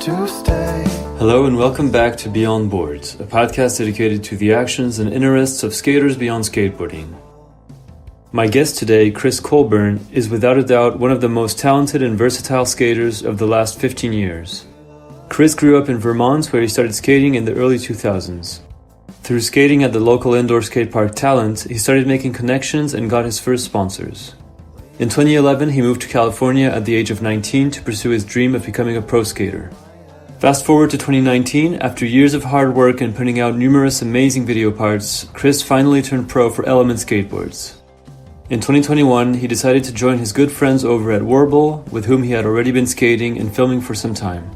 to stay. Hello and welcome back to Beyond Boards, a podcast dedicated to the actions and interests of skaters beyond skateboarding. My guest today, Chris Colbourn, is without a doubt one of the most talented and versatile skaters of the last 15 years. Chris grew up in Vermont, where he started skating in the early 2000s. Through skating at the local indoor skate park Talent, he started making connections and got his first sponsors. In 2011, he moved to California at the age of 19 to pursue his dream of becoming a pro skater. Fast forward to 2019, after years of hard work and putting out numerous amazing video parts, Chris finally turned pro for Element Skateboards. In 2021, he decided to join his good friends over at Worble, with whom he had already been skating and filming for some time.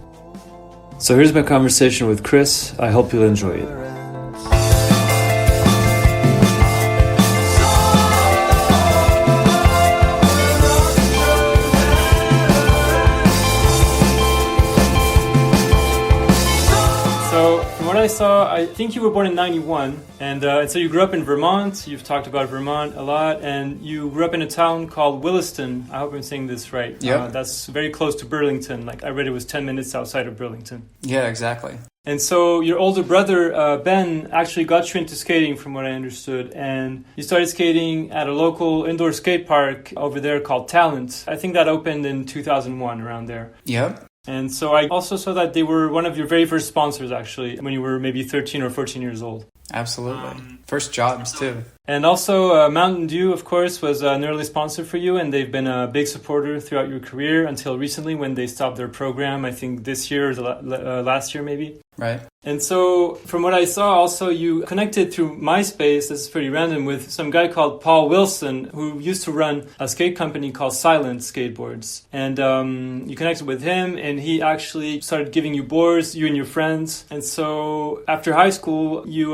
So here's my conversation with Chris. I hope you'll enjoy it. I saw, I think you were born in 91, and so you grew up in Vermont. You've talked about Vermont a lot, and you grew up in a town called Williston. I hope I'm saying this right. Yeah. That's very close to Burlington. Like, I read it was 10 minutes outside of Burlington. Yeah, exactly. And so your older brother, Ben, actually got you into skating, from what I understood, and you started skating at a local indoor skate park over there called Talent. I think that opened in 2001, around there. Yep. And so I also saw that they were one of your very first sponsors, actually, when you were maybe 13 or 14 years old. Absolutely. First jobs, too. And also Mountain Dew, of course, was an early sponsor for you, and they've been a big supporter throughout your career until recently when they stopped their program, I think this year or last year maybe. Right. And so from what I saw, also you connected through MySpace, this is pretty random, with some guy called Paul Wilson, who used to run a skate company called Element Skateboards. And you connected with him, and he actually started giving you boards, you and your friends. And so after high school, you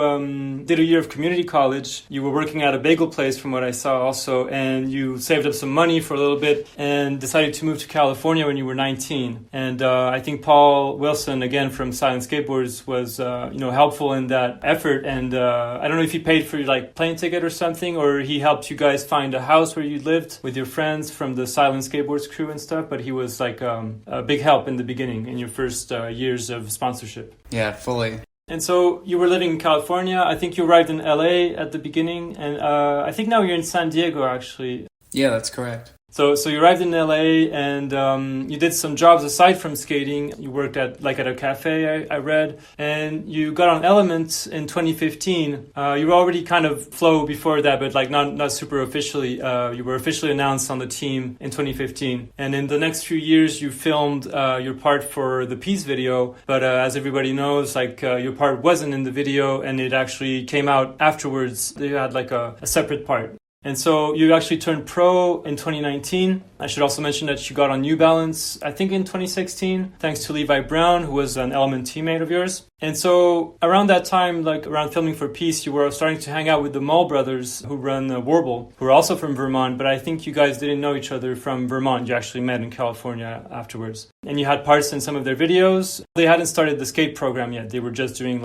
did a year of community college. You were working at a bagel place, from what I saw also, and you saved up some money for a little bit and decided to move to California when you were 19. And I think Paul Wilson, again from Silent Skateboards, was helpful in that effort. And I don't know if he paid for your plane ticket or something, or he helped you guys find a house where you lived with your friends from the Silent Skateboards crew and stuff. But he was a big help in the beginning, in your first years of sponsorship. Yeah, fully. And so you were living in California. I think you arrived in LA at the beginning, and I think now you're in San Diego, actually. Yeah, that's correct. So you arrived in LA, and you did some jobs aside from skating. You worked at a cafe, I read, and you got on Element in 2015. You were already kind of flow before that, but not super officially. You were officially announced on the team in 2015. And in the next few years, you filmed your part for the Peace video. But as everybody knows, your part wasn't in the video, and it actually came out afterwards. They had a separate part. And so you actually turned pro in 2019. I should also mention that you got on New Balance, I think in 2016, thanks to Levi Brown, who was an Element teammate of yours. And so around that time, around filming for Peace, you were starting to hang out with the Mull brothers, who run Worble, who are also from Vermont, but I think you guys didn't know each other from Vermont. You actually met in California afterwards. And you had parts in some of their videos. They hadn't started the skate program yet. They were just doing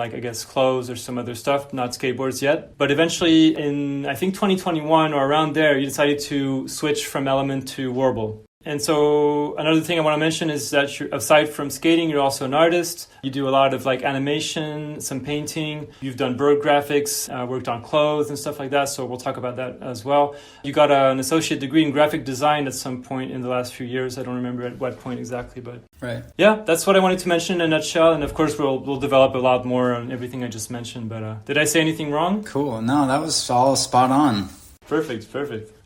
clothes or some other stuff, not skateboards yet. But eventually in, I think 2021 or around there, you decided to switch from Element to Worble. And so another thing I want to mention is that aside from skating, you're also an artist. You do a lot of animation, some painting. You've done bird graphics, worked on clothes and stuff like that. So we'll talk about that as well. You got an associate degree in graphic design at some point in the last few years. I don't remember at what point exactly, but right. Yeah, that's what I wanted to mention in a nutshell. And of course, we'll develop a lot more on everything I just mentioned. But did I say anything wrong? Cool. No, that was all spot on. Perfect.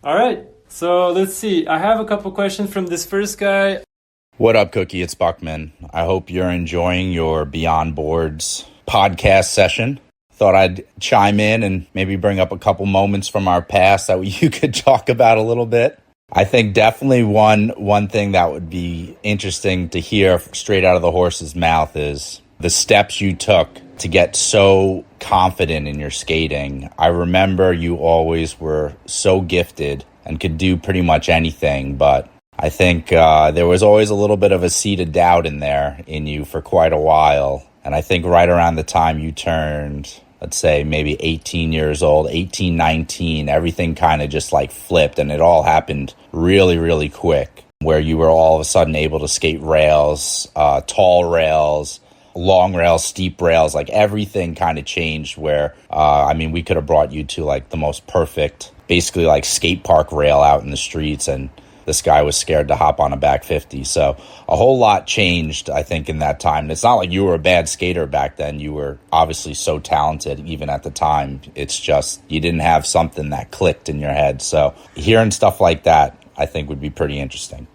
All right. So let's see. I have a couple questions from this first guy. What up, Cookie? It's Buchmann. I hope you're enjoying your Beyond Boards podcast session. Thought I'd chime in and maybe bring up a couple moments from our past that you could talk about a little bit. I think definitely one thing that would be interesting to hear straight out of the horse's mouth is the steps you took to get so confident in your skating. I remember you always were so gifted and could do pretty much anything, but I think there was always a little bit of a seed of doubt in you for quite a while. And I think right around the time you turned, let's say maybe 18 years old, 18, 19, everything kind of just flipped, and it all happened really, really quick. where you were all of a sudden able to skate rails, tall rails, long rails, steep rails, like everything kind of changed where, we could have brought you to like the most perfect, basically like skate park rail out in the streets, and this guy was scared to hop on a back 50. So a whole lot changed, I think, in that time. And it's not like you were a bad skater back then. You were obviously so talented even at the time. It's just you didn't have something that clicked in your head. So hearing stuff like that, I think, would be pretty interesting.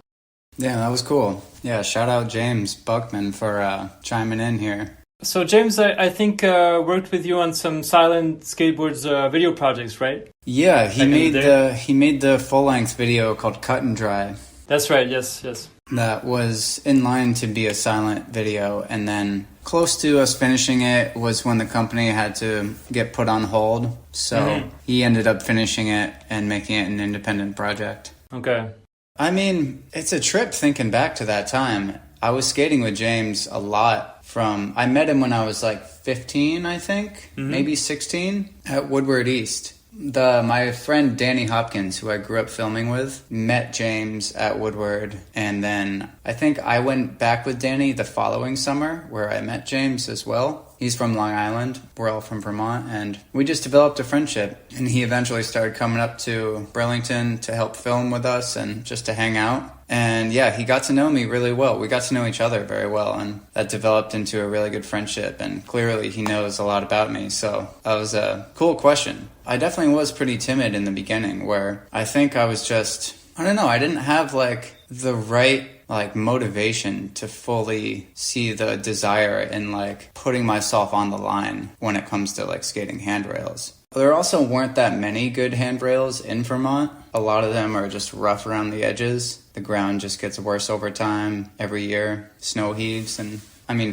Yeah, that was cool. Yeah, shout out James Buchmann for chiming in here. So James, I think worked with you on some Silent Skateboards video projects, right? Yeah, he made the full-length video called Cut and Dry. That's right, yes. That was in line to be a silent video, and then close to us finishing it was when the company had to get put on hold. So he ended up finishing it and making it an independent project. Okay. I mean, it's a trip thinking back to that time. I was skating with James a lot I met him when I was like 15, I think, maybe 16, at Woodward East. My friend Danny Hopkins, who I grew up filming with, met James at Woodward, and then I think I went back with Danny the following summer where I met James as well. He's from Long Island, we're all from Vermont, and we just developed a friendship, and he eventually started coming up to Burlington to help film with us and just to hang out. And yeah, he got to know me really well. We got to know each other very well, and that developed into a really good friendship, and clearly he knows a lot about me, so that was a cool question. I definitely was pretty timid in the beginning, where I think I was just, I don't know, I didn't have like the right motivation to fully see the desire in like putting myself on the line when it comes to like skating handrails. There also weren't that many good handrails in Vermont. A lot of them are just rough around the edges. The ground just gets worse over time every year. Snow heaves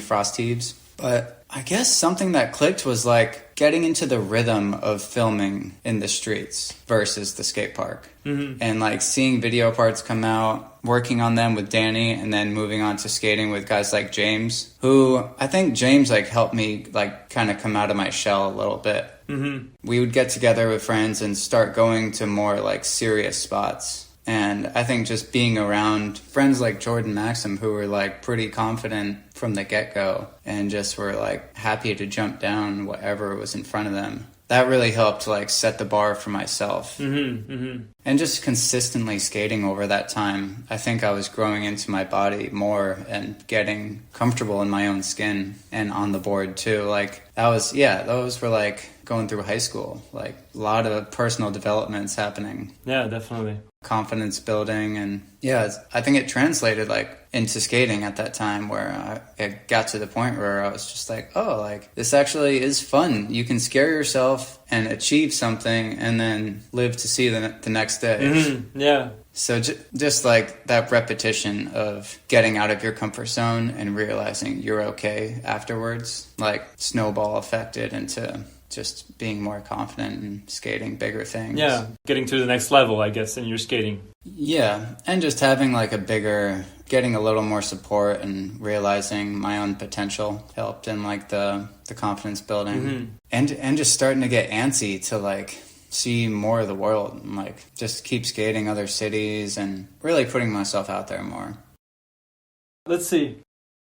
frost heaves. But I guess something that clicked was like getting into the rhythm of filming in the streets versus the skate park. And like seeing video parts come out, working on them with Danny, and then moving on to skating with guys like James, who I think James like helped me like kind of come out of my shell a little bit. We would get together with friends and start going to more like serious spots. And I think just being around friends like Jordan Maxham, who were like pretty confident from the get-go and just were like happy to jump down whatever was in front of them, that really helped like set the bar for myself. And just consistently skating over that time, I think I was growing into my body more and getting comfortable in my own skin and on the board too. Like those were like going through high school, like a lot of personal developments happening. Yeah, definitely. Confidence building, and yeah, I think it translated like into skating at that time, where it got to the point where I was just like, oh, like this actually is fun. You can scare yourself and achieve something and then live to see the next day. Yeah. So just like that repetition of getting out of your comfort zone and realizing you're okay afterwards, like snowball affected into just being more confident and skating bigger things. Yeah, getting to the next level, I guess, in your skating. Yeah, and just having like getting a little more support and realizing my own potential helped in like the confidence building. And just starting to get antsy to like see more of the world and like just keep skating other cities and really putting myself out there more. Let's see.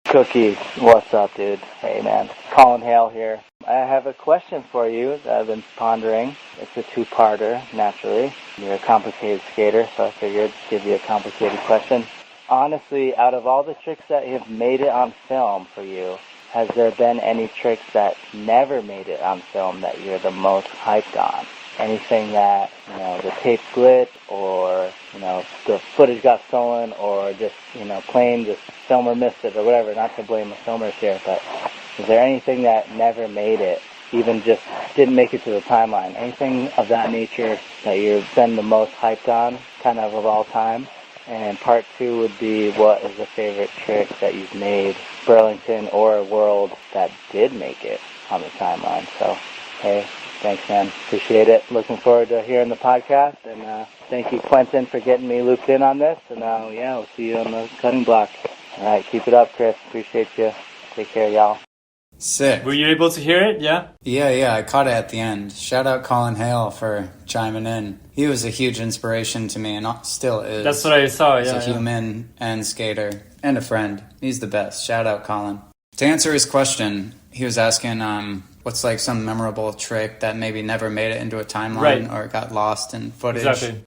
Cookie, what's up, dude? Hey, man. Collin Hale here. I have a question for you that I've been pondering. It's a two-parter, naturally. You're a complicated skater, so I figured I'd give you a complicated question. Honestly, out of all the tricks that have made it on film for you, has there been any tricks that never made it on film that you're the most hyped on? Anything that, the tape split or, the footage got stolen or just, plain just filmer missed it or whatever, not to blame the filmers here, but is there anything that never made it, even just didn't make it to the timeline? Anything of that nature that you've been the most hyped on, kind of all time? And part two would be, what is the favorite trick that you've made, Burlington or World, that did make it on the timeline? So, hey, thanks, man. Appreciate it. Looking forward to hearing the podcast. And thank you, Quentin, for getting me looped in on this. And we'll see you on the cutting block. All right, keep it up, Chris. Appreciate you. Take care, y'all. Sick. Were you able to hear it? Yeah? Yeah, I caught it at the end. Shout out Collin Hale for chiming in. He was a huge inspiration to me and still is. That's what I saw, He's a human and skater and a friend. He's the best. Shout out Collin. To answer his question, he was asking what's like some memorable trick that maybe never made it into a timeline or got lost in footage. Exactly.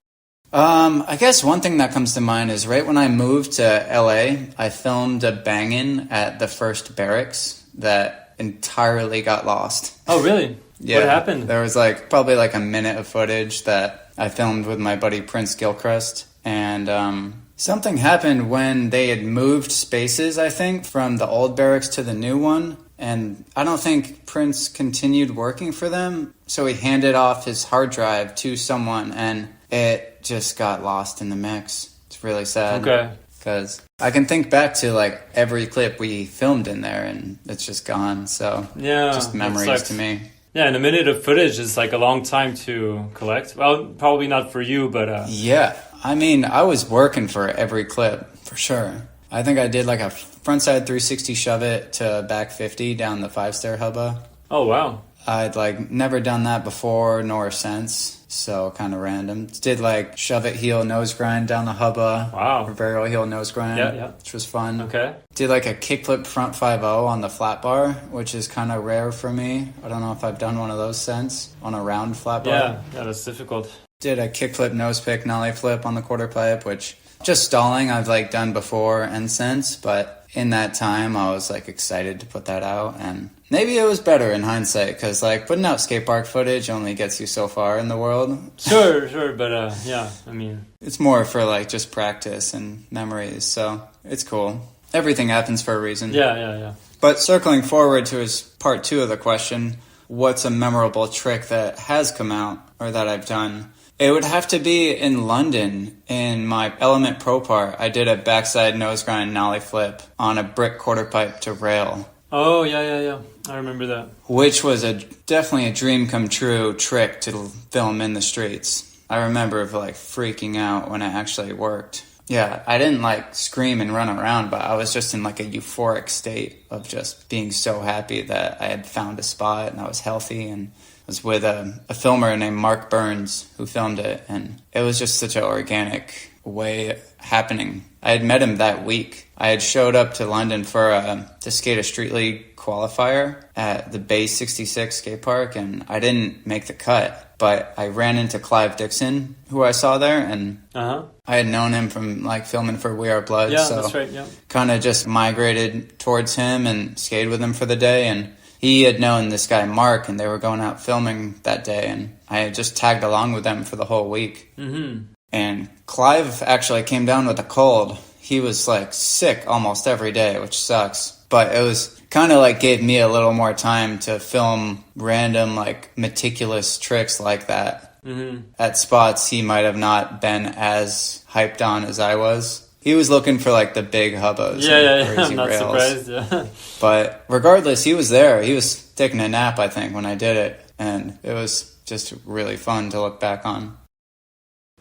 I guess one thing that comes to mind is right when I moved to LA, I filmed a bang-in at the first barracks that entirely got lost. Oh, really? Yeah. What happened? There was probably a minute of footage that I filmed with my buddy Prince Gilchrist, and something happened when they had moved spaces, I think, from the old barracks to the new one, and I don't think Prince continued working for them, so he handed off his hard drive to someone, and it just got lost in the mix. It's really sad. Okay. Because I can think back to every clip we filmed in there, and it's just gone. So yeah, just memories to me. Yeah, and a minute of footage is a long time to collect. Well, probably not for you, but yeah, I mean, I was working for every clip for sure. I think I did a frontside 360 shove it to back 50 down the 5-stair hubba. Oh wow! I'd never done that before nor since. So kind of random. Did shove it heel nose grind down the hubba. Wow. Varial heel nose grind. Yeah. Which was fun. Okay. Did a kickflip front 5-0 on the flat bar, which is kind of rare for me. I don't know if I've done one of those since on a round flat bar. Yeah, that's difficult. Did a kickflip nose pick nollie flip on the quarter pipe, which just stalling I've done before and since, but in that time I was excited to put that out, and maybe it was better in hindsight because putting out skate park footage only gets you so far in the world. Sure, but yeah, I mean, it's more for just practice and memories, so it's cool. Everything happens for a reason. Yeah. But circling forward to his part 2 of the question, what's a memorable trick that has come out or that I've done? It would have to be in London in my Element Pro part. I did a backside nose grind nollie flip on a brick quarter pipe to rail. Oh, yeah. I remember that. Which was definitely a dream come true trick to film in the streets. I remember freaking out when it actually worked. Yeah, I didn't scream and run around, but I was just in a euphoric state of just being so happy that I had found a spot and I was healthy, and I was with a filmer named Mark Burns who filmed it, and it was just such an organic way happening. I had met him that week. I had showed up to London to skate a Street League qualifier at the Bay 66 skate park, and I didn't make the cut, but I ran into Clive Dixon, who I saw there, and I had known him from filming for We Are Blood. Yeah, so that's right, yeah. Kind of just migrated towards him and skated with him for the day, and he had known this guy Mark, and they were going out filming that day, and I had just tagged along with them for the whole week. Mm-hmm. And Clive actually came down with a cold. He was sick almost every day, which sucks. But it was kind of gave me a little more time to film random meticulous tricks like that. Mm-hmm. At spots he might have not been as hyped on as I was. He was looking for the big hubbos. Yeah. Crazy I'm not rails. surprised. Yeah. But regardless, he was there. He was taking a nap, I think, when I did it. And it was just really fun to look back on.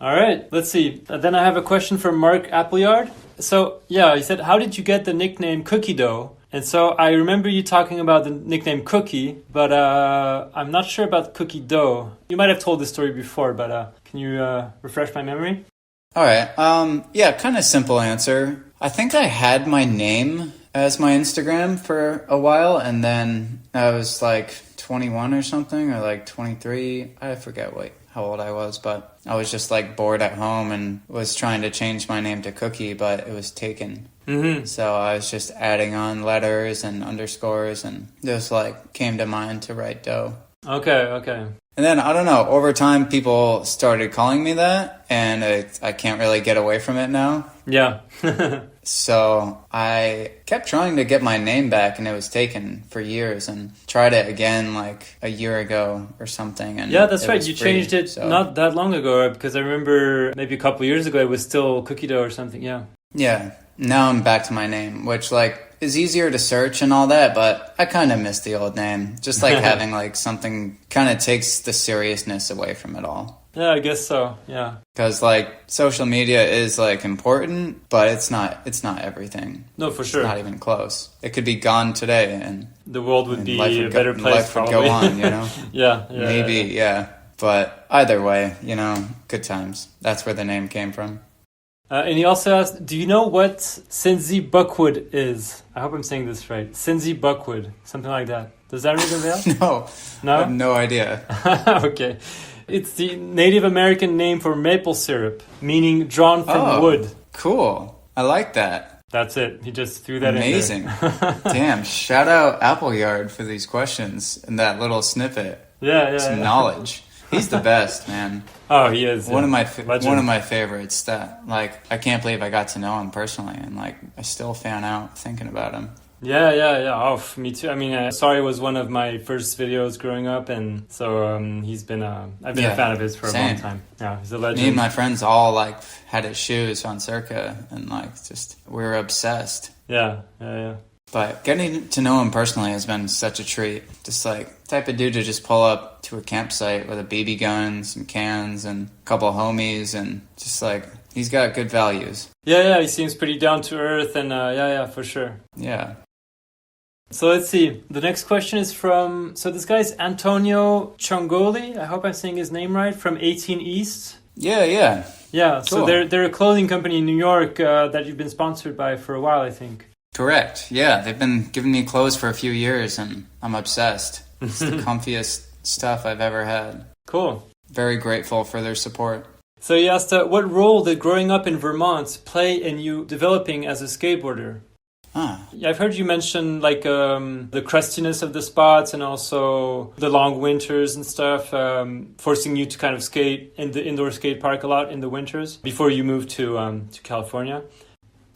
All right, let's see. Then I have a question from Mark Appleyard. So, yeah, he said, how did you get the nickname Cookie Dough? And so I remember you talking about the nickname Cookie, but I'm not sure about Cookie Dough. You might have told this story before, but can you refresh my memory? All right. Yeah, kind of simple answer. I think I had my name as my Instagram for a while, and then I was 21 or something, or 23. I forget how old I was, but I was just like bored at home and was trying to change my name to Cookie, but it was taken. Mm-hmm. So I was just adding on letters and underscores and just like came to mind to write dough. Okay. And then, I don't know, over time people started calling me that, and I can't really get away from it now. Yeah. So I kept trying to get my name back, and it was taken for years, and tried it again like a year ago or something. And yeah, that's right. You free, changed it not that long ago, because I remember maybe a couple of years ago it was still Cookie Dough or something. Yeah. Yeah. Now I'm back to my name, which is easier to search and all that, but I kind of miss the old name. Just having something kind of takes the seriousness away from it all. Yeah, I guess so. Yeah. Because like social media is like important, but it's not everything. No, for sure. It's not even close. It could be gone today, and the world would be a better place. Life would go on, you know. Yeah, maybe, yeah. But either way, you know, good times. That's where the name came from. And he also asked, do you know what Cinzy Buckwood is? I hope I'm saying this right. Cinzy Buckwood, something like that. Does that ring a bell? No? I have no idea. Okay. It's the Native American name for maple syrup, meaning drawn from wood. Cool. I like that. That's it. He just threw that Amazing. in there. Damn, shout out Appleyard for these questions and that little snippet. Yeah. Knowledge. He's the best, man. Oh, he is. One of my favorites. That I can't believe I got to know him personally, and I still fan out thinking about him. Yeah. Oh, me too. I mean, Sorry was one of my first videos growing up, and so I've been a fan of his for a long time. Yeah, he's a legend. Me and my friends all had his shoes on Circa, and we were obsessed. Yeah. But getting to know him personally has been such a treat. Just type of dude to just pull up to a campsite with a BB gun, some cans, and a couple of homies, and just he's got good values. Yeah, he seems pretty down to earth, and yeah, for sure. Yeah. So let's see. The next question is from, so this guy's Antonio Ciongoli. I hope I'm saying his name right, from 18 East. Yeah. Yeah, cool. So they're a clothing company in New York that you've been sponsored by for a while, I think. Correct. Yeah, they've been giving me clothes for a few years, and I'm obsessed. It's the comfiest stuff I've ever had. Cool. Very grateful for their support. So he asked, what role did growing up in Vermont play in you developing as a skateboarder? I've heard you mention the crustiness of the spots and also the long winters and stuff, forcing you to kind of skate in the indoor skate park a lot in the winters before you moved to California.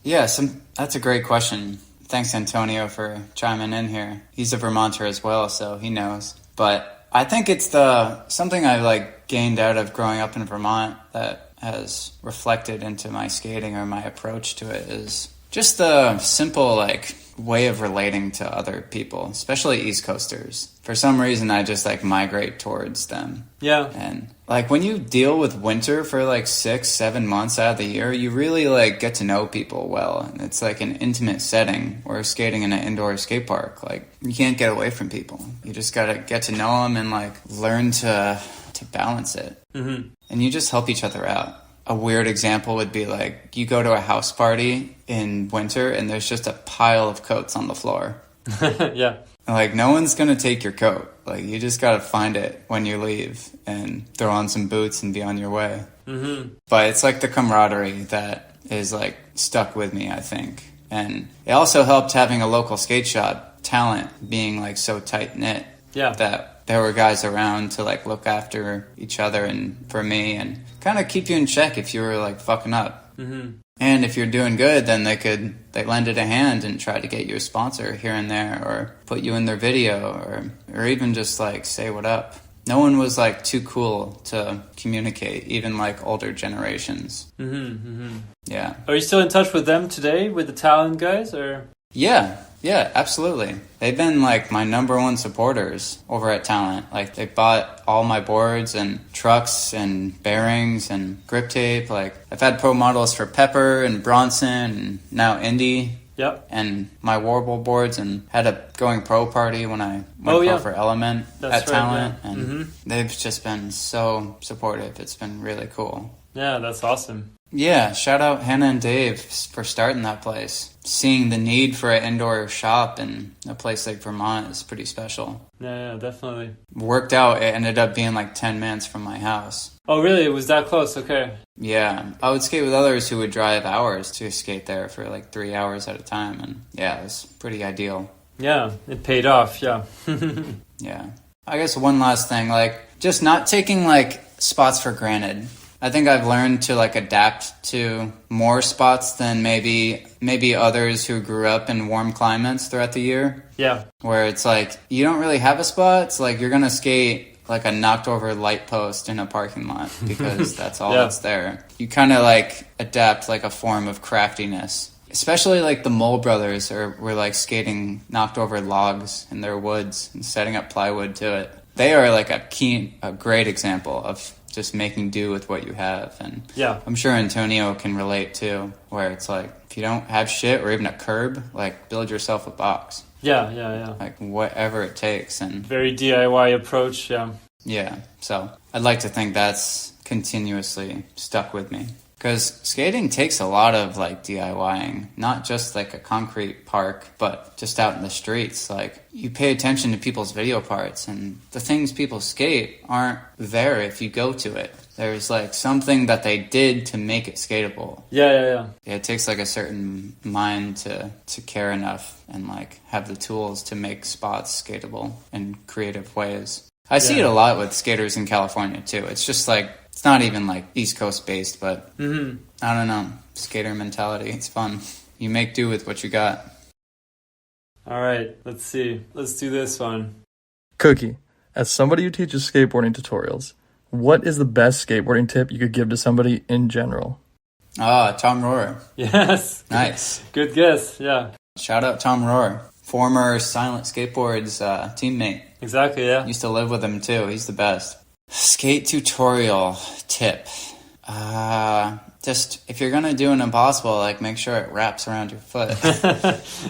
Yeah, that's a great question. Thanks, Antonio, for chiming in here. He's a Vermonter as well, so he knows. But I think it's something I gained out of growing up in Vermont that has reflected into my skating or my approach to it is just the simple way of relating to other people, especially East Coasters. For some reason, I just migrate towards them. Yeah. And when you deal with winter for 6-7 months out of the year, you really get to know people well. And it's an intimate setting where skating in an indoor skate park. You can't get away from people. You just got to get to know them and learn to balance it. Mm-hmm. And you just help each other out. A weird example would be you go to a house party in winter and there's just a pile of coats on the floor. Yeah. No one's going to take your coat. You just got to find it when you leave and throw on some boots and be on your way. Mm-hmm. But it's the camaraderie that is stuck with me, I think. And it also helped having a local skate shop talent being so tight-knit. Yeah. That there were guys around to look after each other and for me and kind of keep you in check if you were fucking up. Mm-hmm. And if you're doing good, then they lended a hand and tried to get you a sponsor here and there or put you in their video or even just say what up. No one was too cool to communicate, even older generations. Mm-hmm, mm-hmm. Yeah. Are you still in touch with them today, with the talent guys, or? Yeah, absolutely. They've been my number one supporters over at Talent. They bought all my boards and trucks and bearings and grip tape. I've had pro models for Pepper and Bronson and now Indy. Yep. And my Worble boards and had a going pro party when I went for Element at Talent. Yeah. And mm-hmm. They've just been so supportive. It's been really cool. Yeah, that's awesome. Yeah, shout out Hannah and Dave for starting that place. Seeing the need for an indoor shop in a place like Vermont is pretty special. Yeah, definitely. Worked out, it ended up being 10 minutes from my house. Oh, really? It was that close? Okay. Yeah, I would skate with others who would drive hours to skate there for 3 hours at a time. And yeah, it was pretty ideal. Yeah, it paid off, yeah. Yeah. I guess one last thing, just not taking spots for granted. I think I've learned to adapt to more spots than maybe others who grew up in warm climates throughout the year. Yeah. Where it's you don't really have a spot. It's you're going to skate a knocked over light post in a parking lot because that's all that's there. You kind of adapt a form of craftiness. Especially the Mull brothers were skating knocked over logs in their woods and setting up plywood to it. They are a great example of just making do with what you have. And Yeah. I'm sure Antonio can relate too, where it's like, if you don't have shit or even a curb, like build yourself a box. Yeah. Like whatever it takes. And Very DIY approach, yeah. yeah, so I'd like to think that's continuously stuck with me. Because skating takes a lot of like DIYing, not just like a concrete park, but just out in the streets. Like you pay attention to people's video parts, and the things people skate aren't there if you go to it. There's like something that they did to make it skatable. Yeah. It takes like a certain mind to care enough and like have the tools to make spots skatable in creative ways. I see it a lot with skaters in California too. It's just like, it's not even like East Coast based, but I don't know, skater mentality. It's fun. You make do with what you got. All right, let's see. Let's do this one. Cookie, as somebody who teaches skateboarding tutorials, what is the best skateboarding tip you could give to somebody in general? Tom Rohrer. Yes. Nice. Good guess, yeah. Shout out Tom Rohrer, former Silent Skateboards teammate. Exactly, yeah. Used to live with him too. He's the best. Skate tutorial tip. Just if you're gonna do an impossible, like make sure it wraps around your foot.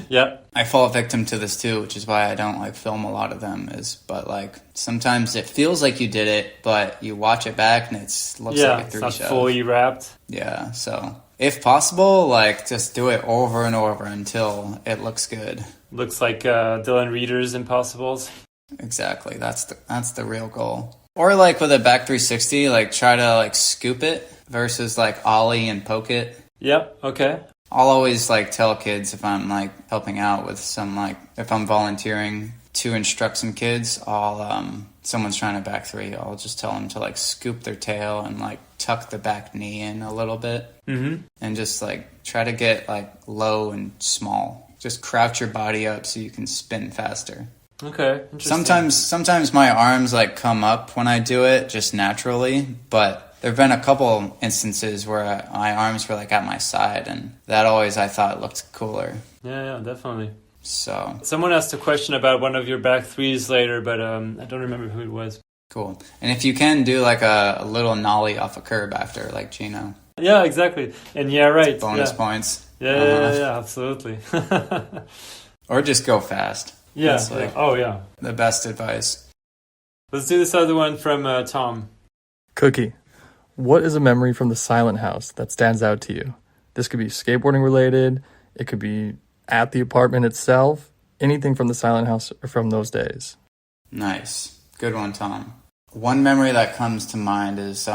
Yep. I fall victim to this too, which is why I don't like film a lot of them. But like sometimes it feels like you did it, but you watch it back and looks like a it's 3 not shot. fully wrapped. Yeah, so if possible, like just do it over and over until it looks good. Looks like Dylan Reeder's Impossibles. Exactly. That's the real goal. Or like with a back 360, like try to like scoop it versus like ollie and poke it. Yep, okay. I'll always like tell kids if I'm like helping out with some like if I'm volunteering to instruct some kids, someone's trying to back three, I'll just tell them to like scoop their tail and like tuck the back knee in a little bit and just like try to get like low and small. Just crouch your body up so you can spin faster. Okay, interesting. Sometimes my arms like come up when I do it just naturally, but there've been a couple instances where my arms were like at my side, and that always I thought looked cooler. Yeah, definitely. So someone asked a question about one of your back threes later, but I don't remember who it was. Cool. And if you can do like a little nollie off a curb after, like Gino. Yeah, exactly. And yeah, right. Bonus points. Yeah, absolutely. Or just go fast. Yeah. That's like the best advice. Let's do this other one from Tom. Cookie, what is a memory from the Silent House that stands out to you? This could be skateboarding related. It could be at the apartment itself. Anything from the Silent House or from those days. Nice. Good one, Tom. One memory that comes to mind is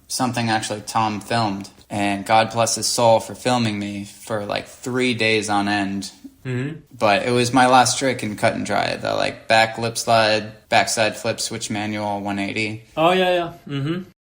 something actually Tom filmed. And God bless his soul for filming me for like 3 days on end. But it was my last trick in cut and dry, the like back lip slide, backside flip, switch manual 180. Oh, yeah.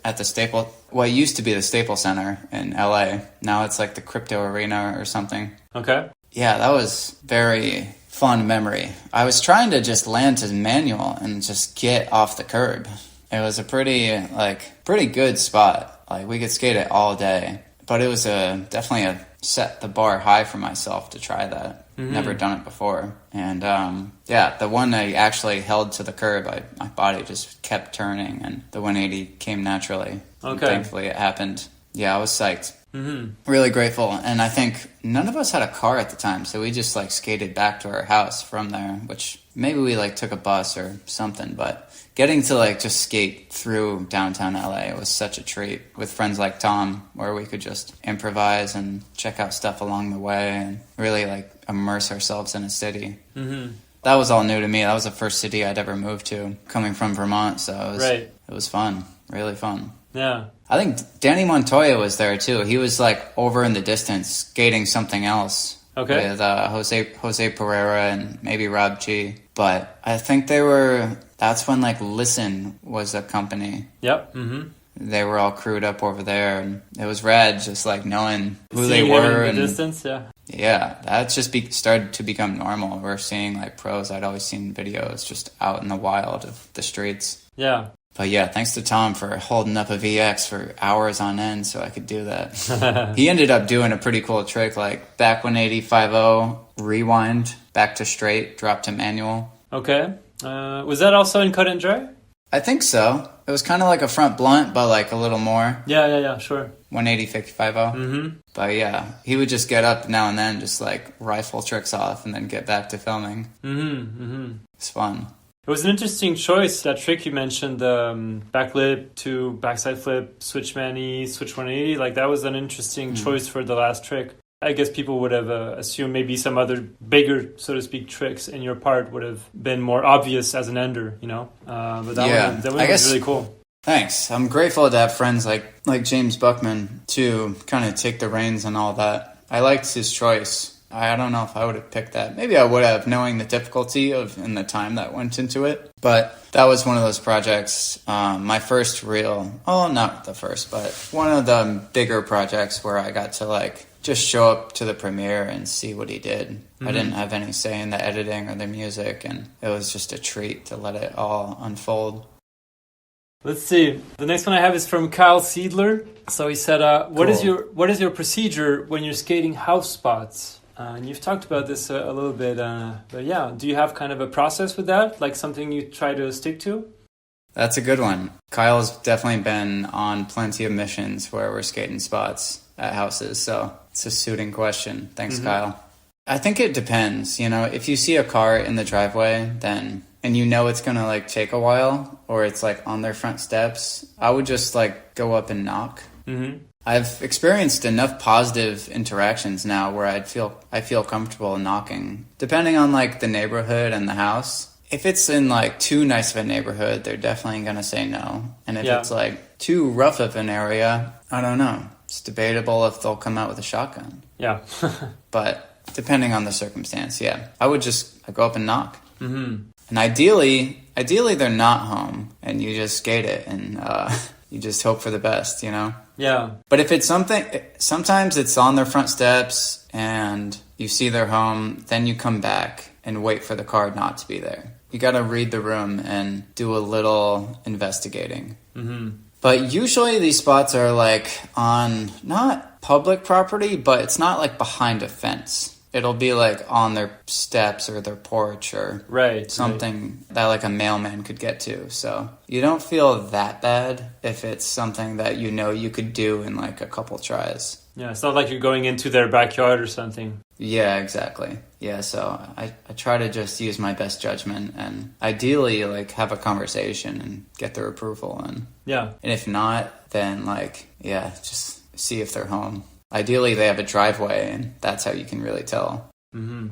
At the what used to be the Staples Center in LA. Now it's like the Crypto Arena or something. Okay. Yeah, that was very fun memory. I was trying to just land to manual and just get off the curb. It was a pretty good spot. Like we could skate it all day, but it was definitely set the bar high for myself to try that. Never done it before. And the one I actually held to the curb, my body just kept turning and the 180 came naturally. Okay. And thankfully it happened. Yeah, I was psyched. Really grateful. And I think none of us had a car at the time, so we just like skated back to our house from there, which maybe we like took a bus or something, but getting to like just skate through downtown LA was such a treat with friends like Tom, where we could just improvise and check out stuff along the way and really like immerse ourselves in a city. That was all new to me. That was the first city I'd ever moved to, coming from Vermont, so it was fun, really fun. Yeah. I think Danny Montoya was there too. He was like over in the distance skating something else. Okay. With Jose Pereira and maybe Rob G. But I think that's when like Listen was a company. Yep. They were all crewed up over there, and it was rad just like knowing who Seeing they were. in the distance, yeah. Yeah, that just started to become normal. We're seeing like pros. I'd always seen videos just out in the wild of the streets. Yeah. But yeah, thanks to Tom for holding up a VX for hours on end so I could do that. He ended up doing a pretty cool trick, like back 180, 5-0, rewind, back to straight, drop to manual. Okay. Was that also in cut and dry? I think so. It was kind of like a front blunt, but like a little more. Yeah, sure. 180 55 Mm-hmm. But yeah, he would just get up now and then, just like rifle tricks off and then get back to filming. It's fun. It was an interesting choice, that trick you mentioned, the backlip to backside flip, switch mani, switch 180. Like, that was an interesting choice for the last trick. I guess people would have assumed maybe some other bigger, so to speak, tricks in your part would have been more obvious as an ender, you know? But that one was really cool. Thanks. I'm grateful to have friends like James Buchmann to kind of take the reins and all that. I liked his choice. I don't know if I would have picked that. Maybe I would have, knowing the difficulty and the time that went into it. But that was one of those projects, my first real, not the first, but one of the bigger projects where I got to like just show up to the premiere and see what he did. Mm-hmm. I didn't have any say in the editing or the music, and it was just a treat to let it all unfold. Let's see. The next one I have is from Kyle Seidler. So he said, what is your procedure when you're skating house spots? And you've talked about this a little bit, but yeah, do you have kind of a process with that? Like something you try to stick to? That's a good one. Kyle's definitely been on plenty of missions where we're skating spots at houses, so it's a suiting question. Thanks, Kyle. I think it depends. You know, if you see a car in the driveway, and you know it's gonna like take a while, or it's like on their front steps, I would just like go up and knock. Mm-hmm. I've experienced enough positive interactions now where I feel comfortable knocking, depending on like the neighborhood and the house. If it's in like too nice of a neighborhood, they're definitely gonna say no. And if it's like too rough of an area, I don't know. It's debatable if they'll come out with a shotgun. Yeah. But depending on the circumstance, I would just go up and knock. Mm-hmm. And ideally they're not home, and you just skate it, and you just hope for the best, you know? Yeah. But if it's sometimes it's on their front steps, and you see they're home, then you come back and wait for the car not to be there. You got to read the room and do a little investigating. Mm-hmm. But usually these spots are like on not public property, but it's not like behind a fence. It'll be like on their steps or their porch or something that like a mailman could get to. So you don't feel that bad if it's something that you know you could do in like a couple tries. Yeah, it's not like you're going into their backyard or something. Yeah, exactly. Yeah, so I try to just use my best judgment and ideally like have a conversation and get their approval. And if not, then like, just see if they're home. Ideally, they have a driveway, and that's how you can really tell. Mm-hmm.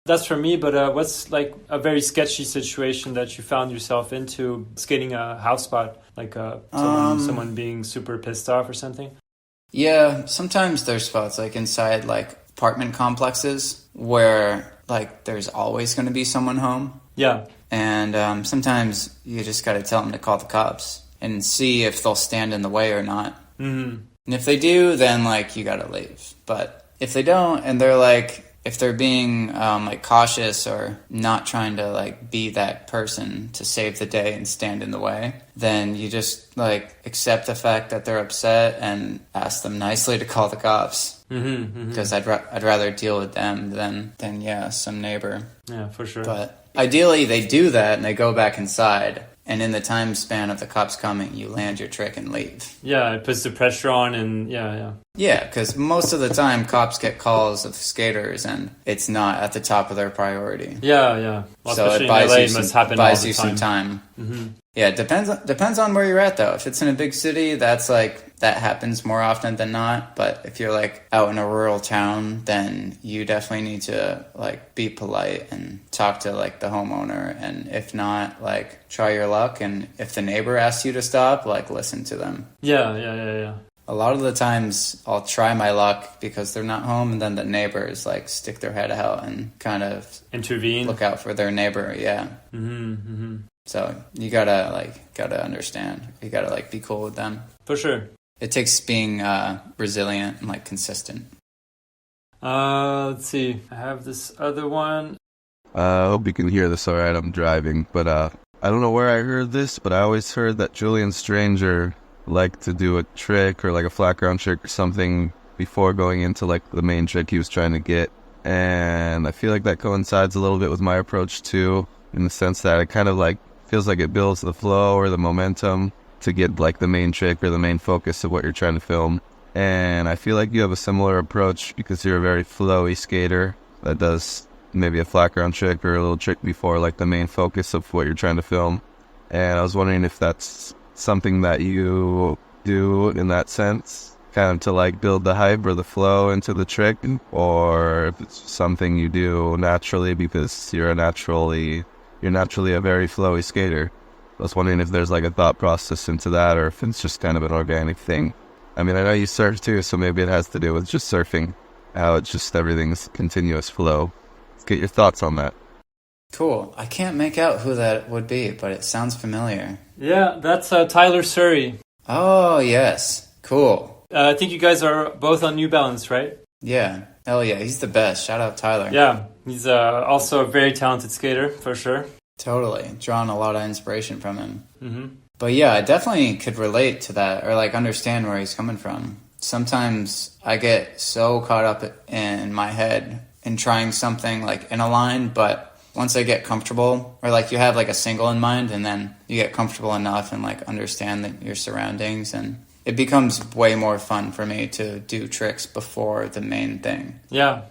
That's for me, but what's like a very sketchy situation that you found yourself into skating a house spot, like someone being super pissed off or something? Yeah, sometimes there's spots like inside like apartment complexes where like there's always going to be someone home. Yeah. And sometimes you just got to tell them to call the cops and see if they'll stand in the way or not. Mm-hmm. And if they do, then, like, you gotta leave. But if they don't, and they're, like, if they're being, like, cautious or not trying to, like, be that person to save the day and stand in the way, then you just, like, accept the fact that they're upset and ask them nicely to call the cops. Because I'd rather deal with them than some neighbor. Yeah, for sure. But ideally, they do that, and they go back inside. And in the time span of the cops coming, you land your trick and leave. Yeah, it puts the pressure on, and yeah. Yeah, because most of the time, cops get calls of skaters, and it's not at the top of their priority. Yeah. Well, so it buys you some time. Mm-hmm. Yeah, it depends on where you're at, though. If it's in a big city, that happens more often than not. But if you're like out in a rural town, then you definitely need to like be polite and talk to like the homeowner. And if not, like try your luck. And if the neighbor asks you to stop, like listen to them. Yeah. A lot of the times I'll try my luck because they're not home, and then the neighbors like stick their head out and kind of intervene, look out for their neighbor. Yeah. So you gotta understand. You gotta like be cool with them. For sure. It takes being resilient and like consistent. Let's see. I have this other one. I hope you can hear this all right. I'm driving, but I don't know where I heard this, but I always heard that Julian Stranger liked to do a trick or like a flat ground trick or something before going into like the main trick he was trying to get. And I feel like that coincides a little bit with my approach too, in the sense that I kind of like feels like it builds the flow or the momentum to get like the main trick or the main focus of what you're trying to film. And I feel like you have a similar approach because you're a very flowy skater that does maybe a flat ground trick or a little trick before like the main focus of what you're trying to film. And I was wondering if that's something that you do in that sense, kind of to like build the hype or the flow into the trick, or if it's something you do naturally because you're naturally a very flowy skater. I was wondering if there's like a thought process into that, or if it's just kind of an organic thing. I mean, I know you surf too, so maybe it has to do with just surfing, how it's just everything's continuous flow. Let's get your thoughts on that. Cool. I can't make out who that would be, but it sounds familiar. Yeah, that's Tylre Surrey. Oh, yes. Cool. I think you guys are both on New Balance, right? Yeah. Hell yeah. He's the best. Shout out Tylre. Yeah, he's also a very talented skater, for sure. Totally. Drawn a lot of inspiration from him. Mm-hmm. But yeah, I definitely could relate to that, or like understand where he's coming from. Sometimes I get so caught up in my head in trying something like in a line, but once I get comfortable, or like you have like a single in mind and then you get comfortable enough and like understand your surroundings, and it becomes way more fun for me to do tricks before the main thing. Yeah.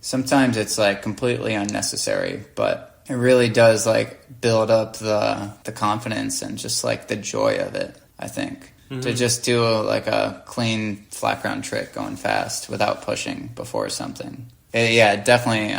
Sometimes it's like completely unnecessary, but it really does like build up the confidence and just like the joy of it, I think. Mm-hmm. To just do like a clean flat ground trick going fast without pushing before something. It definitely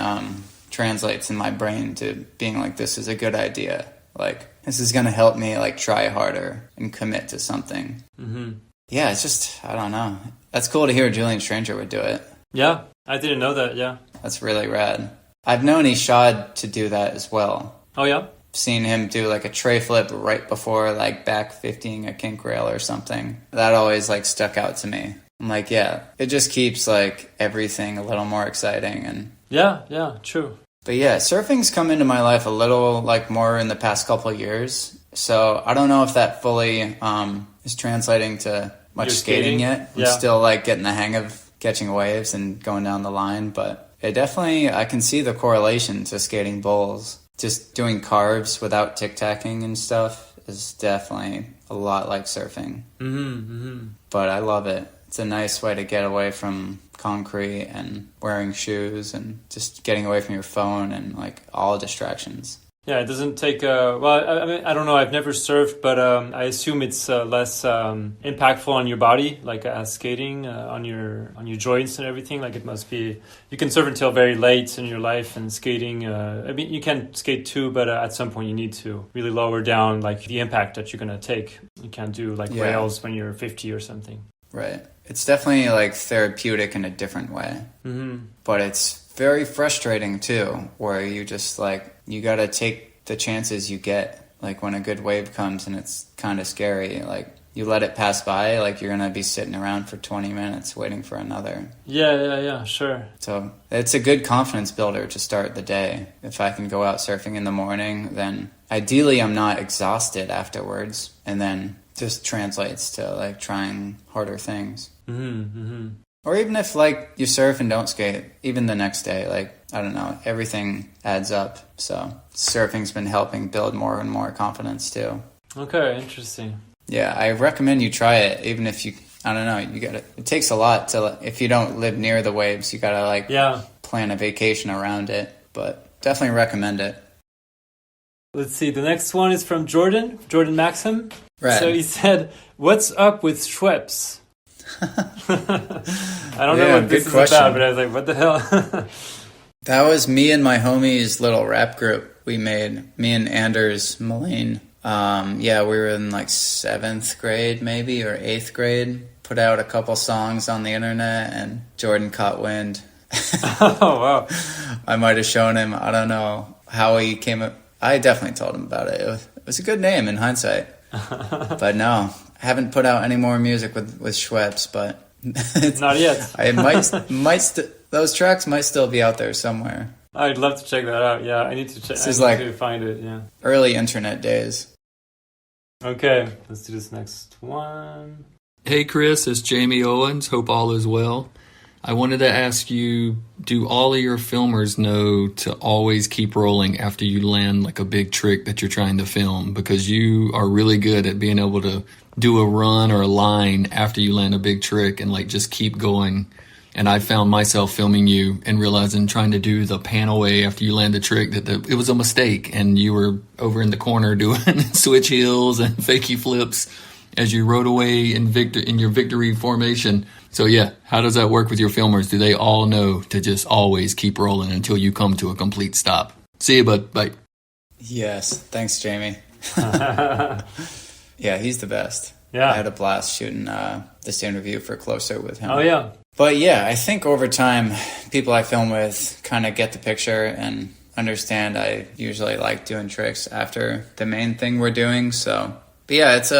translates in my brain to being like, this is a good idea. Like, this is going to help me like try harder and commit to something. Mm-hmm. Yeah, it's just, I don't know. That's cool to hear Julian Stranger would do it. Yeah, I didn't know that, yeah. That's really rad. I've known Ishad to do that as well. Oh, yeah? Seen him do like a tray flip right before like back 50ing a kink rail or something. That always like stuck out to me. I'm like, yeah, it just keeps like everything a little more exciting. And yeah, true. But yeah, surfing's come into my life a little like more in the past couple of years. So I don't know if that fully is translating to much skating yet. I'm still like getting the hang of catching waves and going down the line, but it definitely, I can see the correlation to skating bowls. Just doing carves without tic-tacking and stuff is definitely a lot like surfing. Mm-hmm. But I love it. It's a nice way to get away from concrete and wearing shoes and just getting away from your phone and like all distractions. Yeah, it doesn't take well, I mean, I don't know, I've never surfed, but I assume it's less impactful on your body, like as skating, on your joints and everything. Like it must be, you can surf until very late in your life, and skating, I mean, you can skate too, but at some point you need to really lower down like the impact that you're going to take. You can't do like rails when you're 50 or something. Right. It's definitely like therapeutic in a different way. Mm-hmm. But it's very frustrating too, where you just like, you got to take the chances you get. Like when a good wave comes and it's kind of scary, like you let it pass by, like you're going to be sitting around for 20 minutes waiting for another. Yeah, sure. So it's a good confidence builder to start the day. If I can go out surfing in the morning, then ideally I'm not exhausted afterwards, and then just translates to like trying harder things. Mm-hmm. Or even if like you surf and don't skate, even the next day, like, I don't know, everything adds up. So surfing's been helping build more and more confidence too. Okay, interesting. Yeah, I recommend you try it, even if you, I don't know, it takes a lot to, if you don't live near the waves, you gotta like plan a vacation around it, but definitely recommend it. Let's see, the next one is from Jordan Maxham. Right. So he said, "What's up with Schweppes?" I don't know what this is about, but I was like, what the hell? That was me and my homies' little rap group we made. Me and Anders Moline. We were in like 7th grade maybe, or 8th grade. Put out a couple songs on the internet, and Jordan caught wind. Oh, wow. I might have shown him. I don't know how he came up. I definitely told him about it. It was a good name in hindsight. But no, I haven't put out any more music with Schweppes, but not yet. I those tracks might still be out there somewhere. I'd love to check that out. Yeah, I need to check. This is like to find it. Yeah, early internet days. Okay, let's do this next one. Hey Chris, it's Jaime Owens. Hope all is well. I wanted to ask you, do all of your filmers know to always keep rolling after you land like a big trick that you're trying to film? Because you are really good at being able to do a run or a line after you land a big trick and like just keep going. And I found myself filming you and realizing trying to do the pan away after you land a trick that it was a mistake, and you were over in the corner doing switch heels and fakey flips as you rode away in your victory formation. So yeah, how does that work with your filmers? Do they all know to just always keep rolling until you come to a complete stop? See you, bud. Bye. Yes. Thanks, Jamie. Yeah, he's the best. Yeah. I had a blast shooting this interview for Closer with him. Oh, yeah. But yeah, I think over time, people I film with kind of get the picture and understand I usually like doing tricks after the main thing we're doing. So, but yeah, it's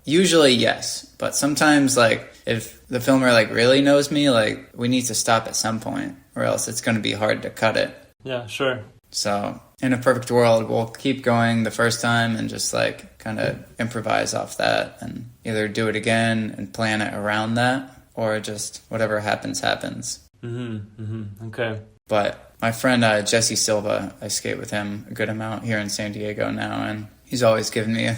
usually yes. But sometimes, like, if the filmer like really knows me, like, we need to stop at some point or else it's going to be hard to cut it. Yeah, sure. So in a perfect world, we'll keep going the first time and just like kind of improvise off that and either do it again and plan it around that, or just whatever happens. Okay. But my friend Jesse Silva, I skate with him a good amount here in San Diego now, and he's always given me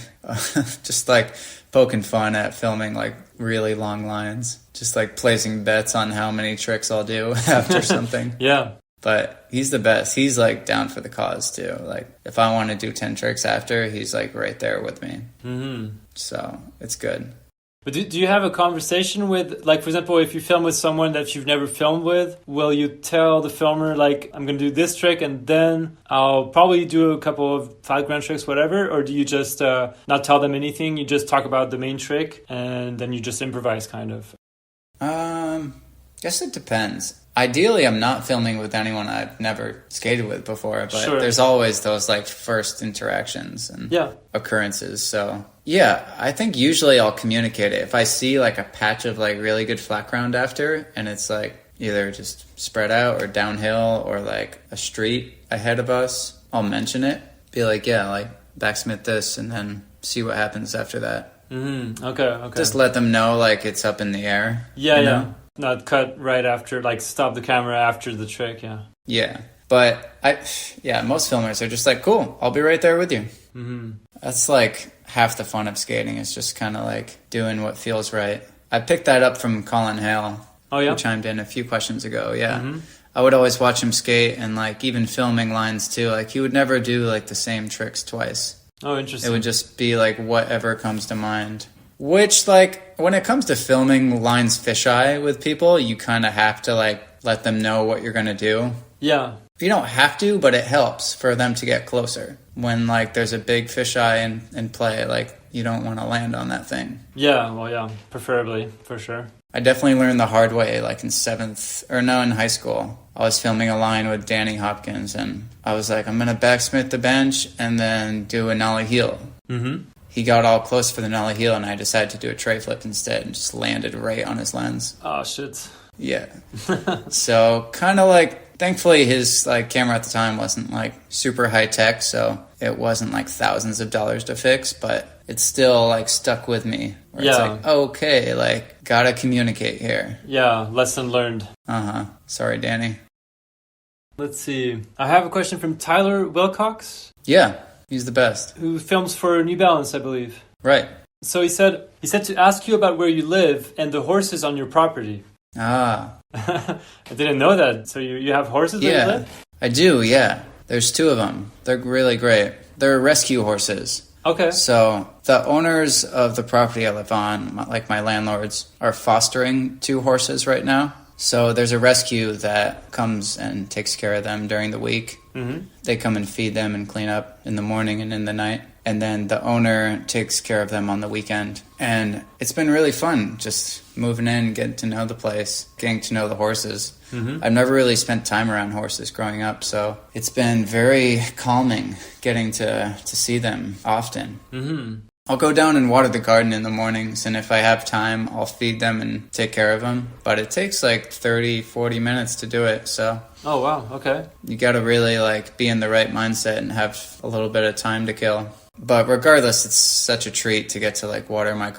just like poking fun at filming like really long lines, just like placing bets on how many tricks I'll do after something. Yeah. But he's the best. He's like down for the cause too. Like if I want to do 10 tricks after, he's like right there with me. So it's good. But do you have a conversation with, like, for example, if you film with someone that you've never filmed with, will you tell the filmer, like, I'm going to do this trick and then I'll probably do a couple of 5 grand tricks, whatever? Or do you just not tell them anything? You just talk about the main trick and then you just improvise kind of? Guess it depends. Ideally, I'm not filming with anyone I've never skated with before, but Sure. There's always those like first interactions and occurrences. So yeah, I think usually I'll communicate it. If I see like a patch of like really good flat ground after, and it's like either just spread out or downhill or like a street ahead of us, I'll mention it. Be like, yeah, like backsmith this, and then see what happens after that. Okay. Just let them know like it's up in the air. Yeah. Not cut right after, like stop the camera after the trick, Yeah. But most filmers are just like, cool, I'll be right there with you. That's like half the fun of skating, is just kind of like doing what feels right. I picked that up from Collin Hale, who chimed in a few questions ago. I would always watch him skate, and like even filming lines too, like he would never do like the same tricks twice. Oh, interesting. It would just be like whatever comes to mind. Which, like, when it comes to filming lines fisheye with people, you kind of have to, like, let them know what you're going to do. Yeah. You don't have to, but it helps for them to get closer. When, like, there's a big fisheye in play, like, you don't want to land on that thing. Yeah, well, yeah, preferably, for sure. I definitely learned the hard way, like, in high school. I was filming a line with Danny Hopkins, and I was like, I'm going to backsmith the bench and then do a nollie heel. He got all close for the nollie heel, and I decided to do a tray flip instead and just landed right on his lens. Oh, shit. Yeah. So kind of like, thankfully his like camera at the time wasn't like super high tech, so it wasn't like thousands of dollars to fix, but it still like stuck with me. Where it's like, okay, like gotta communicate here. Yeah, lesson learned. Sorry, Danny. Let's see. I have a question from Tylre Wilcox. Yeah. He's the best. Who films for New Balance, I believe. Right. So he said to ask you about where you live and the horses on your property. I didn't know that. So you have horses where you live? I do, yeah. There's 2 of them. They're really great. They're rescue horses. Okay. So the owners of the property I live on, like my landlords, are fostering 2 horses right now. So there's a rescue that comes and takes care of them during the week. They come and feed them and clean up in the morning and in the night. And then the owner takes care of them on the weekend. And it's been really fun just moving in, getting to know the place, getting to know the horses. I've never really spent time around horses growing up, so it's been very calming getting to see them often. I'll go down and water the garden in the mornings, and if I have time, I'll feed them and take care of them. But it takes like 30, 40 minutes to do it, so... Oh, wow, okay. You gotta really like be in the right mindset and have a little bit of time to kill. But regardless, it's such a treat to get to like water our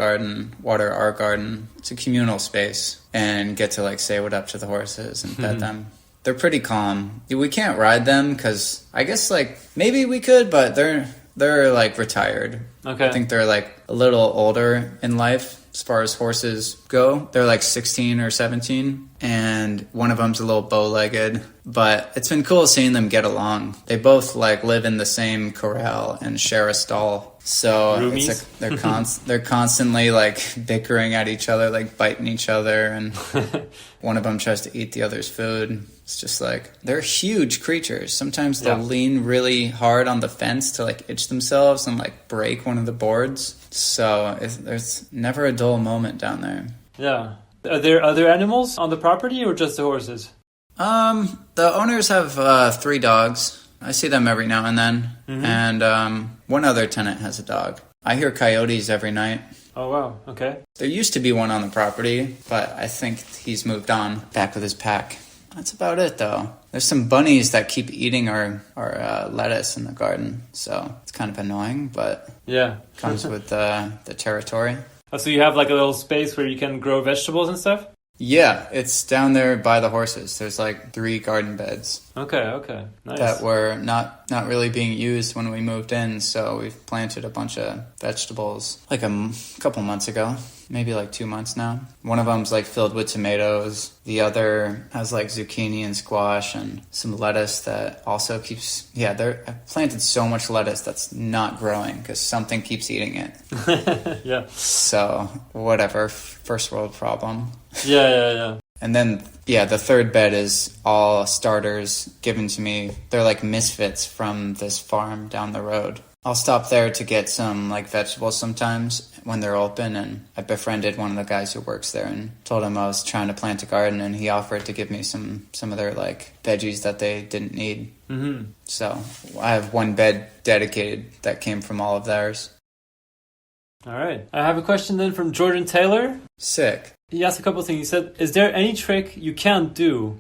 garden. It's a communal space, and get to like say what up to the horses and pet them. They're pretty calm. We can't ride them because I guess like maybe we could, but they're like retired. Okay. I think they're like a little older in life as far as horses go. They're like 16 or 17, and one of them's a little bow-legged. But it's been cool seeing them get along. They both like live in the same corral and share a stall. So Roomies? it's like they're constantly like bickering at each other, like biting each other, and one of them tries to eat the other's food. It's just like they're huge creatures. Sometimes they'll lean really hard on the fence to like itch themselves and like break one of the boards. So there's never a dull moment down there. Yeah. Are there other animals on the property or just the horses? The owners have 3 dogs. I see them every now and then. And one other tenant has a dog. I hear coyotes every night. Oh, wow. Okay. There used to be one on the property, but I think he's moved on back with his pack. That's about it, though. There's some bunnies that keep eating our lettuce in the garden, so it's kind of annoying, but comes with the territory. Oh, so you have like a little space where you can grow vegetables and stuff? Yeah, it's down there by the horses. There's like 3 garden beds. Okay. Nice. That were not really being used when we moved in, so we've planted a bunch of vegetables like a couple months ago, maybe like 2 months now. One of them's like filled with tomatoes. The other has like zucchini and squash and some lettuce that also keeps... I've planted so much lettuce that's not growing because something keeps eating it. Yeah. So, whatever. First world problem. Yeah. And then, the third bed is all starters given to me. They're like misfits from this farm down the road. I'll stop there to get some like vegetables sometimes when they're open, and I befriended one of the guys who works there and told him I was trying to plant a garden, and he offered to give me some of their like veggies that they didn't need. So I have one bed dedicated that came from all of theirs. All right. I have a question then from Jordan Taylor. Sick. He asked a couple of things. He said, is there any trick you can't do?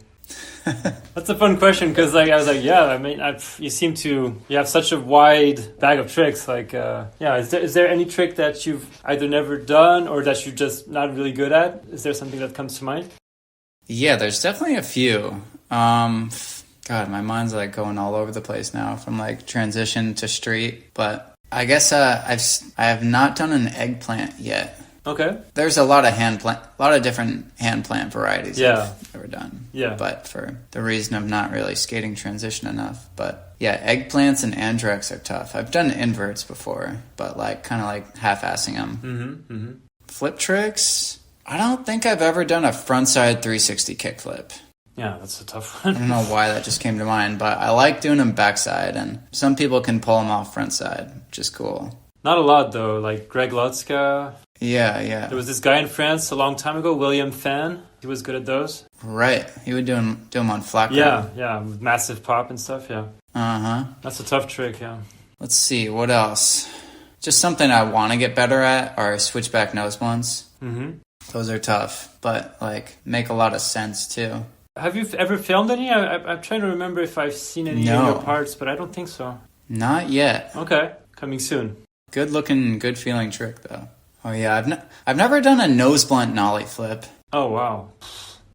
That's a fun question because like I was like, yeah, I mean, you have such a wide bag of tricks. Like, is there any trick that you've either never done or that you're just not really good at? Is there something that comes to mind? Yeah, there's definitely a few. God, my mind's like going all over the place now from like transition to street. But I guess I have not done an eggplant yet. Okay. There's a lot of different hand plant varieties I've ever done. Yeah. But for the reason of not really skating transition enough. But yeah, eggplants and andrex are tough. I've done inverts before, but like kind of like half-assing them. Flip tricks. I don't think I've ever done a frontside 360 kickflip. Yeah, that's a tough one. I don't know why that just came to mind, but I like doing them backside, and some people can pull them off frontside, which is cool. Not a lot, though. Like Greg Lotzka. Yeah. There was this guy in France a long time ago, William Fan. He was good at those. Right. He would do them on flat ground. Yeah, with massive pop and stuff, yeah. Uh-huh. That's a tough trick, yeah. Let's see, what else? Just something I want to get better at are switchback nose blunts. Those are tough, but like make a lot of sense, too. Have you ever filmed any? I'm trying to remember if I've seen any of your parts, but I don't think so. Not yet. Okay, coming soon. Good looking, good feeling trick though. Oh yeah, I've never done a nose blunt nollie flip. Oh wow.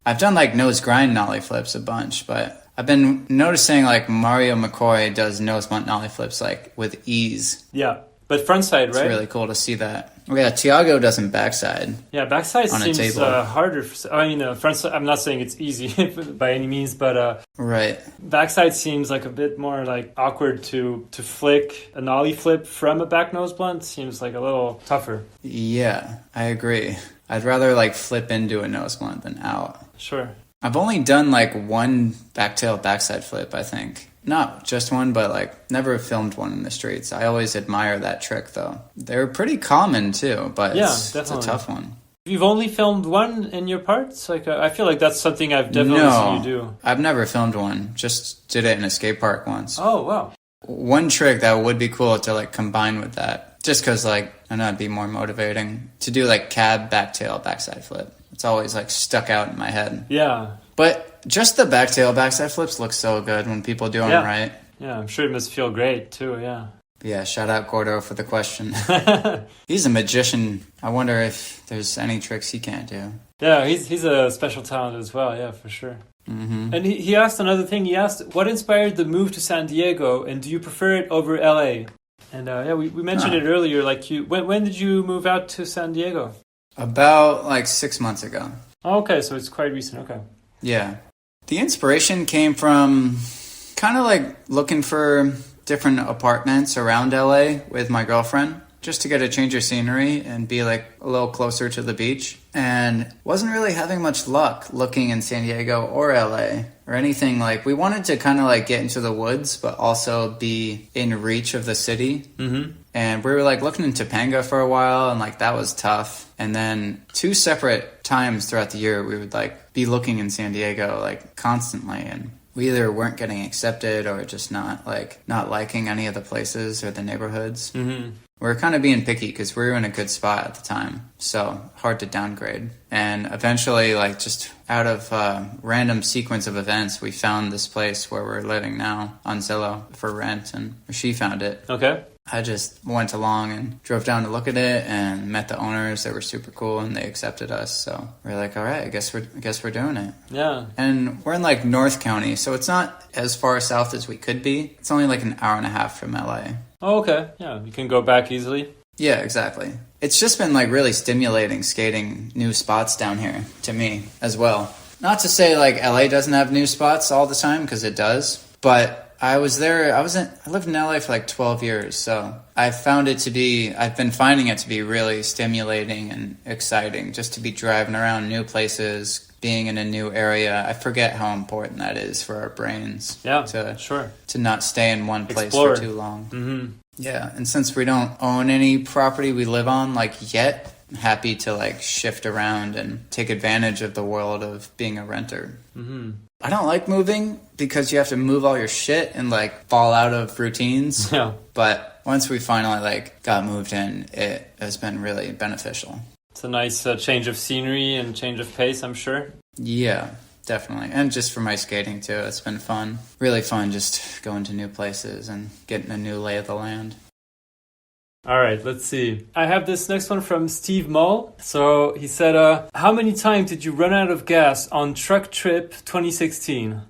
I've done like nose grind nollie flips a bunch, but I've been noticing like Mario McCoy does nose blunt nollie flips like with ease. Yeah, but frontside, right? It's really cool to see that. Oh yeah, Tiago does them backside. Yeah, backside seems harder. I mean, frontside. I'm not saying it's easy by any means, but right. Backside seems like a bit more like awkward to flick a nollie flip from a back nose blunt. Seems like a little tougher. Yeah, I agree. I'd rather like flip into a nose blunt than out. Sure. I've only done like one backtail backside flip, I think. Not just one, but like never filmed one in the streets. I always admire that trick though. They're pretty common too, but it's a tough one. You've only filmed one in your parts? Like I feel like that's something I've definitely seen you do. I've never filmed one. Just did it in a skate park once. Oh, wow. One trick that would be cool to like combine with that. Just because like, I know it'd be more motivating. To do like cab backtail backside flip. It's always like stuck out in my head. Yeah. But just the backtail backside flips look so good when people do them right. Yeah, I'm sure it must feel great too, yeah. Yeah, shout out Gordo for the question. He's a magician. I wonder if there's any tricks he can't do. Yeah, he's a special talent as well. Yeah, for sure. Mm-hmm. And he asked another thing. He asked, what inspired the move to San Diego, and do you prefer it over LA? And we mentioned it earlier. Like, when did you move out to San Diego? About like 6 months ago. Oh, okay, so it's quite recent. Okay. Yeah. The inspiration came from kind of like looking for different apartments around LA with my girlfriend, just to get a change of scenery and be like a little closer to the beach. And wasn't really having much luck looking in San Diego or LA or anything. Like, we wanted to kind of like get into the woods, but also be in reach of the city. Mm-hmm. And we were like looking in Topanga for a while, and like that was tough. And then 2 separate times throughout the year, we would like be looking in San Diego like constantly, and we either weren't getting accepted or just not liking any of the places or the neighborhoods. Mm-hmm. We were kind of being picky because we were in a good spot at the time, so hard to downgrade. And eventually, like just out of random sequence of events, we found this place where we're living now on Zillow for rent, and she found it. Okay. I just went along and drove down to look at it and met the owners. They were super cool and they accepted us. So we're like, all right, I guess we're doing it. Yeah. And we're in like North County, so it's not as far south as we could be. It's only like an hour and a half from LA. Oh, okay. Yeah, you can go back easily. Yeah, exactly. It's just been like really stimulating skating new spots down here to me as well. Not to say like LA doesn't have new spots all the time, because it does, but I lived in LA for like 12 years, so I've been finding it to be really stimulating and exciting just to be driving around new places, being in a new area. I forget how important that is for our brains. Yeah, to not stay in one place Explore. for too long. Mm-hmm. Yeah, and since we don't own any property we live on like yet, I'm happy to like shift around and take advantage of the world of being a renter. Mm-hmm. I don't like moving because you have to move all your shit and like fall out of routines. Yeah. But once we finally like got moved in, it has been really beneficial. It's a nice change of scenery and change of pace, I'm sure. Yeah, definitely. And just for my skating too, it's been fun. Really fun just going to new places and getting a new lay of the land. All right, let's see. I have this next one from Steve Mull. So he said, how many times did you run out of gas on truck trip 2016?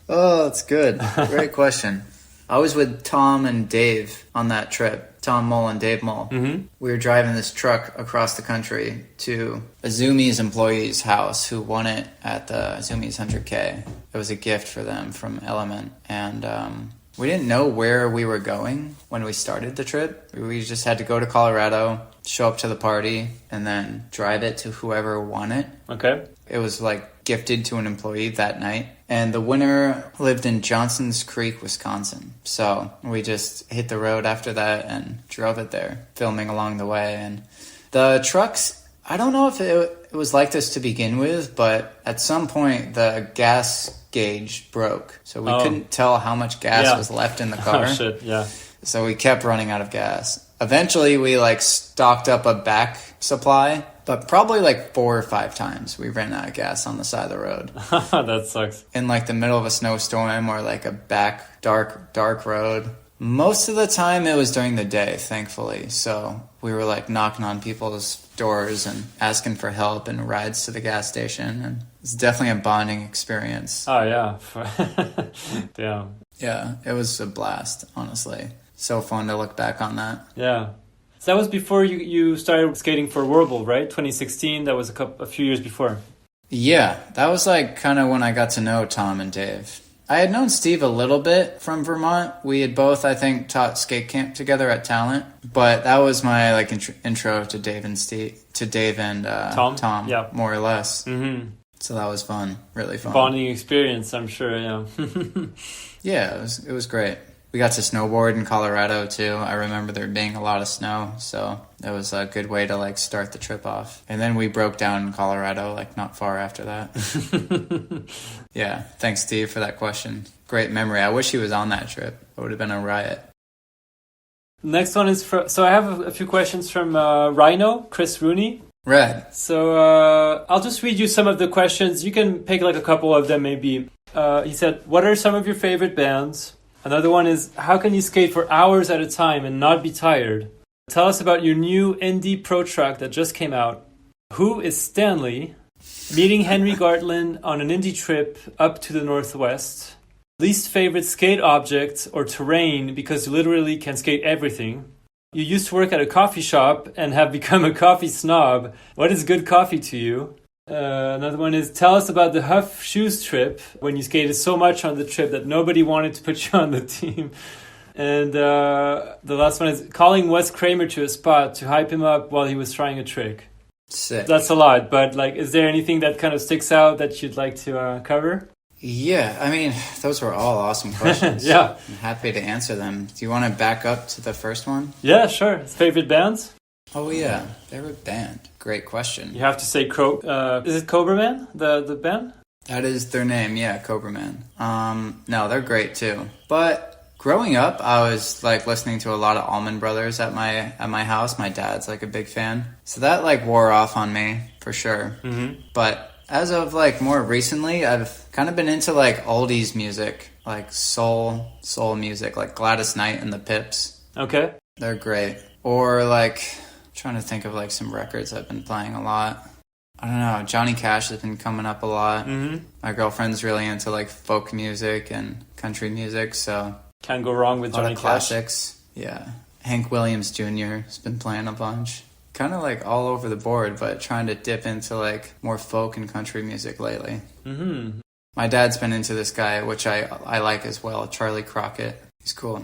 Oh, that's good. Great question. I was with Tom and Dave on that trip. Tom Mull and Dave Mull. Mm-hmm. We were driving this truck across the country to a Zoomies employee's house who won it at the Zoomies 100K. It was a gift for them from Element. And we didn't know where we were going when we started the trip. We just had to go to Colorado, show up to the party, and then drive it to whoever won it. Okay. It was like gifted to an employee that night. And the winner lived in Johnsons Creek, Wisconsin. So we just hit the road after that and drove it there, filming along the way. And the trucks, I don't know if it was like this to begin with, but at some point the gas gauge broke. So we couldn't tell how much gas was left in the car. Oh, shit, yeah. So we kept running out of gas. Eventually we like stocked up a back supply, but probably like 4 or 5 times we ran out of gas on the side of the road. That sucks. In like the middle of a snowstorm or like a back dark road. Most of the time it was during the day, thankfully. So we were like knocking on people's doors and asking for help and rides to the gas station. And it's definitely a bonding experience. Oh, yeah. Damn. Yeah, it was a blast, honestly. So fun to look back on that. Yeah. So that was before you started skating for Worble, right? 2016, that was a few years before. Yeah, that was like kind of when I got to know Tom and Dave. I had known Steve a little bit from Vermont. We had both, I think, taught skate camp together at Talent. But that was my like intro to Dave and Tom, yeah, more or less. Mm-hmm. So that was fun, really fun. Bonding experience, I'm sure. Yeah. Yeah, it was great. We got to snowboard in Colorado too. I remember there being a lot of snow, so that was a good way to like start the trip off. And then we broke down in Colorado, like not far after that. Yeah, thanks Steve for that question. Great memory. I wish he was on that trip. It would have been a riot. Next one is so I have a few questions from Rhino, Chris Rooney. Red. So I'll just read you some of the questions. You can pick like a couple of them maybe. He said, what are some of your favorite bands? Another one is, how can you skate for hours at a time and not be tired? Tell us about your new indie pro truck that just came out. Who is Stanley? Meeting Henry Gartland on an indie trip up to the northwest. Least favorite skate object or terrain because you literally can skate everything. You used to work at a coffee shop and have become a coffee snob. What is good coffee to you? Another one is, tell us about the Huff Shoes trip when you skated so much on the trip that nobody wanted to put you on the team. And the last one is calling Wes Kramer to a spot to hype him up while he was trying a trick. Sick. That's a lot, but like, is there anything that kind of sticks out that you'd like to cover? Yeah, I mean, those were all awesome questions. Yeah. I'm happy to answer them. Do you want to back up to the first one? Yeah, sure. Favorite bands? Oh, yeah. Favorite band. Great question. You have to say is it Colbourn, the band? That is their name, yeah, Colbourn. No, they're great too. But growing up, I was like listening to a lot of Allman Brothers at my house. My dad's like a big fan. So that like wore off on me for sure. Mm-hmm. But as of like more recently, I've kind of been into like oldies music, like soul music, like Gladys Knight and the Pips. Okay. They're great. Or like, trying to think of like some records I've been playing a lot. I don't know, Johnny Cash has been coming up a lot. Mm-hmm. My girlfriend's really into like folk music and country music, so can't go wrong with Johnny Cash. Classics. Yeah. Hank Williams Jr. has been playing a bunch. Kind of like all over the board, but trying to dip into like more folk and country music lately. Mm-hmm. My dad's been into this guy, which I like as well, Charlie Crockett. He's cool.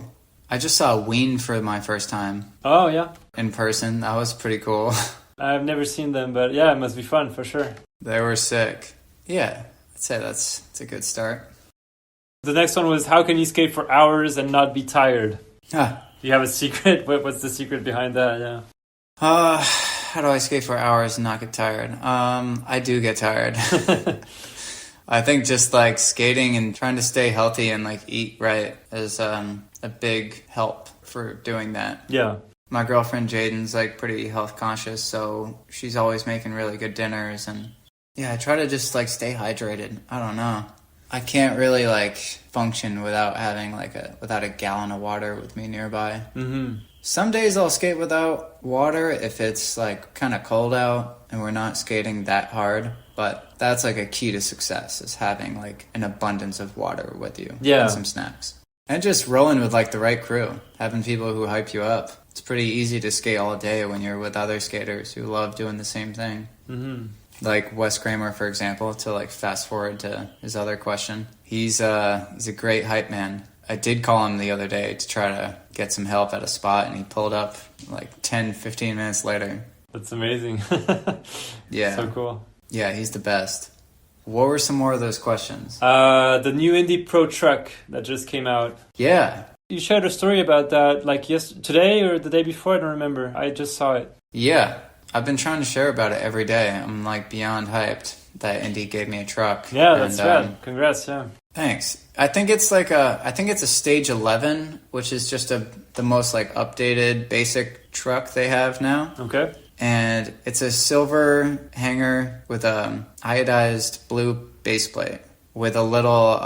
I just saw Ween for my first time. Oh, yeah. In person. That was pretty cool. I've never seen them, but yeah, it must be fun for sure. They were sick. Yeah, I'd say that's a good start. The next one was, how can you skate for hours and not be tired? Do you have a secret? What's the secret behind that? Yeah. How do I skate for hours and not get tired? I do get tired. I think just like skating and trying to stay healthy and like eat right is a big help for doing that. Yeah. My girlfriend Jaden's like pretty health conscious, so she's always making really good dinners, and yeah, I try to just like stay hydrated. I don't know. I can't really like function without having without a gallon of water with me nearby. Mm-hmm. Some days I'll skate without water if it's like kind of cold out and we're not skating that hard. But that's like a key to success, is having like an abundance of water with you. Yeah. And some snacks. And just rolling with like the right crew. Having people who hype you up. It's pretty easy to skate all day when you're with other skaters who love doing the same thing. Mm-hmm. Like Wes Kramer, for example, to like fast forward to his other question. He's a great hype man. I did call him the other day to try to get some help at a spot, and he pulled up like 10, 15 minutes later. That's amazing. Yeah. So cool. Yeah, he's the best. What were some more of those questions? The new Indie Pro truck that just came out. Yeah. You shared a story about that like today or the day before, I don't remember. I just saw it. Yeah. I've been trying to share about it every day. I'm like beyond hyped that Indy gave me a truck. Yeah, that's rad. Congrats, yeah. Thanks. I think it's a stage 11, which is just the most like updated basic truck they have now. Okay. And it's a silver hanger with a iodized blue base plate with a little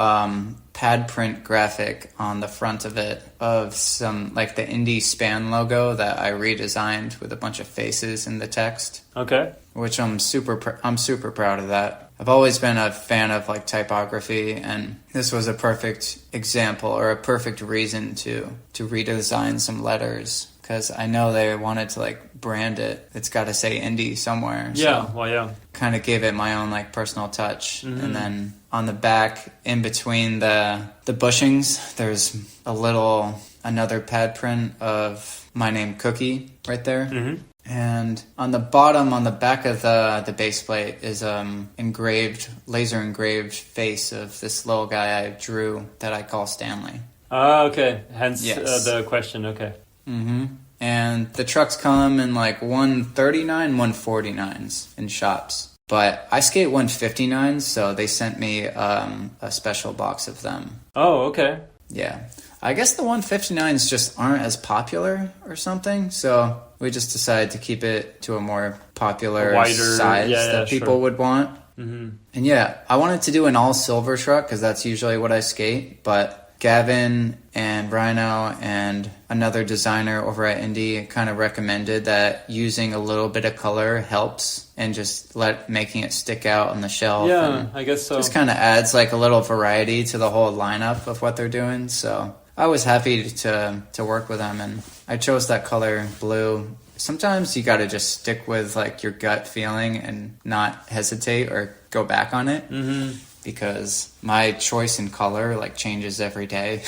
pad print graphic on the front of it of some like the Indie Span logo that I redesigned with a bunch of faces in the text. Okay. Which I'm super proud of that. I've always been a fan of like typography, and this was a perfect example or a perfect reason to redesign some letters, because I know they wanted to like brand it. It's got to say Indie somewhere. Yeah, so well, yeah. Kind of gave it my own like personal touch. Mm-hmm. And then on the back, in between the bushings, there's another pad print of my name Cookie right there. Mm-hmm. And on the bottom, on the back of the base plate is laser engraved face of this little guy I drew that I call Stanley. Okay. Hence yes. The question. Okay. Mm-hmm. And the trucks come in like 139, 149s in shops. But I skate 159s, so they sent me a special box of them. Oh, okay. Yeah. I guess the 159s just aren't as popular or something, so we just decided to keep it to a more popular wider size that people would want. Mm-hmm. And yeah, I wanted to do an all-silver truck because that's usually what I skate, but Gavin and Rhino and another designer over at Indy kind of recommended that using a little bit of color helps and just making it stick out on the shelf. Yeah, I guess so. Just kind of adds like a little variety to the whole lineup of what they're doing. So I was happy to work with them, and I chose that color blue. Sometimes you got to just stick with like your gut feeling and not hesitate or go back on it. Mm-hmm. Because my choice in color like changes every day.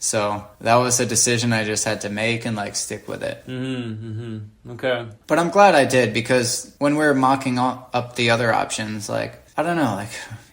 So that was a decision I just had to make and like stick with it. Okay. But I'm glad I did, because when we were mocking up the other options, like, I don't know, like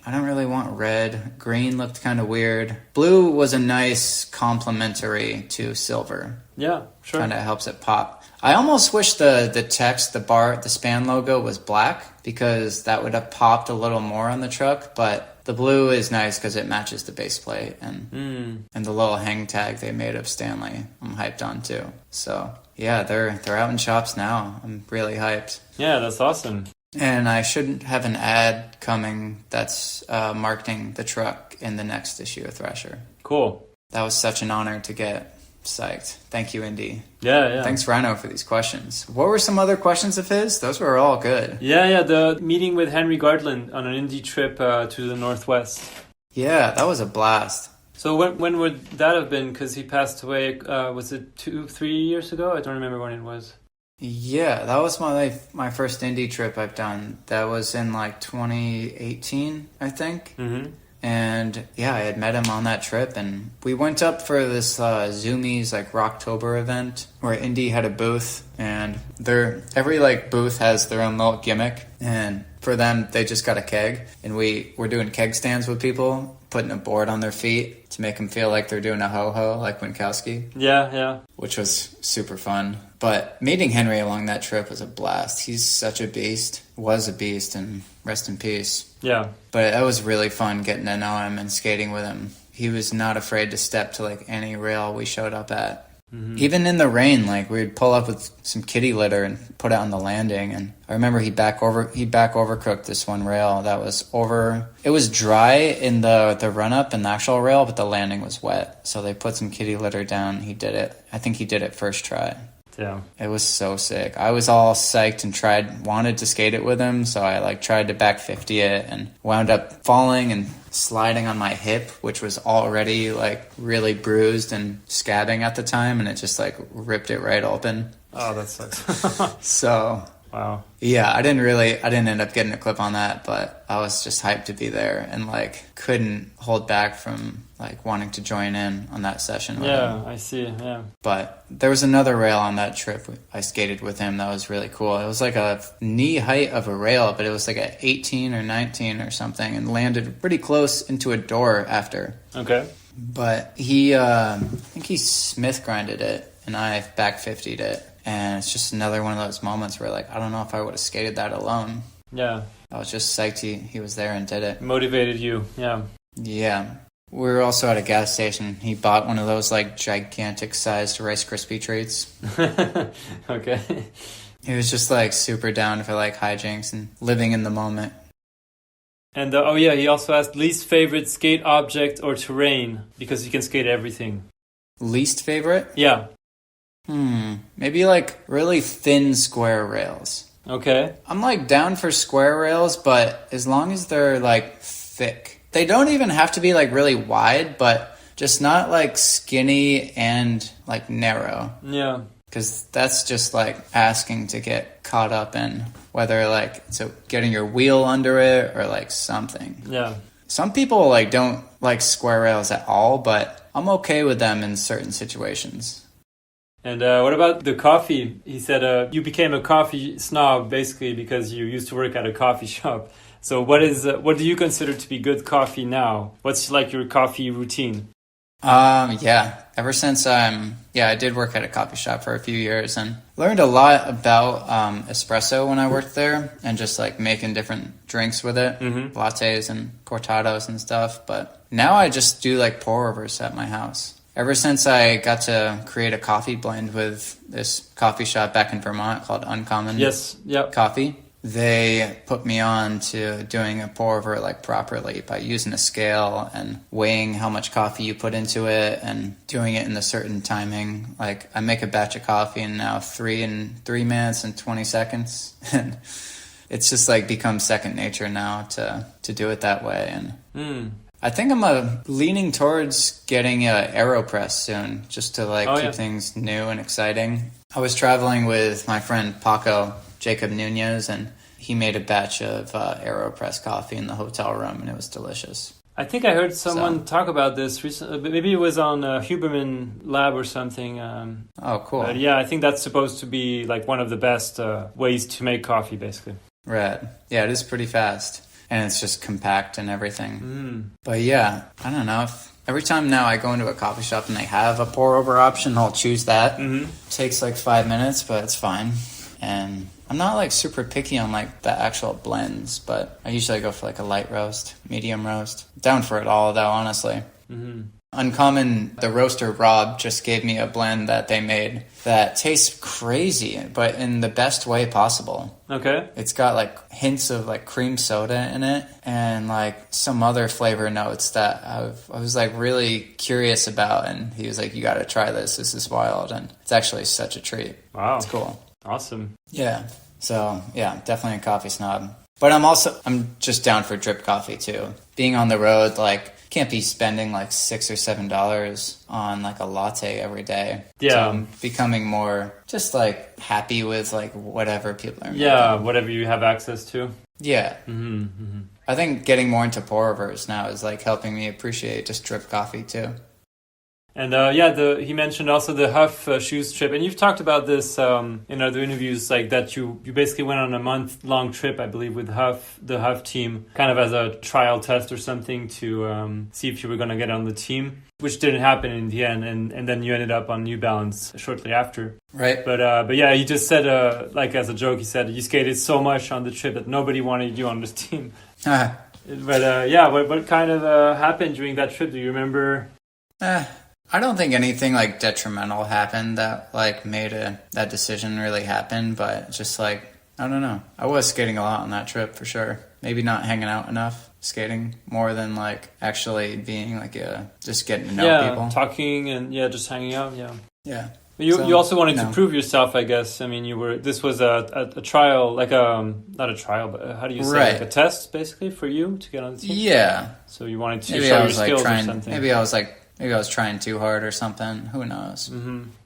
I don't really want red. Green looked kind of weird. Blue was a nice complementary to silver. Yeah, sure. Kind of helps it pop. I almost wish the text, the span logo was black, because that would have popped a little more on the truck, but the blue is nice because it matches the base plate and the little hang tag they made of Stanley. I'm hyped on too. So yeah, they're out in shops now. I'm really hyped. Yeah, that's awesome. And I should have an ad coming that's marketing the truck in the next issue of Thrasher. Cool. That was such an honor to get. Psyched. Thank you, Indy. Yeah. Thanks, Rhino, for these questions. What were some other questions of his? Those were all good. Yeah. The meeting with Henry Gardland on an indie trip to the Northwest. Yeah, that was a blast. So when would that have been? Because he passed away, was it 2-3 years ago? I don't remember when it was. Yeah, that was my first indie trip I've done. That was in like 2018, I think. Mm-hmm. And yeah, I had met him on that trip, and we went up for this Zoomies like Rocktober event where Indy had a booth, and every like booth has their own little gimmick, and for them they just got a keg, and we were doing keg stands with people, putting a board on their feet to make them feel like they're doing a ho-ho like Winkowski. Yeah. Which was super fun. But meeting Henry along that trip was a blast. He's such a beast. Was a beast, and rest in peace. Yeah. But it was really fun getting to know him and skating with him. He was not afraid to step to like any rail we showed up at. Mm-hmm. Even in the rain, like we'd pull up with some kitty litter and put it on the landing. And I remember he back overcooked this one rail that was over. It was dry in the run up and the actual rail, but the landing was wet. So they put some kitty litter down. He did it. I think he did it first try. Yeah. It was so sick. I was all psyched and wanted to skate it with him, so I like tried to back 50 it and wound up falling and sliding on my hip, which was already like really bruised and scabbing at the time, and it just like ripped it right open. Oh, that sucks. So wow. Yeah, I didn't end up getting a clip on that, but I was just hyped to be there and like couldn't hold back from like wanting to join in on that session with him. I see, yeah. But there was another rail on that trip I skated with him that was really cool. It was like a knee height of a rail, but it was like at 18 or 19 or something, and landed pretty close into a door after. Okay. But I think he Smith grinded it, and I back 50'd it. And it's just another one of those moments where, like, I don't know if I would have skated that alone. Yeah. I was just psyched he was there and did it. Motivated you, yeah. Yeah. We were also at a gas station. He bought one of those, like, gigantic-sized Rice Krispie treats. Okay. He was just, like, super down for, like, hijinks and living in the moment. And, he also asked least favorite skate object or terrain, because you can skate everything. Least favorite? Yeah. Maybe like really thin square rails. Okay. I'm like down for square rails, but as long as they're like thick. They don't even have to be like really wide, but just not like skinny and like narrow. Yeah. Because that's just like asking to get caught up in whether like it's getting your wheel under it or like something. Yeah. Some people like don't like square rails at all, but I'm okay with them in certain situations. And what about the coffee? He said you became a coffee snob basically because you used to work at a coffee shop. So what do you consider to be good coffee now? What's like your coffee routine? Ever since I did work at a coffee shop for a few years and learned a lot about espresso when I worked there and just like making different drinks with it, lattes and cortados and stuff. But now I just do like pour overs at my house. Ever since I got to create a coffee blend with this coffee shop back in Vermont called Uncommon Coffee, they put me on to doing a pour over like properly by using a scale and weighing how much coffee you put into it and doing it in a certain timing. Like I make a batch of coffee in now 3 minutes and 20 seconds. And it's just like become second nature now to do it that way. And I think I'm leaning towards getting a AeroPress soon, just to keep things new and exciting. I was traveling with my friend Paco Jacob Nunez, and he made a batch of AeroPress coffee in the hotel room, and it was delicious. I think I heard someone talk about this recently. Maybe it was on Huberman Lab or something. Oh, cool. But yeah, I think that's supposed to be like one of the best ways to make coffee, basically. Right. Yeah, it is pretty fast. And it's just compact and everything. But yeah, I don't know. Every time now I go into a coffee shop and they have a pour-over option, I'll choose that. It takes like 5 minutes, but it's fine. And I'm not like super picky on like the actual blends, but I usually go for like a light roast, medium roast. Down for it all though, honestly. Uncommon, the roaster Rob just gave me a blend that they made that tastes crazy, but in the best way possible. Okay. It's got like hints of like cream soda in it and like some other flavor notes that I was like really curious about. And he was like, you got to try this. This is wild. And it's actually such a treat. Wow. It's cool. Awesome. Yeah. So yeah, definitely a coffee snob. But I'm just down for drip coffee too. Being on the road, like, can't be spending like $6 or $7 on like a latte every day. Yeah. So I'm becoming more just like happy with like whatever people are making. Yeah, whatever you have access to. Yeah. I think getting more into pour overs now is like helping me appreciate just drip coffee too. And he mentioned also the Huff shoes trip, and you've talked about this in other interviews, like that you basically went on a month-long trip, I believe, with the Huff team, kind of as a trial test or something to see if you were going to get on the team, which didn't happen in the end, and then you ended up on New Balance shortly after. Right. But yeah, he just said, like as a joke, he said you skated so much on the trip that nobody wanted you on this team. But what kind of happened during that trip? Do you remember? I don't think anything like detrimental happened that like made that decision really happen, but just like, I don't know. I was skating a lot on that trip for sure. Maybe not hanging out enough, skating more than like actually being like just getting to know people. Talking and just hanging out. Yeah. You also wanted to prove yourself, I guess. I mean, this was a trial, like not a trial, but how do you say, right. Like a test basically for you to get on the team? Yeah. So you wanted to show your skills or something. Maybe I was trying too hard or something. Who knows?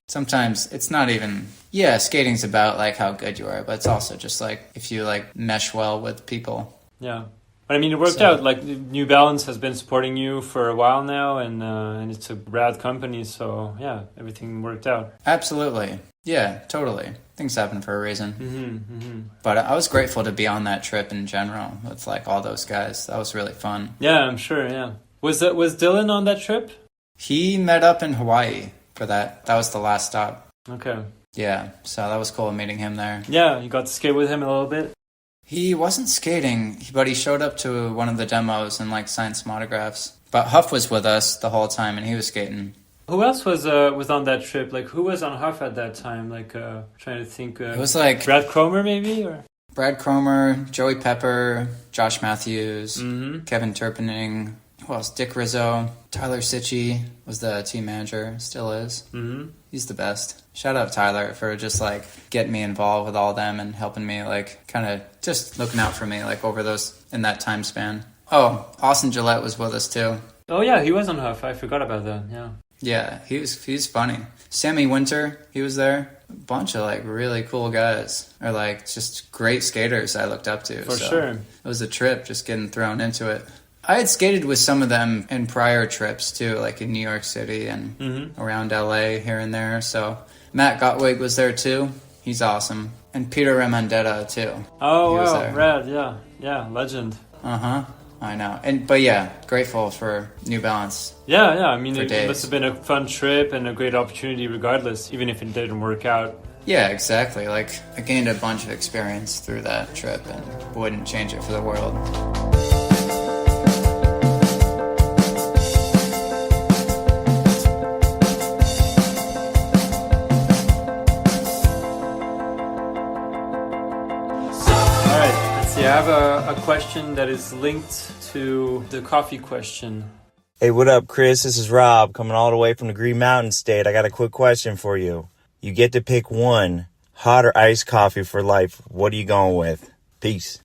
Sometimes it's not even... Yeah, skating's about like how good you are, but it's also just like if you like mesh well with people. Yeah. But I mean, it worked out. Like New Balance has been supporting you for a while now, and it's a rad company. So yeah, everything worked out. Absolutely. Yeah, totally. Things happen for a reason. But I was grateful to be on that trip in general with like all those guys. That was really fun. Yeah, I'm sure. Yeah. Was Dylan on that trip? He met up in Hawaii for that. That was the last stop. Okay. Yeah, so that was cool meeting him there. Yeah, you got to skate with him a little bit? He wasn't skating, but he showed up to one of the demos and like signed some autographs. But Huff was with us the whole time and he was skating. Who else was on that trip? Like who was on Huff at that time? Like trying to think. It was like Brad Cromer maybe, or Brad Cromer, Joey Pepper, Josh Matthews, Kevin Turpinning. Who else? Dick Rizzo, Tyler Sitchie was the team manager, still is. He's the best. Shout out Tyler for just like getting me involved with all them and helping me like kind of just looking out for me like over those in that time span. Oh, Austin Gillette was with us too. Oh yeah, he was on Huff. I forgot about that. Yeah, he's funny. Sammy Winter, he was there. A bunch of like really cool guys, or like just great skaters I looked up to. For sure. It was a trip just getting thrown into it. I had skated with some of them in prior trips too, like in New York City and around LA here and there. So Matt Gottwig was there too. He's awesome. And Peter Remondetta too. Oh, wow, rad, yeah, legend. I know. But yeah, grateful for New Balance. Yeah, I mean, it must have been a fun trip and a great opportunity regardless, even if it didn't work out. Yeah, exactly. Like, I gained a bunch of experience through that trip and wouldn't change it for the world. See, I have a question that is linked to the coffee question. Hey, what up, Chris? This is Rob, coming all the way from the Green Mountain State. I got a quick question for you. You get to pick one, hot or iced coffee for life. What are you going with? Peace.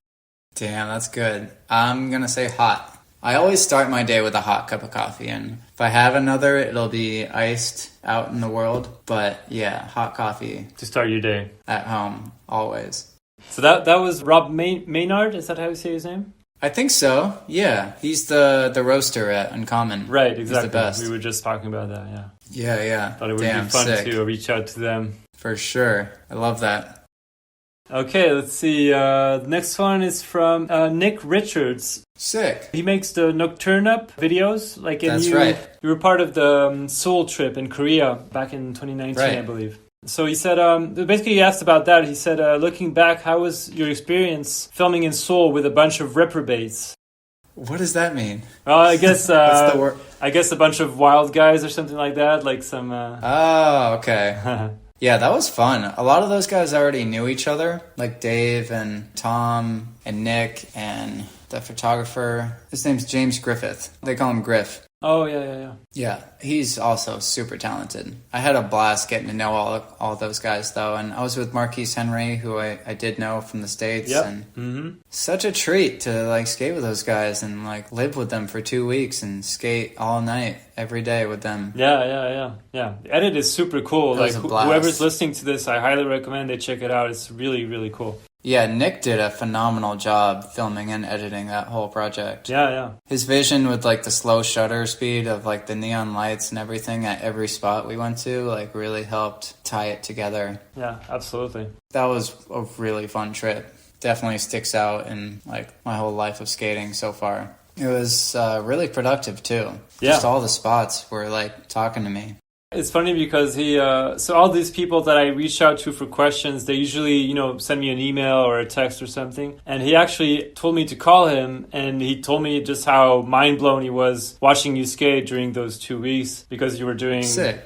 Damn, that's good. I'm going to say hot. I always start my day with a hot cup of coffee, and if I have another, it'll be iced out in the world. But yeah, hot coffee. To start your day. At home, always. So that was Rob Maynard, is that how you say his name? I think so, yeah. He's the roaster at Uncommon. Right, exactly. He's the best. We were just talking about that, yeah. Yeah. Thought it would be fun sick. to reach out to them. For sure. I love that. Okay, let's see. The next one is from Nick Richards. Sick. He makes the Nocturne Up videos. That's right. You were part of the Seoul trip in Korea back in 2019, right. I believe. So he said, basically he asked about that. He said, looking back, how was your experience filming in Seoul with a bunch of reprobates? What does that mean? Well, I guess What's the word? I guess a bunch of wild guys or something like that, like some. Oh, okay. Yeah, that was fun. A lot of those guys already knew each other, like Dave and Tom and Nick and the photographer. His name's James Griffith. They call him Griff. Oh, yeah. Yeah, he's also super talented. I had a blast getting to know all those guys, though. And I was with Marquise Henry, who I did know from the States. Yep. And such a treat to, skate with those guys and, live with them for 2 weeks and skate all night, every day with them. Yeah. The edit is super cool. It was a blast. Whoever's listening to this, I highly recommend they check it out. It's really, really cool. Yeah, Nick did a phenomenal job filming and editing that whole project. Yeah. His vision with the slow shutter speed of the neon lights and everything at every spot we went to really helped tie it together. Yeah, absolutely. That was a really fun trip. Definitely sticks out in my whole life of skating so far. It was really productive too. Yeah. Just all the spots were talking to me. It's funny because so all these people that I reach out to for questions, they usually, send me an email or a text or something. And he actually told me to call him, and he told me just how mind blown he was watching you skate during those 2 weeks because you were doing sick.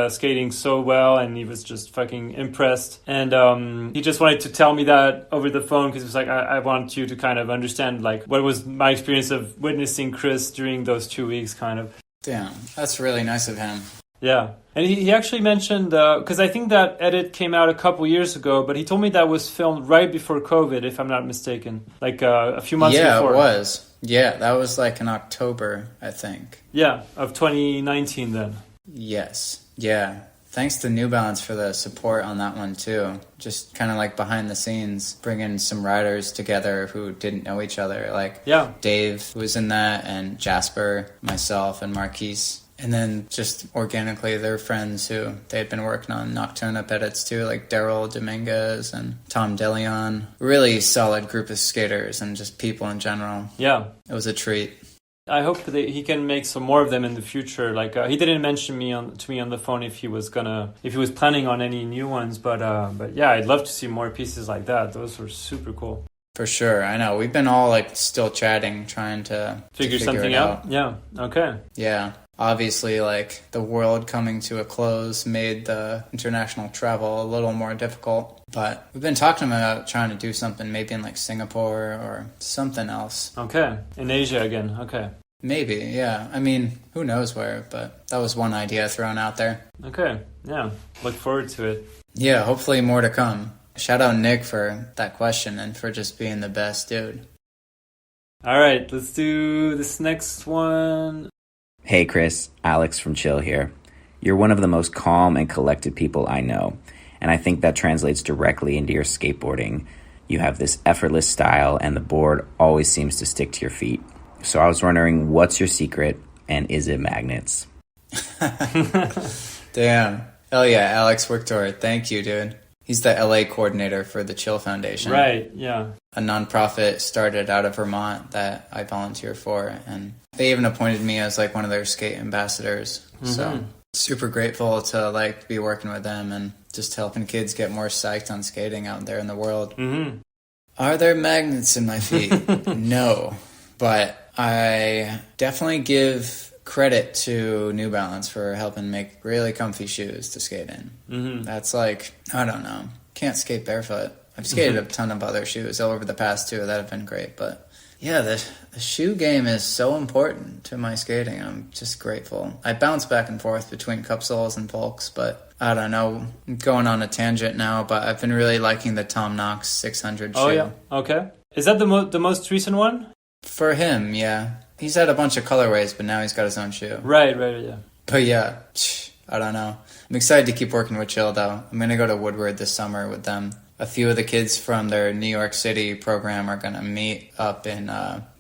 Skating so well, and he was just fucking impressed. And he just wanted to tell me that over the phone because he was like, I want you to kind of understand what was my experience of witnessing Chris during those 2 weeks, kind of. Damn, that's really nice of him. Yeah. And he actually mentioned, because I think that edit came out a couple years ago, but he told me that was filmed right before COVID, if I'm not mistaken. A few months before. Yeah, it was. Yeah, that was in October, I think. Yeah, of 2019 then. Yes. Yeah. Thanks to New Balance for the support on that one, too. Just kind of behind the scenes, bringing some riders together who didn't know each other. Dave was in that, and Jasper, myself, and Marquise. And then just organically, their friends who they had been working on Nocturne Up edits too, like Daryl Dominguez and Tom DeLeon. Really solid group of skaters and just people in general. Yeah. It was a treat. I hope that he can make some more of them in the future. He didn't mention to me on the phone if he was planning on any new ones, but yeah, I'd love to see more pieces like that. Those were super cool. For sure, I know. We've been all still chatting, trying to figure something out. Yeah. Okay. Yeah. Obviously, the world coming to a close made the international travel a little more difficult. But we've been talking about trying to do something maybe in Singapore or something else. Okay. In Asia again. Okay. Maybe, yeah. I mean, who knows where, but that was one idea thrown out there. Okay. Yeah. Look forward to it. Yeah, hopefully more to come. Shout out Nick for that question and for just being the best dude. All right. Let's do this next one. Hey Chris, Alex from Chill here. You're one of the most calm and collected people I know, and I think that translates directly into your skateboarding. You have this effortless style, and the board always seems to stick to your feet. So I was wondering, what's your secret, and is it magnets? Damn. Hell yeah, Alex Wiktor. Thank you, dude. He's the LA coordinator for the Chill Foundation. Right, yeah. A nonprofit started out of Vermont that I volunteer for, and they even appointed me as one of their skate ambassadors. Mm-hmm. So super grateful to be working with them and just helping kids get more psyched on skating out there in the world. Mm-hmm. Are there magnets in my feet? No, but I definitely give credit to New Balance for helping make really comfy shoes to skate in. Mm-hmm. That's I don't know, can't skate barefoot. I've skated a ton of other shoes over the past 2 that have been great, but yeah, the shoe game is so important to my skating. I'm just grateful. I bounce back and forth between cup soles and Volks, but I don't know. I'm going on a tangent now, but I've been really liking the Tom Knox 600 shoe. Oh, yeah. Okay. Is that the most recent one? For him, yeah. He's had a bunch of colorways, but now he's got his own shoe. Right, yeah. But yeah, I don't know. I'm excited to keep working with Chill, though. I'm going to go to Woodward this summer with them. A few of the kids from their New York City program are going to meet up in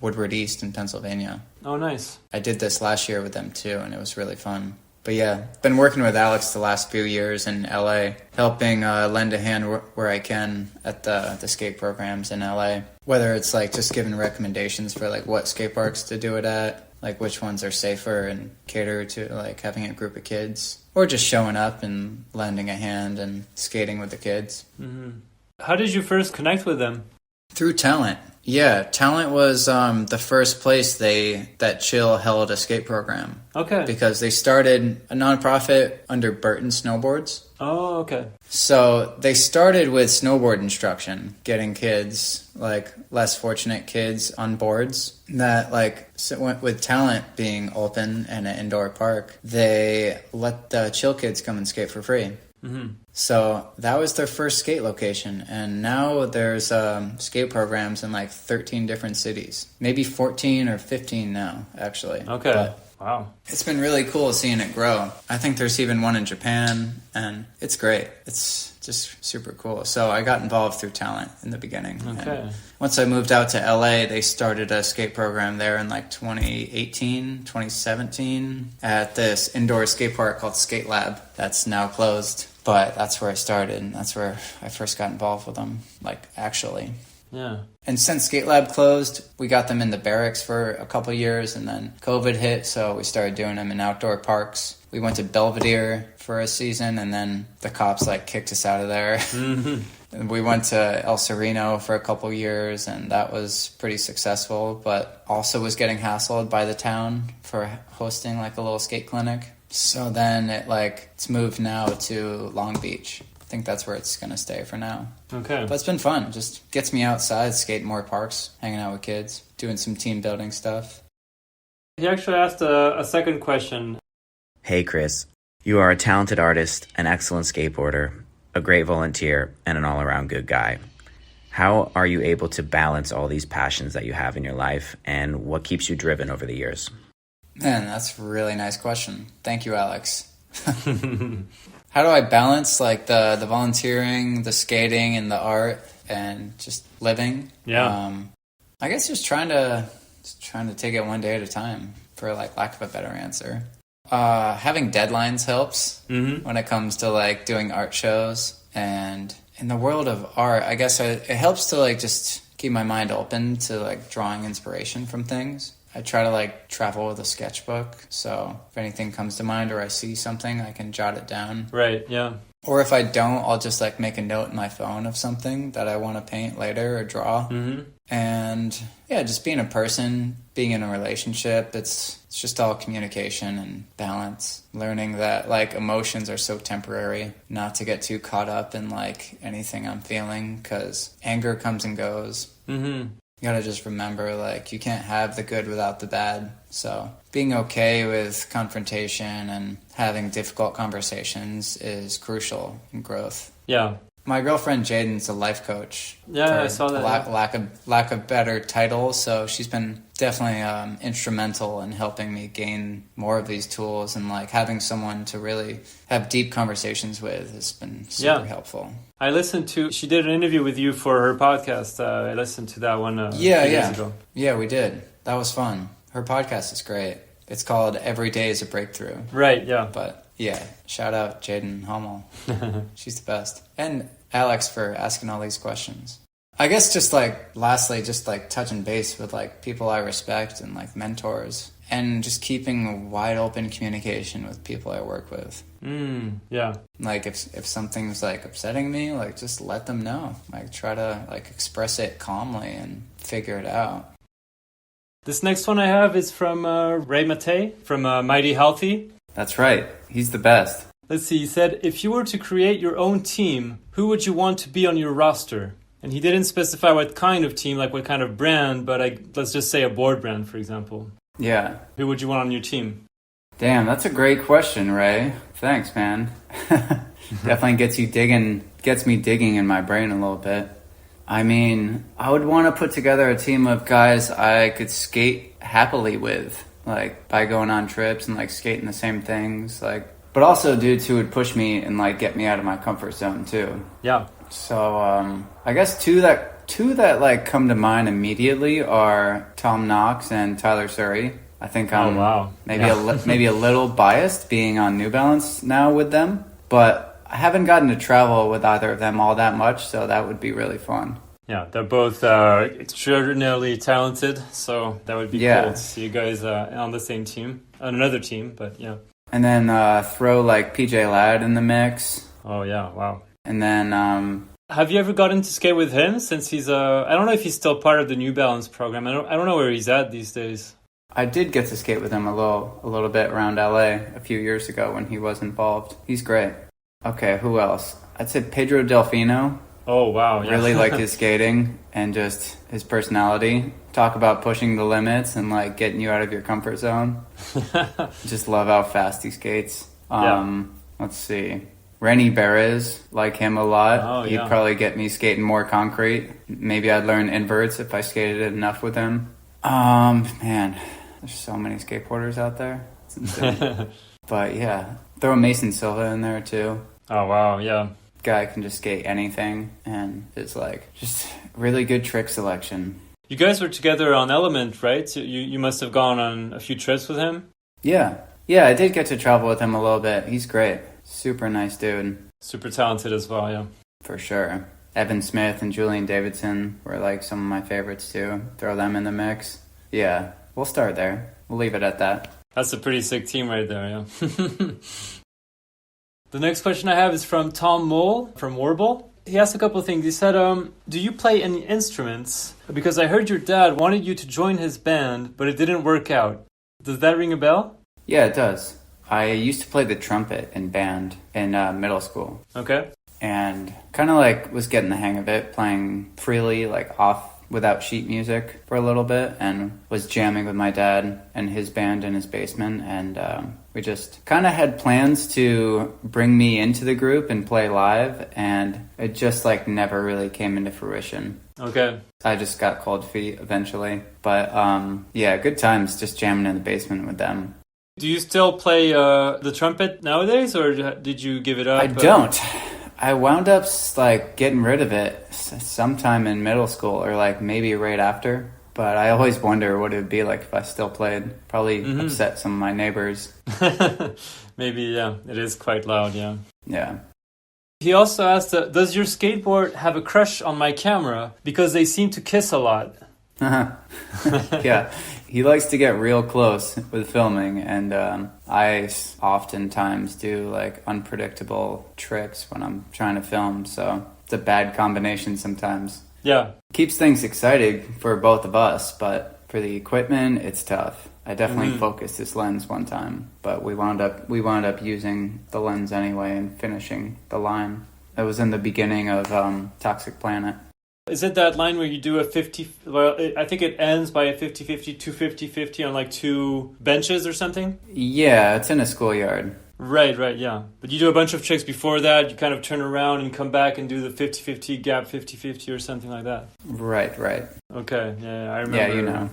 Woodward East in Pennsylvania. Oh, nice. I did this last year with them, too, and it was really fun. But yeah, been working with Alex the last few years in LA, helping lend a hand where I can at the skate programs in LA. Whether it's like just giving recommendations for like what skate parks to do it at, like which ones are safer and cater to like having a group of kids, or just showing up and lending a hand and skating with the kids. Mm-hmm. How did you first connect with them? Through Talent. Yeah, Talent was the first place that Chill held a skate program. Okay. Because they started a nonprofit under Burton Snowboards. Oh, okay. So they started with snowboard instruction, getting kids, like less fortunate kids on boards. That like went with Talent being open and an indoor park. They let the Chill kids come and skate for free. Mm-hmm. So that was their first skate location, and now there's skate programs in like 13 different cities, maybe 14 or 15 now, actually. Okay. But wow. It's been really cool seeing it grow. I think there's even one in Japan, and it's great. It's just super cool. So I got involved through Talent in the beginning. Okay. And once I moved out to LA, they started a skate program there in like 2018, 2017 at this indoor skate park called Skate Lab. That's now closed. But that's where I started, and that's where I first got involved with them, like, actually. Yeah. And since Skate Lab closed, we got them in the barracks for a couple of years, and then COVID hit, so we started doing them in outdoor parks. We went to Belvedere for a season, and then the cops, like, kicked us out of there. Mm-hmm. We went to El Sereno for a couple of years, and that was pretty successful, but also was getting hassled by the town for hosting, like, a little skate clinic. So then it's moved now to Long Beach. I think that's where it's going to stay for now. Okay. But it's been fun. Just gets me outside, skating more parks, hanging out with kids, doing some team building stuff. He actually asked a second question. Hey, Chris. You are a talented artist, an excellent skateboarder, a great volunteer, and an all-around good guy. How are you able to balance all these passions that you have in your life, and what keeps you driven over the years? Man, that's a really nice question. Thank you, Alex. How do I balance like the volunteering, the skating, and the art, and just living? Yeah. I guess just trying to take it one day at a time, for like lack of a better answer. Having deadlines helps when it comes to like doing art shows, and in the world of art, I guess it helps to like just keep my mind open to like drawing inspiration from things. I try to like travel with a sketchbook, so if anything comes to mind or I see something, I can jot it down. Right, yeah. Or if I don't, I'll just like make a note in my phone of something that I want to paint later or draw. Mm-hmm. And yeah, just being a person, being in a relationship, it's just all communication and balance. Learning that like emotions are so temporary, not to get too caught up in like anything I'm feeling, because anger comes and goes. Mm-hmm. You gotta just remember, like, you can't have the good without the bad. So being okay with confrontation and having difficult conversations is crucial in growth. Yeah. My girlfriend Jaden's a life coach. Yeah, I saw that. Lack of better title, so she's been definitely instrumental in helping me gain more of these tools, and like having someone to really have deep conversations with has been super helpful. She did an interview with you for her podcast. I listened to that one years ago. Yeah, we did. That was fun. Her podcast is great. It's called Every Day is a Breakthrough. Right, yeah. But yeah, shout out Jaden Hummel. She's the best. And Alex for asking all these questions. I guess just like, lastly, just like touching base with like people I respect and like mentors, and just keeping a wide open communication with people I work with. Yeah. Like if something's like upsetting me, like just let them know. Like try to like express it calmly and figure it out. This next one I have is from Ray Maté from Mighty Healthy. That's right. He's the best. Let's see. He said, if you were to create your own team, who would you want to be on your roster? And he didn't specify what kind of team, like what kind of brand, but let's just say a board brand, for example. Yeah. Who would you want on your team? Damn, that's a great question, Ray. Thanks, man. Definitely gets me digging in my brain a little bit. I mean, I would want to put together a team of guys I could skate happily with, like by going on trips and like skating the same things, like, but also dudes who would push me and like get me out of my comfort zone too. Yeah. So I guess two that like come to mind immediately are Tom Knox and Tylre Surrey. I think I'm maybe a little biased being on New Balance now with them, but I haven't gotten to travel with either of them all that much, so that would be really fun. Yeah, they're both extraordinarily talented, so that would be cool to see you guys on the same team, on another team, but yeah. And then throw like PJ Ladd in the mix. Oh yeah, wow. And then have you ever gotten to skate with him since he's I don't know if he's still part of the New Balance program. I don't know where he's at these days. I did get to skate with him a little bit around LA a few years ago when he was involved. He's great. Okay, who else? I'd say Pedro Delfino. Oh, wow. Yeah. Really liked his skating and just his personality. Talk about pushing the limits and like getting you out of your comfort zone. Just love how fast he skates. Let's see. Rennie Beres, like him a lot. Oh, He'd probably get me skating more concrete. Maybe I'd learn inverts if I skated enough with him. Man, there's so many skateboarders out there. It's insane. But yeah, throw Mason Silva in there too. Oh, wow, yeah. Guy can just skate anything and it's like just really good trick selection. You guys were together on Element, right? So you must have gone on a few trips with him? Yeah, I did get to travel with him a little bit. He's great. Super nice dude. Super talented as well, yeah. For sure. Evan Smith and Julian Davidson were like some of my favorites too. Throw them in the mix. Yeah, we'll start there. We'll leave it at that. That's a pretty sick team right there, yeah. The next question I have is from Tom Mull from Worble. He asked a couple of things. He said, do you play any instruments? Because I heard your dad wanted you to join his band, but it didn't work out. Does that ring a bell? Yeah, it does. I used to play the trumpet in band in middle school. Okay. And kind of like was getting the hang of it, playing freely, like off without sheet music for a little bit, and was jamming with my dad and his band in his basement, and we just kind of had plans to bring me into the group and play live, and it just like never really came into fruition. Okay. I just got cold feet eventually, but yeah, good times just jamming in the basement with them. Do you still play the trumpet nowadays, or did you give it up? I don't. I wound up like getting rid of it sometime in middle school or like maybe right after. But I always wonder what it would be like if I still played. Probably upset some of my neighbors. Maybe, yeah. It is quite loud, yeah. Yeah. He also asked, does your skateboard have a crush on my camera? Because they seem to kiss a lot. Yeah. He likes to get real close with filming, and I oftentimes do like unpredictable tricks when I'm trying to film, so it's a bad combination sometimes. Yeah. Keeps things exciting for both of us, but for the equipment, it's tough. I definitely focused this lens one time, but we wound up using the lens anyway and finishing the line. It was in the beginning of Toxic Planet. Is it that line where you do a 50... Well, I think it ends by a 50-50, 250-50 on like two benches or something? Yeah, it's in a schoolyard. Right, yeah. But you do a bunch of tricks before that. You kind of turn around and come back and do the 50-50, gap 50-50 or something like that. Right. Okay, yeah, I remember. Yeah, you know.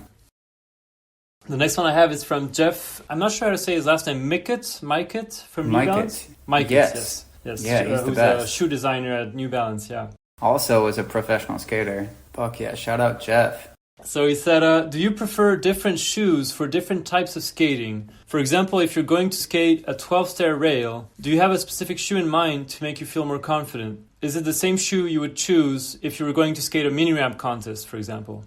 The next one I have is from Jeff. I'm not sure how to say his last name. Mikut from New Balance? Mikut, yes. Yeah, he's the who's best. A shoe designer at New Balance, yeah. Also was a professional skater. Fuck yeah, shout out Jeff. So he said, do you prefer different shoes for different types of skating? For example, if you're going to skate a 12-stair rail, do you have a specific shoe in mind to make you feel more confident? Is it the same shoe you would choose if you were going to skate a mini-ramp contest, for example?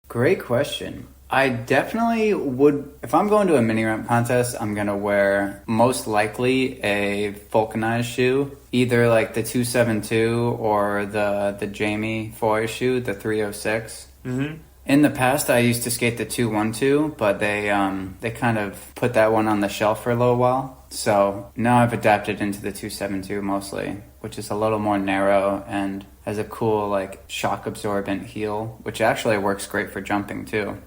Great question. I definitely would, if I'm going to a mini ramp contest, I'm going to wear most likely a vulcanized shoe, either like the 272 or the Jaime Foy shoe, the 306. Mm-hmm. In the past, I used to skate the 212, but they kind of put that one on the shelf for a little while. So now I've adapted into the 272 mostly, which is a little more narrow and has a cool like shock absorbent heel, which actually works great for jumping too.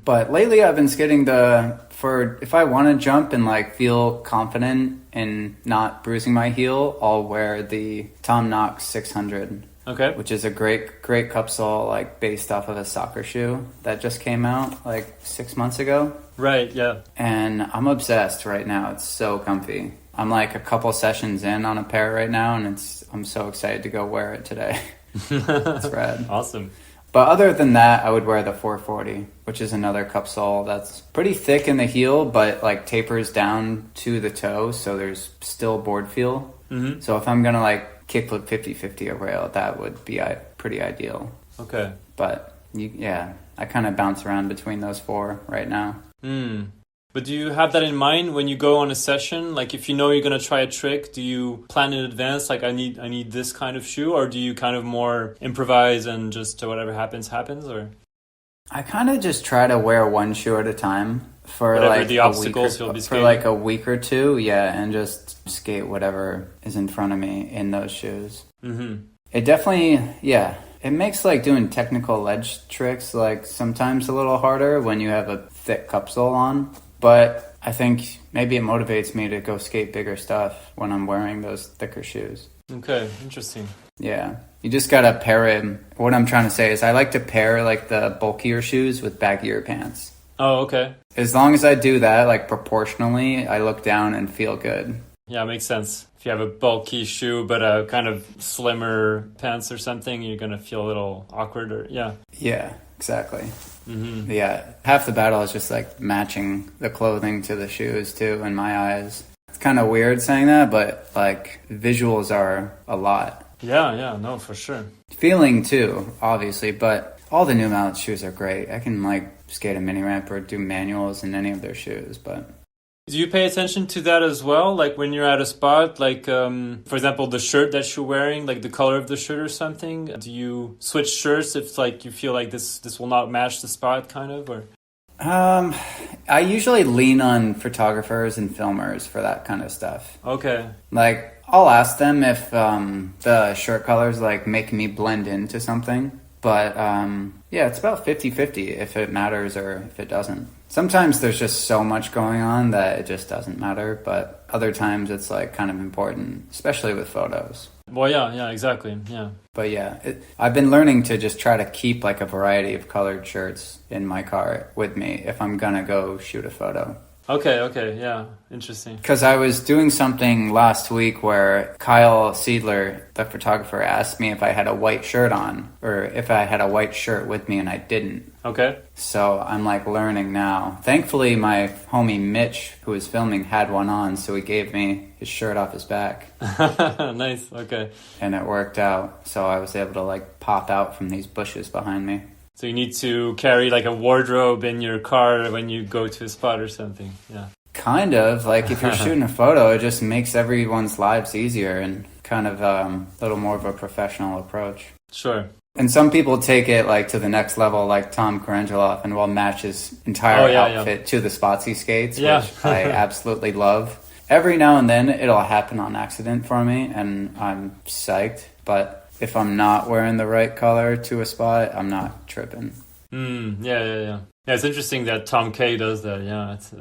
But lately I've been skating if I want to jump and like feel confident in not bruising my heel, I'll wear the Tom Knox 600. Okay. Which is a great cup sole, like based off of a soccer shoe that just came out like 6 months ago. Right, yeah. And I'm obsessed right now. It's so comfy. I'm like a couple sessions in on a pair right now, and I'm so excited to go wear it today. It's rad. Awesome. But other than that, I would wear the 440, which is another cup sole that's pretty thick in the heel, but like tapers down to the toe, so there's still board feel. So if I'm gonna like kickflip 50-50 a rail, that would be pretty ideal. Okay. But I kind of bounce around between those four right now. But do you have that in mind when you go on a session? Like if you know you're going to try a trick, do you plan in advance? Like I need this kind of shoe, or do you kind of more improvise and just whatever happens, or? I kind of just try to wear one shoe at a time for whatever like the obstacles you'll be skating. For like a week or two, and just skate whatever is in front of me in those shoes. It definitely, it makes like doing technical ledge tricks like sometimes a little harder when you have a thick cup sole on. But I think maybe it motivates me to go skate bigger stuff when I'm wearing those thicker shoes. Okay, interesting. Yeah, you just gotta pair it. What I'm trying to say is I like to pair like the bulkier shoes with baggier pants. Oh, okay. As long as I do that, like proportionally, I look down and feel good. Yeah, makes sense. If you have a bulky shoe but a kind of slimmer pants or something, you're going to feel a little awkward Yeah, exactly. Yeah, half the battle is just like matching the clothing to the shoes too, in my eyes. It's kind of weird saying that, but like visuals are a lot. Yeah, no, for sure. Feeling too, obviously, but all the New Balance shoes are great. I can like skate a mini ramp or do manuals in any of their shoes, but... Do you pay attention to that as well? Like when you're at a spot, like for example, the shirt that you're wearing, like the color of the shirt or something? Do you switch shirts if like you feel like this will not match the spot kind of, or? I usually lean on photographers and filmers for that kind of stuff. Okay. Like I'll ask them if the shirt colors like make me blend into something. But it's about 50-50 if it matters or if it doesn't. Sometimes there's just so much going on that it just doesn't matter, but other times it's like kind of important, especially with photos. Well, yeah, exactly, yeah. But I've been learning to just try to keep like a variety of colored shirts in my car with me if I'm gonna go shoot a photo. Okay, yeah, interesting. Because I was doing something last week where Kyle Seidler, the photographer, asked me if I had a white shirt on, or if I had a white shirt with me, and I didn't. Okay. So I'm like learning now. Thankfully, my homie Mitch, who was filming, had one on, so he gave me his shirt off his back. Nice, okay. And it worked out, so I was able to like pop out from these bushes behind me. So you need to carry like a wardrobe in your car when you go to a spot or something, yeah. Kind of. Like if you're shooting a photo, it just makes everyone's lives easier and kind of a little more of a professional approach. Sure. And some people take it like to the next level, like Tom Karangeloff, and will match his entire outfit to the spots he skates, which I absolutely love. Every now and then it'll happen on accident for me, and I'm psyched. But if I'm not wearing the right color to a spot, I'm not tripping. Yeah, it's interesting that Tom K does that. Yeah, it's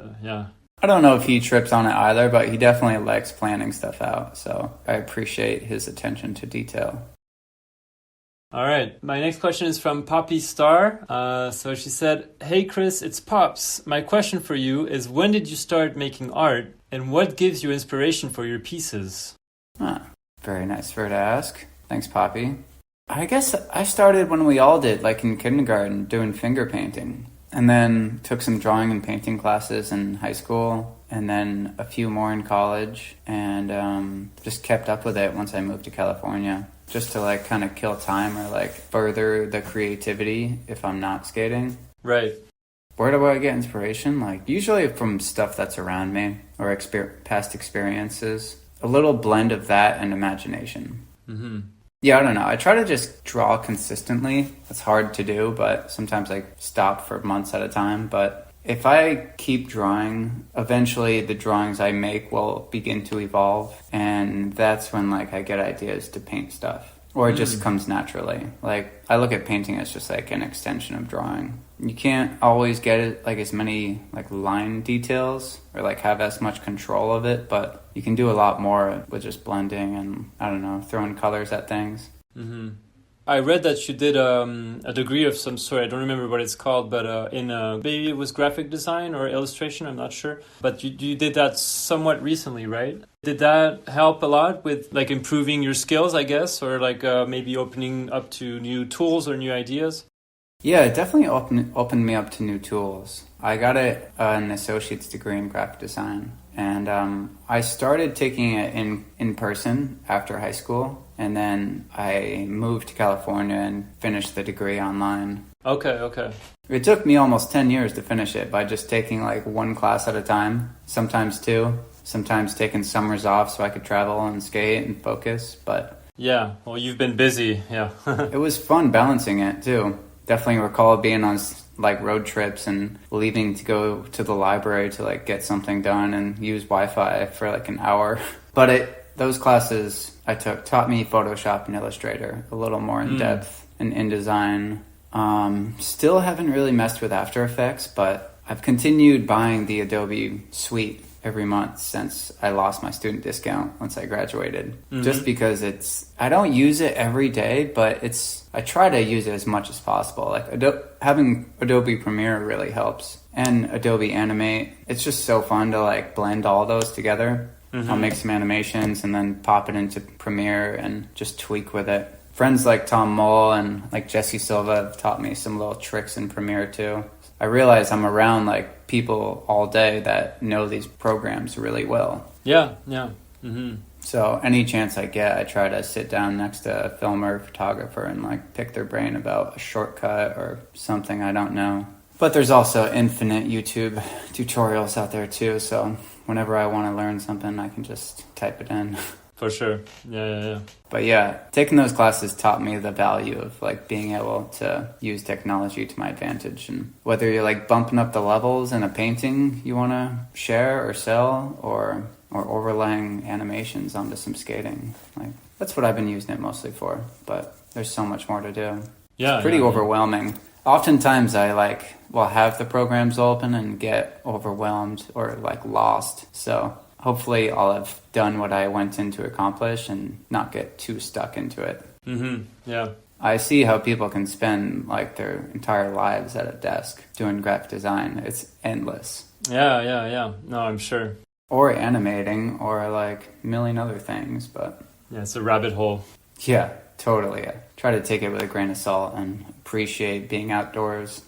I don't know if he trips on it either, but he definitely likes planning stuff out. So I appreciate his attention to detail. All right. My next question is from Poppy Starr. So she said, "Hey Chris, it's Pops. My question for you is, when did you start making art, and what gives you inspiration for your pieces?" Very nice of her to ask. Thanks, Poppy. I guess I started when we all did, like in kindergarten, doing finger painting. And then took some drawing and painting classes in high school, and then a few more in college, and just kept up with it once I moved to California, just to like kind of kill time or like further the creativity if I'm not skating. Right. Where do I get inspiration? Like usually from stuff that's around me or past experiences. A little blend of that and imagination. Mm-hmm. Yeah, I don't know. I try to just draw consistently. It's hard to do, but sometimes I stop for months at a time. But if I keep drawing, eventually the drawings I make will begin to evolve. And that's when like I get ideas to paint stuff. or it just comes naturally. Like, I look at painting as just like an extension of drawing. You can't always get it like as many like line details or like have as much control of it, but you can do a lot more with just blending and, I don't know, throwing colors at things. Mm-hmm. I read that you did a degree of some sort. I don't remember what it's called, but maybe it was graphic design or illustration. I'm not sure. But you did that somewhat recently, right? Did that help a lot with like improving your skills, I guess, or like maybe opening up to new tools or new ideas? Yeah, it definitely opened me up to new tools. I got an associate's degree in graphic design, and I started taking it in person after high school. And then I moved to California and finished the degree online. Okay. It took me almost 10 years to finish it by just taking like one class at a time, sometimes two, sometimes taking summers off so I could travel and skate and focus. But yeah, well, you've been busy, yeah. It was fun balancing it too. Definitely recall being on like road trips and leaving to go to the library to like get something done and use Wi-Fi for like an hour. But those classes I took taught me Photoshop and Illustrator a little more in depth and InDesign. Still haven't really messed with After Effects, but I've continued buying the Adobe suite every month since I lost my student discount once I graduated. Just because I don't use it every day, but I try to use it as much as possible. Like having Adobe Premiere really helps, and Adobe Animate. It's just so fun to like blend all those together. I'll make some animations and then pop it into Premiere and just tweak with it. Friends like Tom Mull and like Jesse Silva have taught me some little tricks in Premiere too. I realize I'm around like people all day that know these programs really well. Yeah. Mm-hmm. So any chance I get, I try to sit down next to a filmer or photographer and like pick their brain about a shortcut or something I don't know. But there's also infinite YouTube tutorials out there too, so whenever I want to learn something, I can just type it in. For sure. Yeah. But yeah, taking those classes taught me the value of like being able to use technology to my advantage. And whether you're like bumping up the levels in a painting you want to share or sell, or overlaying animations onto some skating, like that's what I've been using it mostly for. But there's so much more to do. Yeah, it's pretty overwhelming. Oftentimes I have the programs open and get overwhelmed or like lost. So hopefully I'll have done what I went in to accomplish and not get too stuck into it. Mm-hmm. Yeah. I see how people can spend like their entire lives at a desk doing graphic design. It's endless. Yeah. No, I'm sure. Or animating or like a million other things, but yeah, it's a rabbit hole. Yeah, totally. I try to take it with a grain of salt and appreciate being outdoors.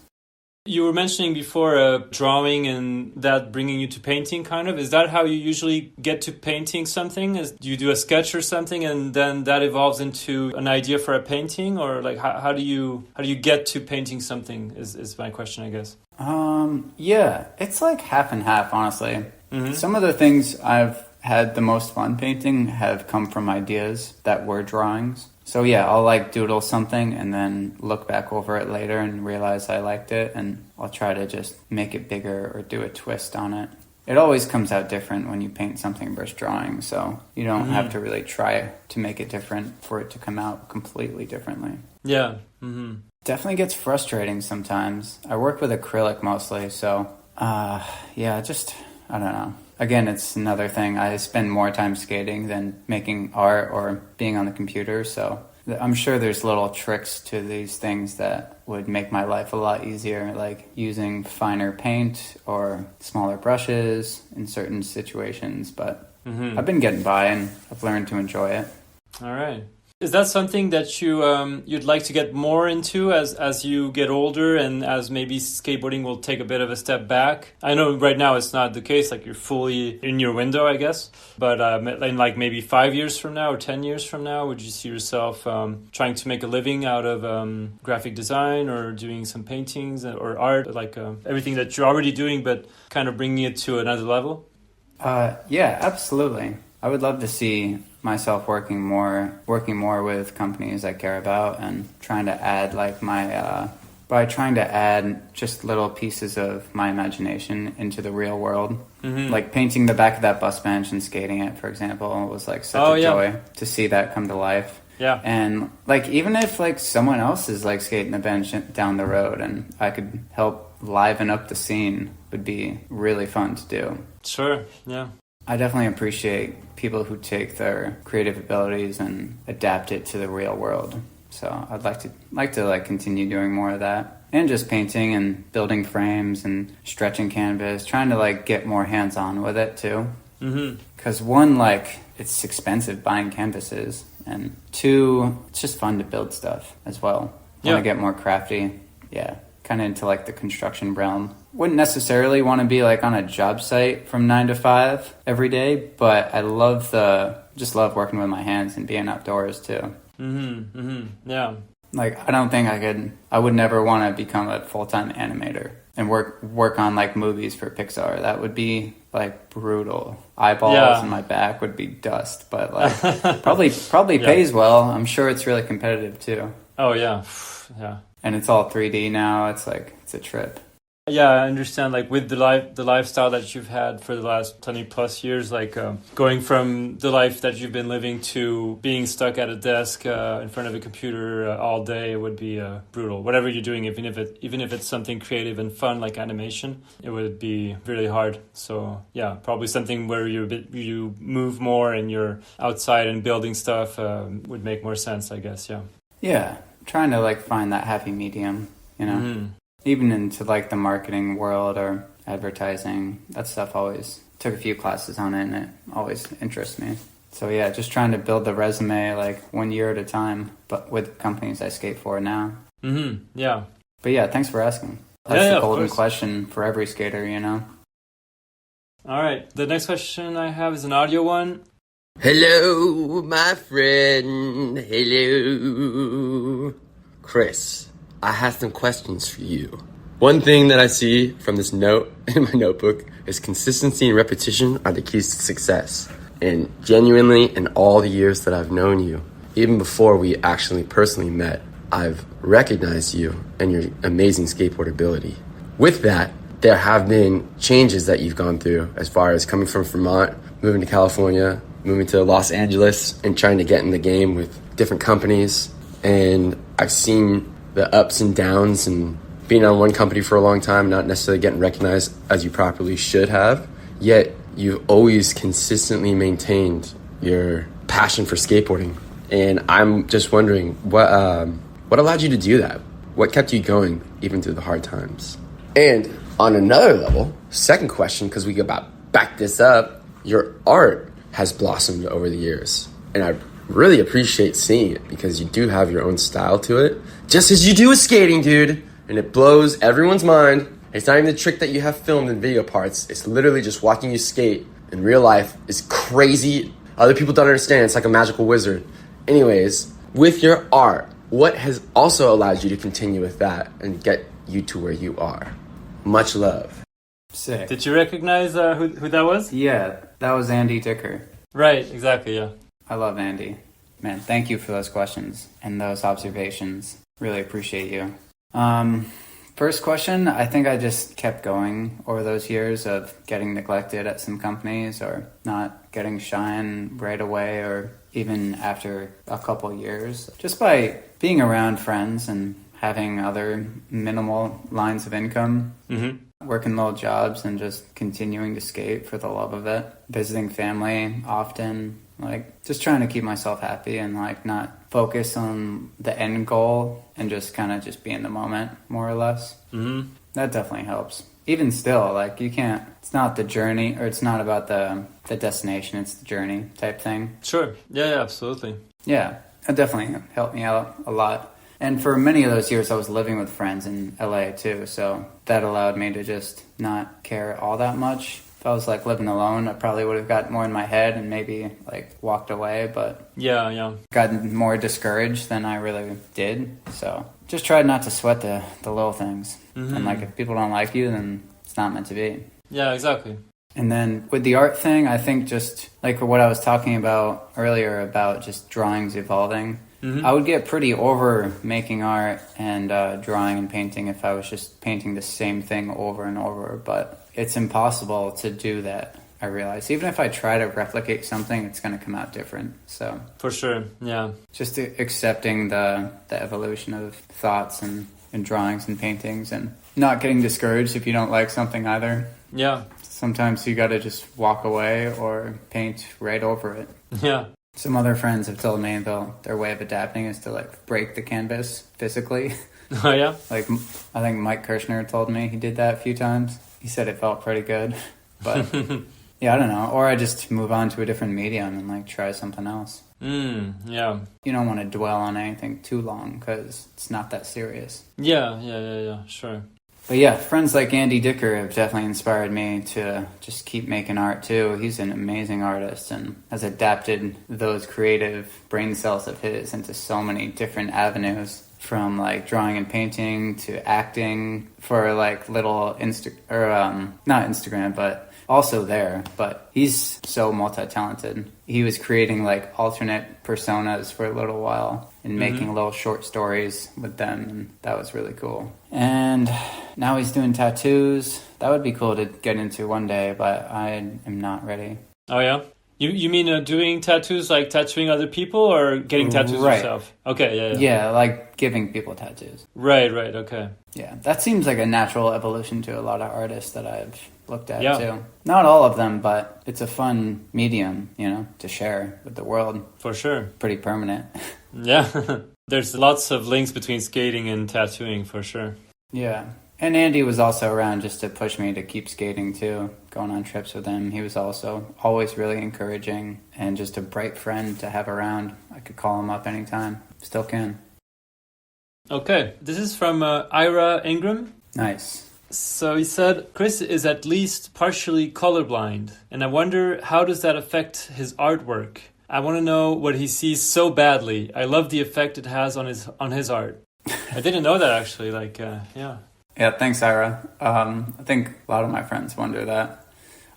You were mentioning before drawing and that bringing you to painting, kind of. Is that how you usually get to painting something? Do you do a sketch or something and then that evolves into an idea for a painting? Or like how do you get to painting something is my question, I guess. Yeah, it's like half and half, honestly. Mm-hmm. Some of the things I've had the most fun painting have come from ideas that were drawings. So yeah, I'll like doodle something and then look back over it later and realize I liked it, and I'll try to just make it bigger or do a twist on it. It always comes out different when you paint something versus drawing, so you don't have to really try to make it different for it to come out completely differently. Yeah. Mm-hmm. Definitely gets frustrating sometimes. I work with acrylic mostly, so I don't know. Again, it's another thing. I spend more time skating than making art or being on the computer, so I'm sure there's little tricks to these things that would make my life a lot easier, like using finer paint or smaller brushes in certain situations, but I've been getting by and I've learned to enjoy it. All right. Is that something that you'd like to get more into as you get older and as maybe skateboarding will take a bit of a step back? I know right now it's not the case, like you're fully in your window, I guess. But in like maybe 5 years from now or 10 years from now, would you see yourself trying to make a living out of graphic design or doing some paintings or art, like everything that you're already doing, but kind of bringing it to another level? Yeah, absolutely. I would love to see myself working more with companies I care about and trying to add by trying to add just little pieces of my imagination into the real world. Mm-hmm. Like painting the back of that bus bench and skating it, for example, was like such a joy to see that come to life. Yeah. And like, even if like someone else is like skating the bench down the road and I could help liven up the scene, would be really fun to do. Sure. Yeah. I definitely appreciate people who take their creative abilities and adapt it to the real world. So I'd like to continue doing more of that, and just painting and building frames and stretching canvas, trying to like get more hands on with it too. Because one, like, it's expensive buying canvases, and two, it's just fun to build stuff as well. Want to get more crafty. Yeah, kind of into like the construction realm. Wouldn't necessarily want to be like on a job site from 9 to 5 every day, but I love working with my hands and being outdoors too. Yeah. Like, I don't think I would never want to become a full-time animator and work on like movies for Pixar. That would be like brutal. Eyeballs and my back would be dust, but like probably pays well. I'm sure it's really competitive too. Oh yeah. Yeah. And it's all 3D now. It's a trip. Yeah, I understand. Like with the lifestyle that you've had for the last 20+ years, like going from the life that you've been living to being stuck at a desk in front of a computer all day, it would be brutal. Whatever you're doing, even if it's something creative and fun like animation, it would be really hard. So yeah, probably something where you move more and you're outside and building stuff would make more sense, I guess. Yeah. Yeah, trying to like find that happy medium, you know. Even into like the marketing world or advertising, that stuff always took a few classes on it, and it always interests me. So yeah, just trying to build the resume like 1 year at a time, but with companies I skate for now. Yeah. But yeah, thanks for asking. That's the golden question for every skater, you know. All right, the next question I have is an audio one. Hello, my friend. Hello. Chris, I have some questions for you. One thing that I see from this note in my notebook is consistency and repetition are the keys to success. And genuinely, in all the years that I've known you, even before we actually personally met, I've recognized you and your amazing skateboard ability. With that, there have been changes that you've gone through as far as coming from Vermont, moving to California, moving to Los Angeles, and trying to get in the game with different companies. And I've seen the ups and downs and being on one company for a long time, not necessarily getting recognized as you properly should have, yet you've always consistently maintained your passion for skateboarding. And I'm just wondering, what allowed you to do that? What kept you going even through the hard times? And on another level, second question, because we could back this up, your art has blossomed over the years. And I really appreciate seeing it because you do have your own style to it, just as you do with skating, dude. And it blows everyone's mind. It's not even the trick that you have filmed in video parts. It's literally just watching you skate in real life is crazy. Other people don't understand. It's like a magical wizard. Anyways, with your art, what has also allowed you to continue with that and get you to where you are? Much love. Sick. Did you recognize who that was? Yeah, that was Andy Dicker. Right, exactly, yeah. I love Andy. Man, thank you for those questions and those observations. Really appreciate you. First question, I think I just kept going over those years of getting neglected at some companies or not getting shine right away or even after a couple years. Just by being around friends and having other minimal lines of income, working little jobs and just continuing to skate for the love of it, visiting family often, like just trying to keep myself happy and like not focus on the end goal and just kind of just be in the moment more or less. That definitely helps. Even still, like you can't, it's not the journey or it's not about the destination, it's the journey type thing. Sure. Yeah, absolutely. Yeah, it definitely helped me out a lot. And for many of those years, I was living with friends in LA too, so that allowed me to just not care all that much. If I was like living alone, I probably would have got more in my head and maybe like walked away, but yeah, gotten more discouraged than I really did. So just tried not to sweat the little things. And like if people don't like you, then it's not meant to be. Yeah, exactly. And then with the art thing, I think just like what I was talking about earlier about just drawings evolving, I would get pretty over making art and drawing and painting if I was just painting the same thing over and over. But it's impossible to do that I realize. Even if I try to replicate something, it's going to come out different. So For sure, yeah. just accepting the evolution of thoughts and drawings and paintings, and not getting discouraged if you don't like something either. Yeah. Sometimes you got to just walk away or paint right over it. Yeah. Some other friends have told me their way of adapting is to like break the canvas physically. Oh, yeah? Like, I think Mike Kirshner told me he did that a few times. He said it felt pretty good. But, yeah, I don't know. Or I just move on to a different medium and, like, try something else. Yeah. You don't want to dwell on anything too long because it's not that serious. Yeah, sure. But, yeah, friends like Andy Dicker have definitely inspired me to just keep making art, too. He's an amazing artist and has adapted those creative brain cells of his into so many different avenues. From like drawing and painting to acting for like little not Instagram, but also there. But he's so multi-talented. He was creating like alternate personas for a little while and making little short stories with them, and that was really cool. And now he's doing tattoos. That would be cool to get into one day, but I am not ready. Oh, yeah? You mean doing tattoos, like tattooing other people, or getting tattoos yourself? Okay, yeah. Yeah, like giving people tattoos. Right, okay. Yeah, that seems like a natural evolution to a lot of artists that I've looked at, too. Not all of them, but it's a fun medium, to share with the world. For sure. Pretty permanent. Yeah. There's lots of links between skating and tattooing, for sure. Yeah. And Andy was also around just to push me to keep skating too, going on trips with him. He was also always really encouraging and just a bright friend to have around. I could call him up anytime. Still can. Okay, this is from Ira Ingram. Nice. So he said, Chris is at least partially colorblind, and I wonder how does that affect his artwork? I want to know what he sees so badly. I love the effect it has on his art. I didn't know that actually, yeah. Yeah, thanks, Ira. I think a lot of my friends wonder that.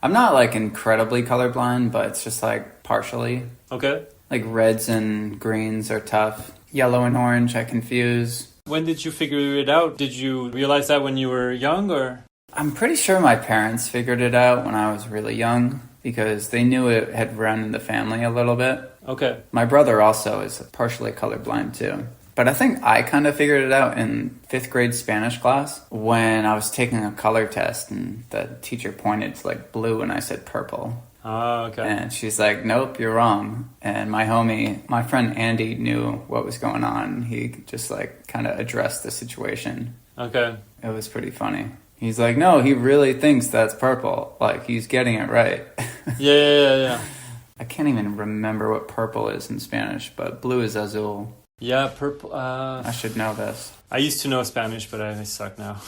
I'm not, like, incredibly colorblind, but it's just, like, partially. Okay. Like, reds and greens are tough. Yellow and orange I confuse. When did you figure it out? Did you realize that when you were young, or? I'm pretty sure my parents figured it out when I was really young, because they knew it had run in the family a little bit. Okay. My brother also is partially colorblind, too. But I think I kind of figured it out in 5th grade Spanish class when I was taking a color test and the teacher pointed to like blue and I said purple. Oh, okay. And she's like, nope, you're wrong. And my friend Andy knew what was going on. He just like kind of addressed the situation. Okay. It was pretty funny. He's like, no, he really thinks that's purple. Like, he's getting it right. Yeah. I can't even remember what purple is in Spanish, but blue is azul. Yeah, purple. I should know this. I used to know Spanish, but I suck now.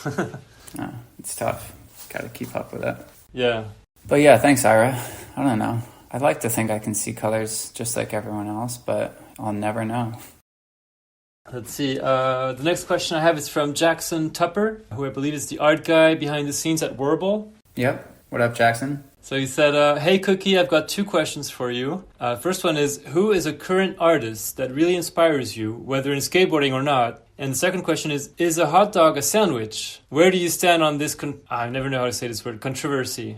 It's tough. Got to keep up with it. Yeah. But yeah, thanks, Ira. I don't know. I'd like to think I can see colors just like everyone else, but I'll never know. Let's see. The next question I have is from Jackson Tupper, who I believe is the art guy behind the scenes at Worble. Yep. What up, Jackson? So he said, hey, Cookie, I've got 2 questions for you. First one is, who is a current artist that really inspires you, whether in skateboarding or not? And the second question is a hot dog a sandwich? Where do you stand on this, I never know how to say this word, controversy?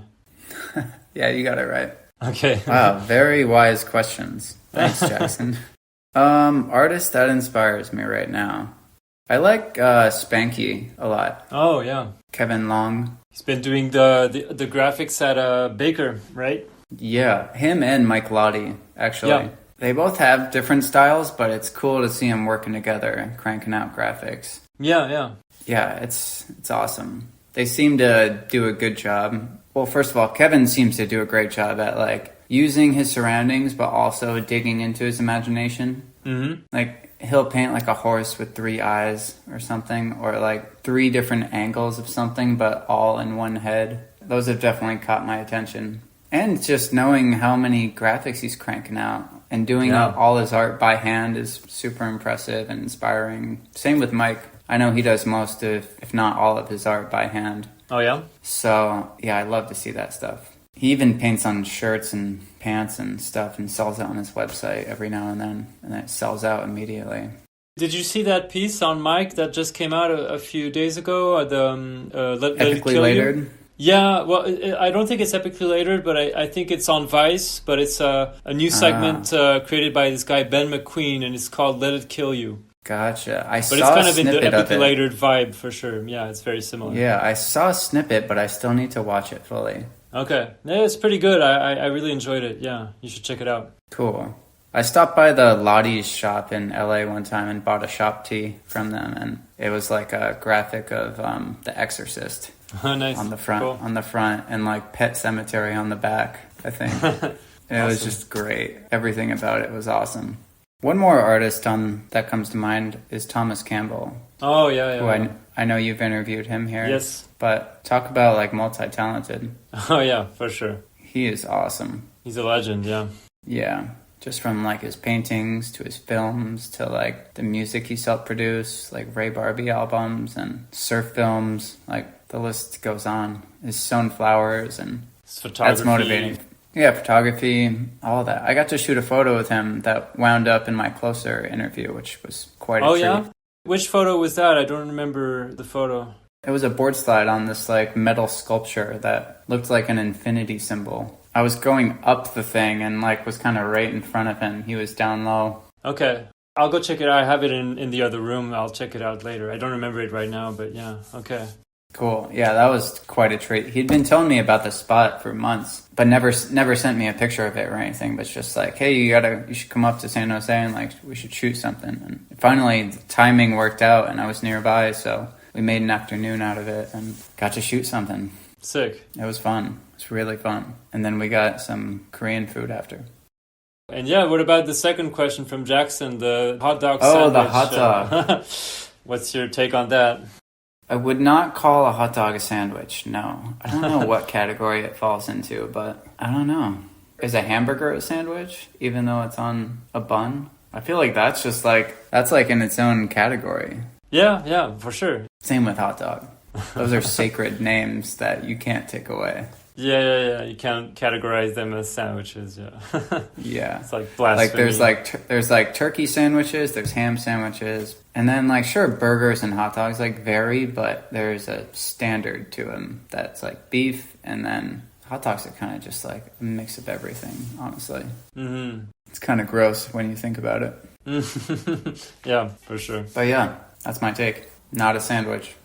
Yeah, you got it right. Okay. Wow, very wise questions. Thanks, Jackson. Artist that inspires me right now. I like Spanky a lot. Oh, yeah. Kevin Long. He's been doing the graphics at Baker, right? Yeah, him and Mike Lottie, actually. Yeah. They both have different styles, but it's cool to see them working together, cranking out graphics. Yeah. Yeah, it's awesome. They seem to do a good job. Well, first of all, Kevin seems to do a great job at, like, using his surroundings, but also digging into his imagination. Mm-hmm. Like, he'll paint, like, a horse with 3 eyes or something, or, like, 3 different angles of something, but all in one head. Those have definitely caught my attention. And just knowing how many graphics he's cranking out and doing all his art by hand is super impressive and inspiring. Same with Mike. I know he does most of, if not all of his art by hand. Oh, yeah? So, yeah, I love to see that stuff. He even paints on shirts and pants and stuff and sells it on his website every now and then. And it sells out immediately. Did you see that piece on Mike that just came out a few days ago? The Let It Epically Kill Latered? You? Yeah, well, I don't think it's epically layered, but I think it's on Vice. But it's a new segment created by this guy, Ben McQueen, and it's called Let It Kill You. Gotcha. But it's kind of in the epically layered vibe for sure. Yeah, it's very similar. Yeah, I saw a snippet, but I still need to watch it fully. Okay. Yeah, it's pretty good. I really enjoyed it. Yeah, you should check it out. Cool. I stopped by the Lottie's shop in LA one time and bought a shop tee from them, and it was like a graphic of The Exorcist. Oh, nice. On the front, and like Pet Cemetery on the back, I think. And it was just great. Everything about it was awesome. One more artist that comes to mind is Thomas Campbell. Oh, yeah. Who I know you've interviewed him here. Yes. But talk about like multi-talented. Oh, yeah, for sure. He is awesome. He's a legend, yeah. Yeah. Just from like his paintings to his films to like the music he self-produced, like Ray Barbie albums and surf films, like the list goes on. His Sewn Flowers and that's motivating. Yeah, photography, all that. I got to shoot a photo with him that wound up in my Closer interview, which was quite a treat. Yeah? Which photo was that? I don't remember the photo. It was a board slide on this like metal sculpture that looked like an infinity symbol. I was going up the thing and like was kind of right in front of him. He was down low. Okay. I'll go check it out. I have it in the other room. I'll check it out later. I don't remember it right now, but yeah. Okay. Cool. Yeah, that was quite a treat. He'd been telling me about the spot for months, but never sent me a picture of it or anything, but just like, hey, you should come up to San Jose and like we should shoot something. And finally the timing worked out and I was nearby, so we made an afternoon out of it and got to shoot something. Sick. It was fun. It was really fun. And then we got some Korean food after. And yeah, what about the second question from Jackson, the hot dog sandwich? Oh, the hot dog. What's your take on that? I would not call a hot dog a sandwich, no. I don't know what category it falls into, but I don't know. Is a hamburger a sandwich, even though it's on a bun? I feel like that's like in its own category. Yeah, for sure. Same with hot dog. Those are sacred names that you can't take away. Yeah. You can't categorize them as sandwiches, yeah. Yeah. It's like blasphemy. Like there's like turkey sandwiches, there's ham sandwiches, and then like sure burgers and hot dogs like vary, but there's a standard to them that's like beef, and then hot dogs are kind of just like a mix of everything, honestly. Mm-hmm. It's kind of gross when you think about it. Yeah, for sure. But yeah, that's my take. Not a sandwich.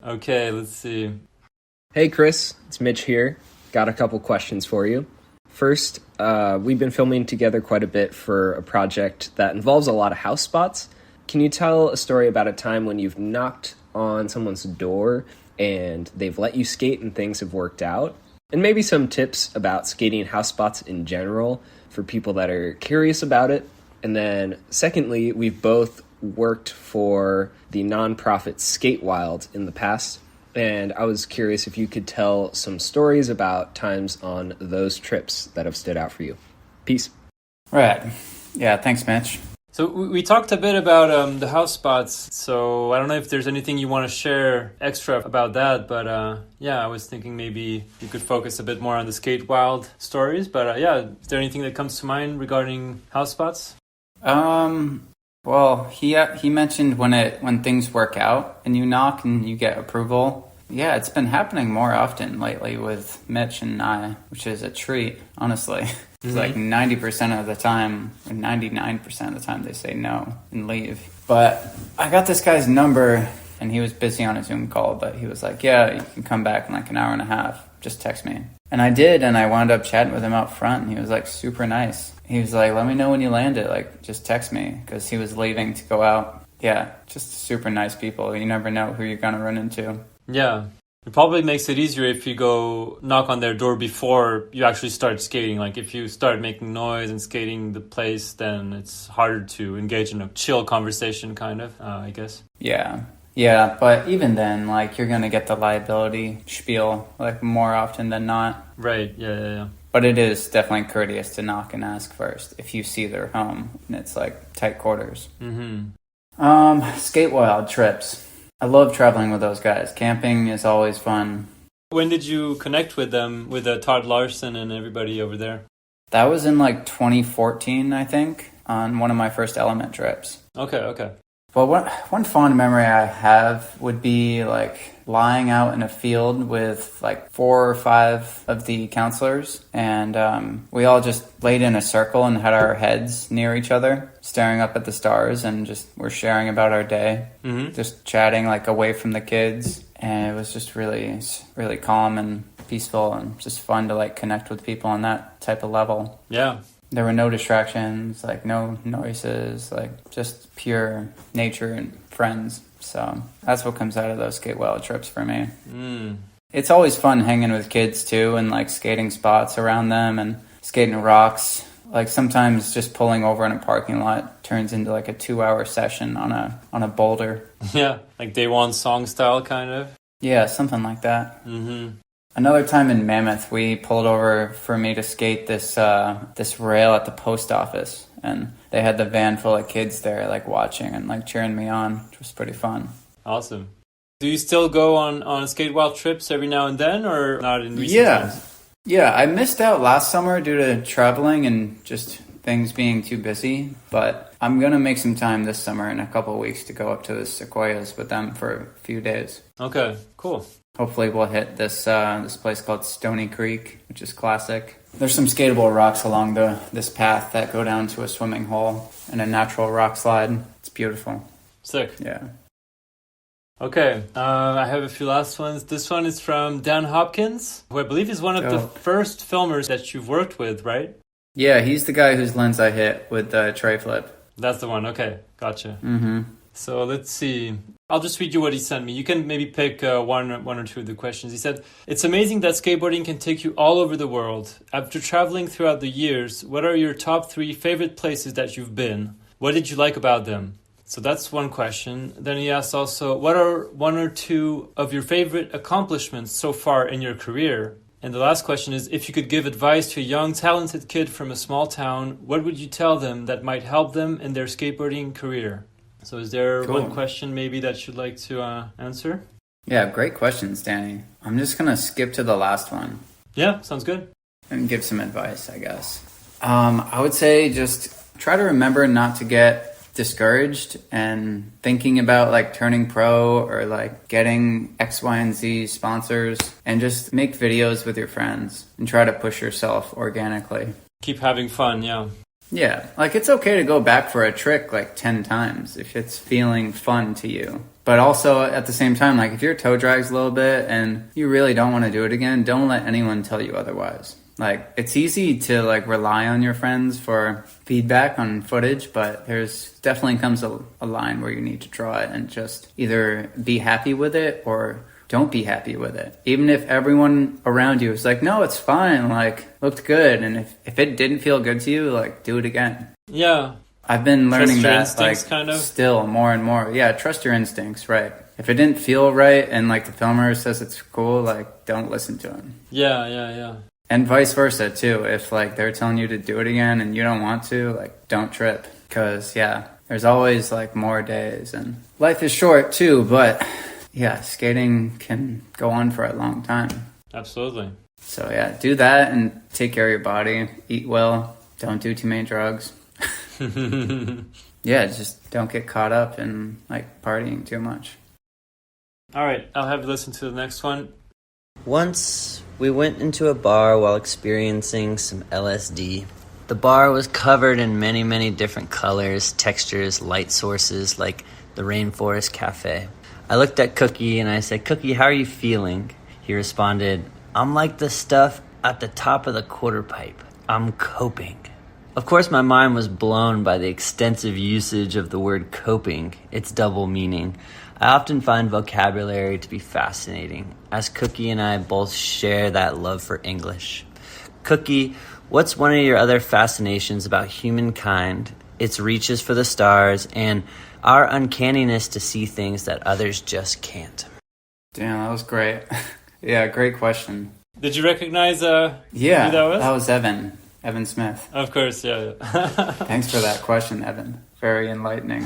Okay, let's see. Hey Chris, it's Mitch here. Got a couple questions for you. First, we've been filming together quite a bit for a project that involves a lot of house spots. Can you tell a story about a time when you've knocked on someone's door and they've let you skate and things have worked out? And maybe some tips about skating house spots in general for people that are curious about it. And then secondly, we've both worked for the nonprofit Skate Wild in the past. And I was curious if you could tell some stories about times on those trips that have stood out for you. Peace. Right. Yeah, thanks, Mitch. So we talked a bit about the house spots. So I don't know if there's anything you want to share extra about that. But yeah, I was thinking maybe you could focus a bit more on the Skate Wild stories. But yeah, is there anything that comes to mind regarding house spots? Well, he mentioned when things work out and you knock and you get approval. Yeah, it's been happening more often lately with Mitch and I, which is a treat, honestly. It's like 90% of the time, or 99% of the time, they say no and leave. But I got this guy's number, and he was busy on a Zoom call, but he was like, yeah, you can come back in like an hour and a half. Just text me. And I did, and I wound up chatting with him out front, and he was like super nice. He was like, let me know when you land it, like just text me, because he was leaving to go out. Yeah, just super nice people. You never know who you're going to run into. Yeah. It probably makes it easier if you go knock on their door before you actually start skating. Like if you start making noise and skating the place, then it's harder to engage in a chill conversation kind of, I guess. Yeah, but even then, like you're going to get the liability spiel like more often than not. Right, yeah. But it is definitely courteous to knock and ask first if you see their home and it's like tight quarters. Skate Wild trips. I love traveling with those guys. Camping is always fun. When did you connect with them, with Todd Larson and everybody over there? That was in like 2014, I think, on one of my first Element trips. Okay. Well, one fond memory I have would be like lying out in a field with like 4 or 5 of the counselors, and we all just laid in a circle and had our heads near each other, staring up at the stars, and just were sharing about our day, just chatting like away from the kids, and it was just really calm and peaceful and just fun to like connect with people on that type of level. Yeah. There were no distractions, like no noises, like just pure nature and friends. So that's what comes out of those skate wild trips for me. It's always fun hanging with kids too, and like skating spots around them and skating rocks. Like sometimes just pulling over in a parking lot turns into like a 2-hour session on a boulder. Yeah, like Day One song style kind of. Yeah, something like that. Another time in Mammoth, we pulled over for me to skate this rail at the post office, and they had the van full of kids there, like watching and like cheering me on, which was pretty fun. Awesome. Do you still go on skate wild trips every now and then, or not in recent times? Yeah, I missed out last summer due to traveling and just things being too busy, but I'm gonna make some time this summer in a couple of weeks to go up to the Sequoias with them for a few days. Okay, cool. Hopefully we'll hit this place called Stony Creek, which is classic. There's some skatable rocks along this path that go down to a swimming hole and a natural rock slide. It's beautiful. Sick. Yeah. Okay, I have a few last ones. This one is from Dan Hopkins, who I believe is one of the first filmers that you've worked with, right? Yeah, he's the guy whose lens I hit with the tray flip. That's the one. Okay, gotcha. So let's see. I'll just read you what he sent me. You can maybe pick one or two of the questions. He said, "It's amazing that skateboarding can take you all over the world. After traveling throughout the years, what are your top 3 favorite places that you've been? What did you like about them?" So that's one question. Then he asked also, what are 1 or 2 of your favorite accomplishments so far in your career? And the last question is, if you could give advice to a young, talented kid from a small town, what would you tell them that might help them in their skateboarding career? So is there one question maybe that you'd like to answer? Yeah, great questions, Danny. I'm just going to skip to the last one. Yeah, sounds good. And give some advice, I guess. I would say just try to remember not to get discouraged and thinking about like turning pro or like getting X, Y, and Z sponsors, and just make videos with your friends and try to push yourself organically. Keep having fun, yeah. Yeah, like it's okay to go back for a trick like 10 times if it's feeling fun to you. But also at the same time, like if your toe drags a little bit and you really don't want to do it again, don't let anyone tell you otherwise. Like it's easy to like rely on your friends for feedback on footage, but there's definitely comes a line where you need to draw it and just either be happy with it or don't be happy with it. Even if everyone around you is like, no, it's fine, like looked good. And if it didn't feel good to you, like do it again. Yeah. I've been learning that like kind of still more and more. Yeah, trust your instincts, right? If it didn't feel right and like the filmer says it's cool, like don't listen to him. Yeah. And vice versa too. If like they're telling you to do it again and you don't want to, like don't trip. Cause yeah, there's always like more days and life is short too, but yeah, skating can go on for a long time. Absolutely. So yeah, do that and take care of your body, eat well, don't do too many drugs. Yeah, just don't get caught up in like partying too much. All right, I'll have you listen to the next one. Once we went into a bar while experiencing some LSD. The bar was covered in many, many different colors, textures, light sources, like the Rainforest Cafe. I looked at Cookie and I said, "Cookie, how are you feeling?" He responded, "I'm like the stuff at the top of the quarter pipe. I'm coping." Of course, my mind was blown by the extensive usage of the word coping, its double meaning. I often find vocabulary to be fascinating, as Cookie and I both share that love for English. Cookie, what's one of your other fascinations about humankind, its reaches for the stars, and our uncanniness to see things that others just can't? Damn, that was great. Yeah, great question. Did you recognize who that was? That was Evan Smith. Of course, yeah. Thanks for that question, Evan. Very enlightening.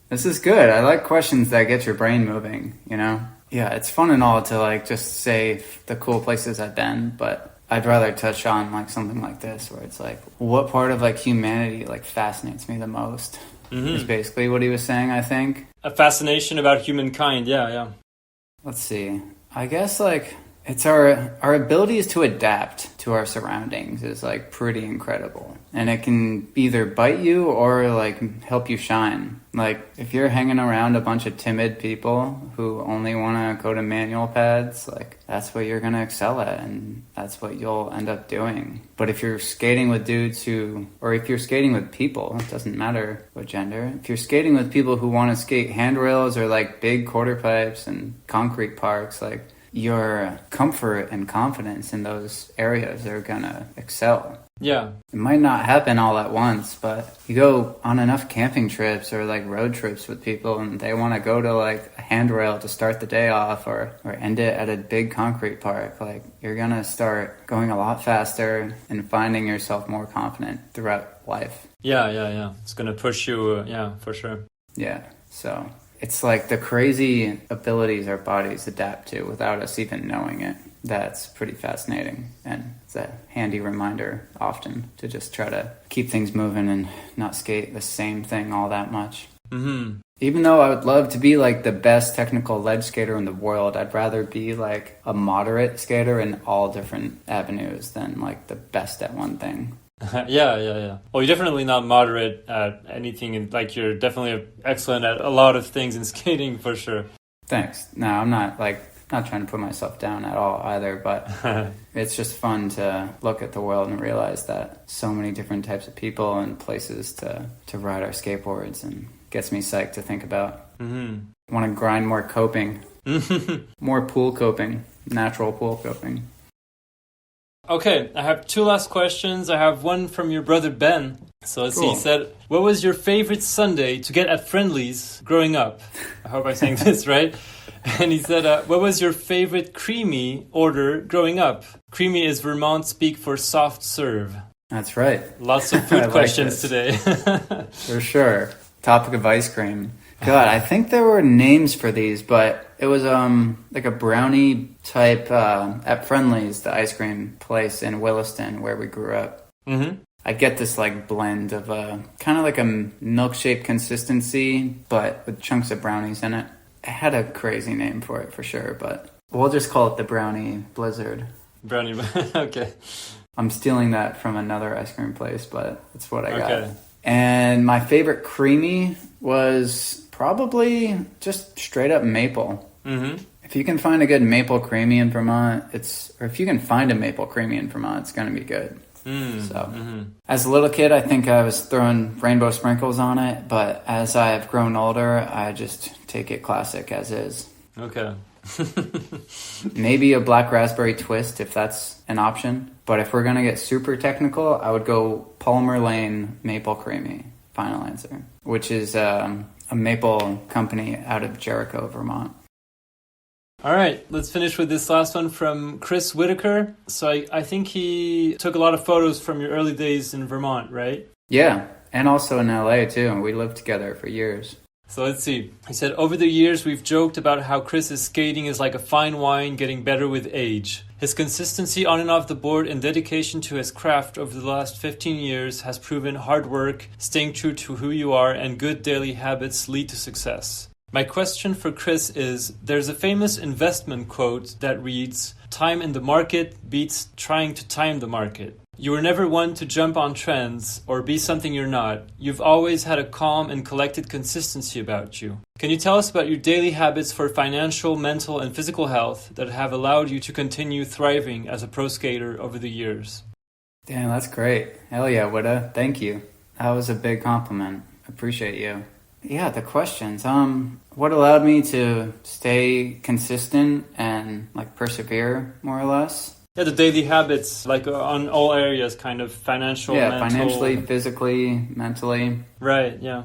This is good. I like questions that get your brain moving, you know? Yeah, it's fun and all to like just say the cool places I've been, but I'd rather touch on like something like this where it's like, what part of like humanity like fascinates me the most? is basically what he was saying, I think. A fascination about humankind, yeah. Let's see. I guess like it's our abilities to adapt to our surroundings is like pretty incredible. And it can either bite you or like help you shine. Like if you're hanging around a bunch of timid people who only want to go to manual pads, like that's what you're going to excel at and that's what you'll end up doing. But if you're skating with dudes or if you're skating with people, it doesn't matter what gender. If you're skating with people who want to skate handrails or like big quarter pipes and concrete parks, like your comfort and confidence in those areas are gonna excel. Yeah. It might not happen all at once, but you go on enough camping trips or like road trips with people and they want to go to like a handrail to start the day off or end it at a big concrete park, like you're gonna start going a lot faster and finding yourself more confident throughout life. Yeah. It's gonna push you, for sure. Yeah, so it's like the crazy abilities our bodies adapt to without us even knowing it. That's pretty fascinating. And it's a handy reminder often to just try to keep things moving and not skate the same thing all that much. Mm-hmm. Even though I would love to be like the best technical ledge skater in the world, I'd rather be like a moderate skater in all different avenues than like the best at one thing. Yeah. Well, you're definitely not moderate at anything, and like you're definitely excellent at a lot of things in skating for sure. Thanks. No, I'm not trying to put myself down at all either, but it's just fun to look at the world and realize that so many different types of people and places to ride our skateboards, and gets me psyched to think about. Mm-hmm. I want to grind more coping, more pool coping, natural pool coping. Okay, I have two last questions. I have one from your brother Ben. So let's see. He said, what was your favorite Sunday to get at Friendly's growing up? I hope I'm saying this right. And he said, what was your favorite creamy order growing up? Creamy is Vermont speak for soft serve. That's right. Lots of food questions today. For sure. Topic of ice cream. God, I think there were names for these, but it was like a brownie type at Friendly's, the ice cream place in Williston where we grew up. Mm-hmm. I get this like blend of kind of like a milkshake consistency, but with chunks of brownies in it. It had a crazy name for it for sure, but we'll just call it the Brownie Blizzard. Brownie, okay. I'm stealing that from another ice cream place, but it's what I got. And my favorite creamy was probably just straight up maple. Mm-hmm. If you can find a good maple creamy in Vermont, it's going to be good. As a little kid, I think I was throwing rainbow sprinkles on it, but as I have grown older, I just take it classic as is. Okay. Maybe a black raspberry twist if that's an option. But if we're going to get super technical, I would go Palmer Lane Maple Creamy. Final answer. Which is a maple company out of Jericho, Vermont. All right, let's finish with this last one from Chris Whitaker. So I think he took a lot of photos from your early days in Vermont, right? Yeah, and also in LA too. We lived together for years. So let's see. He said, over the years, we've joked about how Chris's skating is like a fine wine getting better with age. His consistency on and off the board and dedication to his craft over the last 15 years has proven hard work, staying true to who you are, and good daily habits lead to success. My question for Chris is, there's a famous investment quote that reads, time in the market beats trying to time the market. You were never one to jump on trends or be something you're not. You've always had a calm and collected consistency about you. Can you tell us about your daily habits for financial, mental, and physical health that have allowed you to continue thriving as a pro skater over the years? Damn, that's great. Hell yeah, Witta. Thank you. That was a big compliment. Appreciate you. Yeah, the questions. What allowed me to stay consistent and like persevere more or less? Yeah, the daily habits, like on all areas, kind of financial, mental. Financially, physically, mentally. Right, yeah.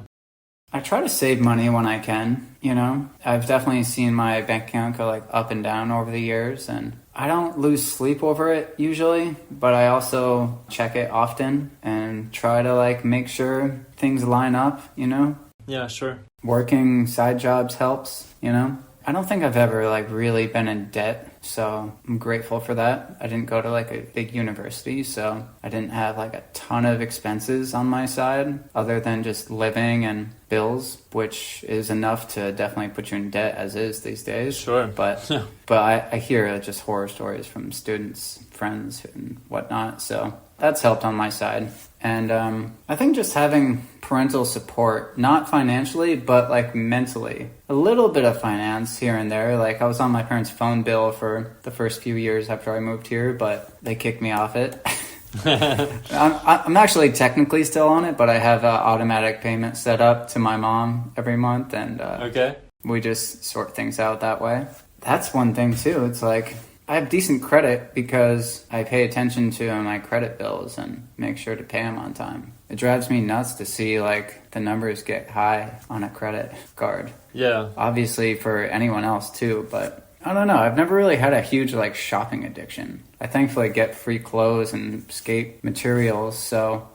I try to save money when I can, you know. I've definitely seen my bank account go like up and down over the years, and I don't lose sleep over it usually, but I also check it often and try to like make sure things line up, you know. Yeah, sure. Working side jobs helps, you know. I don't think I've ever like really been in debt, so I'm grateful for that. I didn't go to like a big university, so I didn't have like a ton of expenses on my side other than just living and bills, which is enough to definitely put you in debt as is these days. Sure. But I hear just horror stories from students, friends, and whatnot, so that's helped on my side. And I think just having parental support, not financially, but like mentally. A little bit of finance here and there. Like I was on my parents' phone bill for the first few years after I moved here, but they kicked me off it. I'm actually technically still on it, but I have automatic payment set up to my mom every month, and we just sort things out that way. That's one thing too. It's like I have decent credit because I pay attention to my credit bills and make sure to pay them on time. It drives me nuts to see like the numbers get high on a credit card. Yeah. Obviously for anyone else too, but I don't know. I've never really had a huge like shopping addiction. I thankfully get free clothes and skate materials, so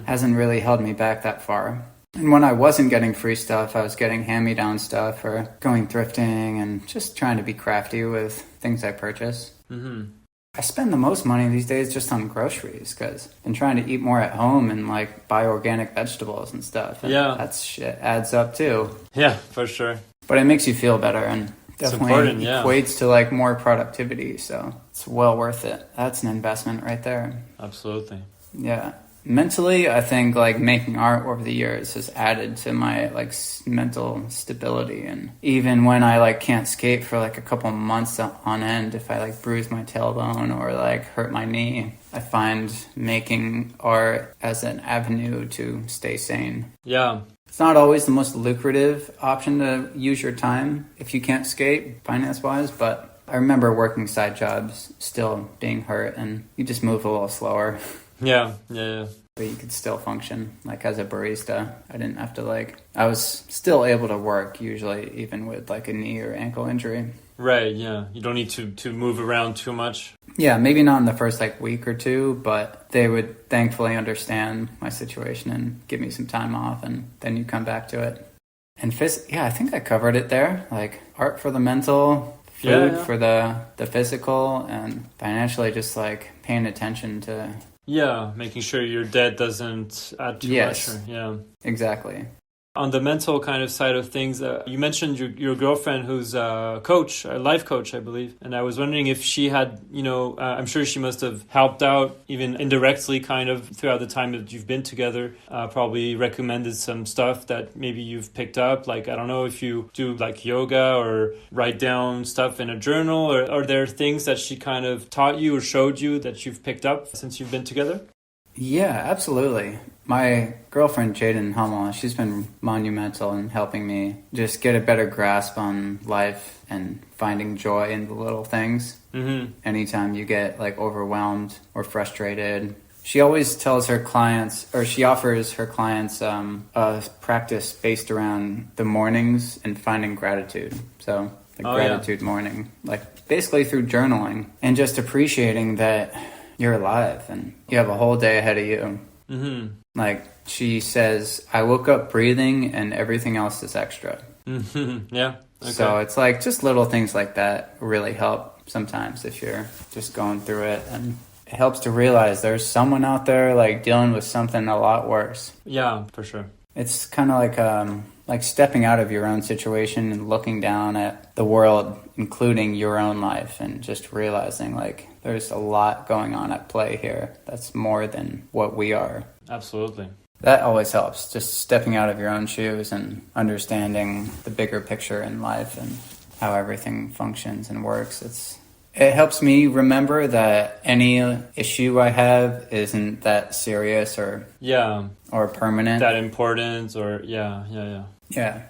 hasn't really held me back that far. And when I wasn't getting free stuff, I was getting hand-me-down stuff or going thrifting and just trying to be crafty with things I purchase. I spend the most money these days just on groceries because I've been trying to eat more at home and like buy organic vegetables and stuff. And that shit adds up too. Yeah, for sure. But it makes you feel better and definitely equates to like more productivity. So it's well worth it. That's an investment right there. Absolutely. Yeah. Mentally, I think like making art over the years has added to my like mental stability. And even when I like can't skate for like a couple months on end, if I like bruise my tailbone or like hurt my knee, I find making art as an avenue to stay sane. Yeah. It's not always the most lucrative option to use your time if you can't skate finance-wise, but I remember working side jobs still being hurt and you just move a little slower. Yeah. But you could still function, like as a barista. I didn't have to I was still able to work usually, even with like a knee or ankle injury. Right, yeah. You don't need to move around too much. Yeah, maybe not in the first like week or two, but they would thankfully understand my situation and give me some time off, and then you come back to it. And I think I covered it there. Like art for the mental, food for the physical, and financially just like paying attention to... Yeah, making sure your debt doesn't add too much. Yeah, exactly. On the mental kind of side of things, you mentioned your girlfriend who's a coach, a life coach, I believe. And I was wondering if she had, I'm sure she must have helped out even indirectly kind of throughout the time that you've been together, probably recommended some stuff that maybe you've picked up. Like, I don't know if you do like yoga or write down stuff in a journal, or are there things that she kind of taught you or showed you that you've picked up since you've been together? Yeah, absolutely. My girlfriend, Jaden Hummel, she's been monumental in helping me just get a better grasp on life and finding joy in the little things. Anytime you get like overwhelmed or frustrated, she always tells her clients, or she offers her clients a practice based around the mornings and finding gratitude. So the gratitude morning, like basically through journaling and just appreciating that you're alive and you have a whole day ahead of you. Like she says, I woke up breathing and everything else is extra. Yeah. Okay. So it's like just little things like that really help sometimes if you're just going through it. And it helps to realize there's someone out there like dealing with something a lot worse. Yeah, for sure. It's kind of like stepping out of your own situation and looking down at the world, including your own life, and just realizing like there's a lot going on at play here that's more than what we are. Absolutely. That always helps, just stepping out of your own shoes and understanding the bigger picture in life and how everything functions and works. It helps me remember that any issue I have isn't that serious or permanent. That important or yeah.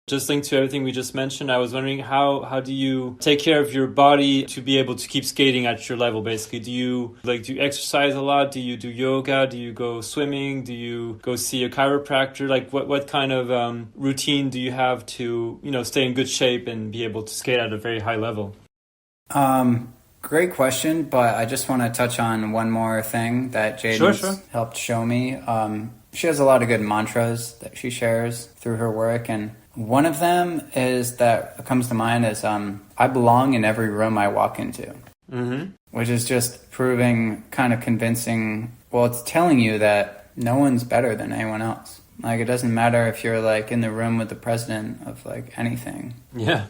Just linked to everything we just mentioned, I was wondering how do you take care of your body to be able to keep skating at your level, basically? Do you exercise a lot? Do you do yoga? Do you go swimming? Do you go see a chiropractor? Like what kind of routine do you have to, stay in good shape and be able to skate at a very high level? Great question, but I just want to touch on one more thing that Jaden's helped show me. She has a lot of good mantras that she shares through her work, and One of them is that comes to mind is I belong in every room I walk into, which is just proving kind of convincing. Well, it's telling you that no one's better than anyone else. Like, it doesn't matter if you're like in the room with the president of like anything. Yeah.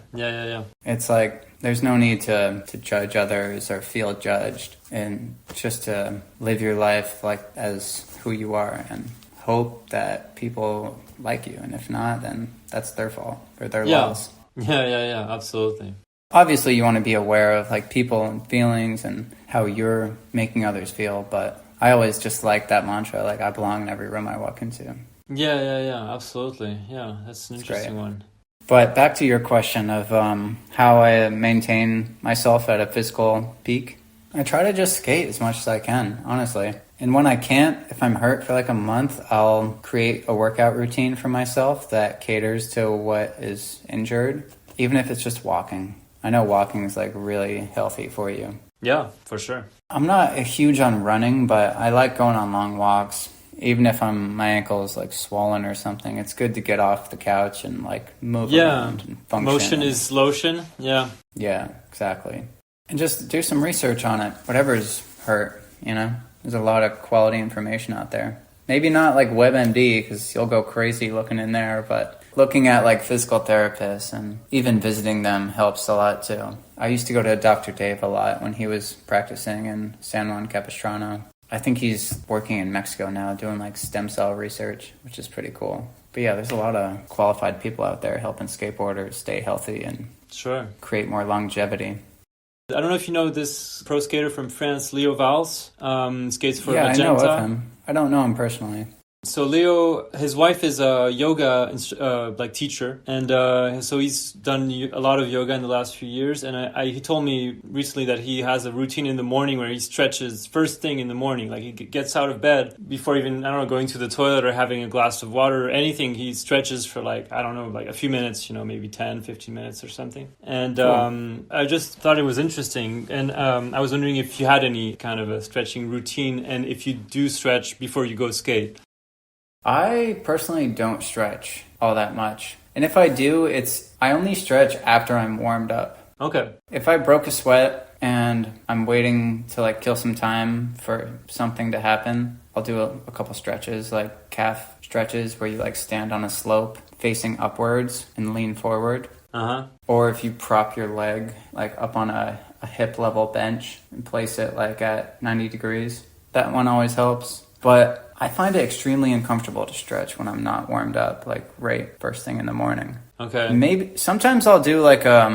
It's like there's no need to judge others or feel judged, and just to live your life like as who you are and hope that people like you. And if not, then that's their fault or their loss. Yeah, absolutely. Obviously, you want to be aware of like people and feelings and how you're making others feel. But I always just like that mantra, like I belong in every room I walk into. Yeah, absolutely. Yeah, that's an interesting one. But back to your question of how I maintain myself at a physical peak. I try to just skate as much as I can, honestly. And when I can't, if I'm hurt for like a month, I'll create a workout routine for myself that caters to what is injured, even if it's just walking. I know walking is like really healthy for you. Yeah, for sure. I'm not huge on running, but I like going on long walks. Even if my ankle is like swollen or something, it's good to get off the couch and like move around and function. Motion is lotion. Yeah, exactly. And just do some research on it. Whatever's hurt, you know? There's a lot of quality information out there. Maybe not like WebMD, because you'll go crazy looking in there, but looking at like physical therapists and even visiting them helps a lot too. I used to go to Dr. Dave a lot when he was practicing in San Juan Capistrano. I think he's working in Mexico now doing like stem cell research, which is pretty cool. But yeah, there's a lot of qualified people out there helping skateboarders stay healthy and create more longevity. I don't know if you know this pro skater from France, Leo Valls, skates for Magenta. I know of him. I don't know him personally. So Leo, his wife is a yoga teacher, and so he's done a lot of yoga in the last few years. And he told me recently that he has a routine in the morning where he stretches first thing in the morning. Like he gets out of bed before even, going to the toilet or having a glass of water or anything. He stretches for like a few minutes, maybe 10, 15 minutes or something. And cool. I just thought it was interesting. And I was wondering if you had any kind of a stretching routine and if you do stretch before you go skate. I personally don't stretch all that much. And if I do, I only stretch after I'm warmed up. Okay. If I broke a sweat and I'm waiting to like kill some time for something to happen, I'll do a couple stretches, like calf stretches where you like stand on a slope facing upwards and lean forward. Or if you prop your leg like up on a hip level bench and place it like at 90 degrees. That one always helps. But I find it extremely uncomfortable to stretch when I'm not warmed up, like right first thing in the morning. Okay. Maybe sometimes I'll do like I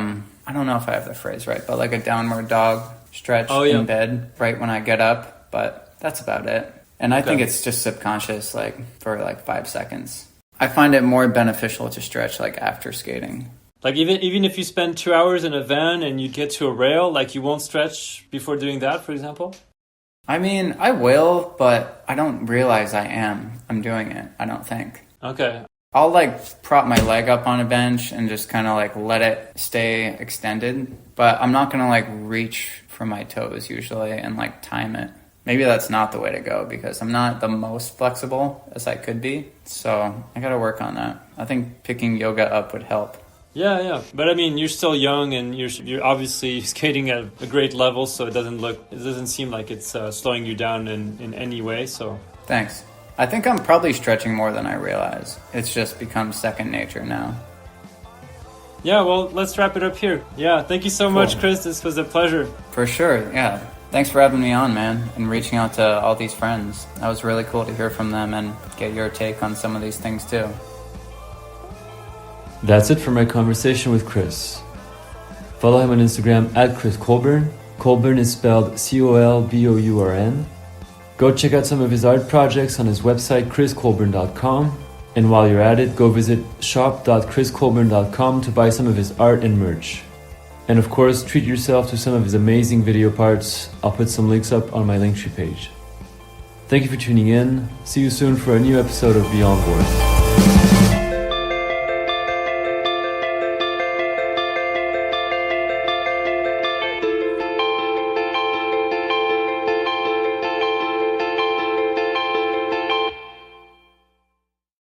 don't know if I have the phrase right, but like a downward dog stretch in bed right when I get up, but that's about it. And I think it's just subconscious, like for like 5 seconds. I find it more beneficial to stretch like after skating. Like even if you spend 2 hours in a van and you get to a rail, like you won't stretch before doing that, for example? I mean, I will, but I don't realize I'm doing it, I don't think. Okay. I'll like prop my leg up on a bench and just kind of like let it stay extended. But I'm not going to like reach for my toes usually and like time it. Maybe that's not the way to go because I'm not the most flexible as I could be. So I got to work on that. I think picking yoga up would help. Yeah. But I mean, you're still young and you're obviously skating at a great level, so it doesn't seem like it's slowing you down in any way. So thanks. I think I'm probably stretching more than I realize. It's just become second nature now. Yeah, well, let's wrap it up here. Yeah, thank you so much, Chris. This was a pleasure. For sure, yeah. Thanks for having me on, man, and reaching out to all these friends. That was really cool to hear from them and get your take on some of these things too. That's it for my conversation with Chris. Follow him on Instagram at Chris Colbourn. Colbourn is spelled Colbourn. Go check out some of his art projects on his website, chriscolbourn.com. And while you're at it, go visit shop.chriscolbourn.com to buy some of his art and merch. And of course, treat yourself to some of his amazing video parts. I'll put some links up on my Linktree page. Thank you for tuning in. See you soon for a new episode of Beyond Board.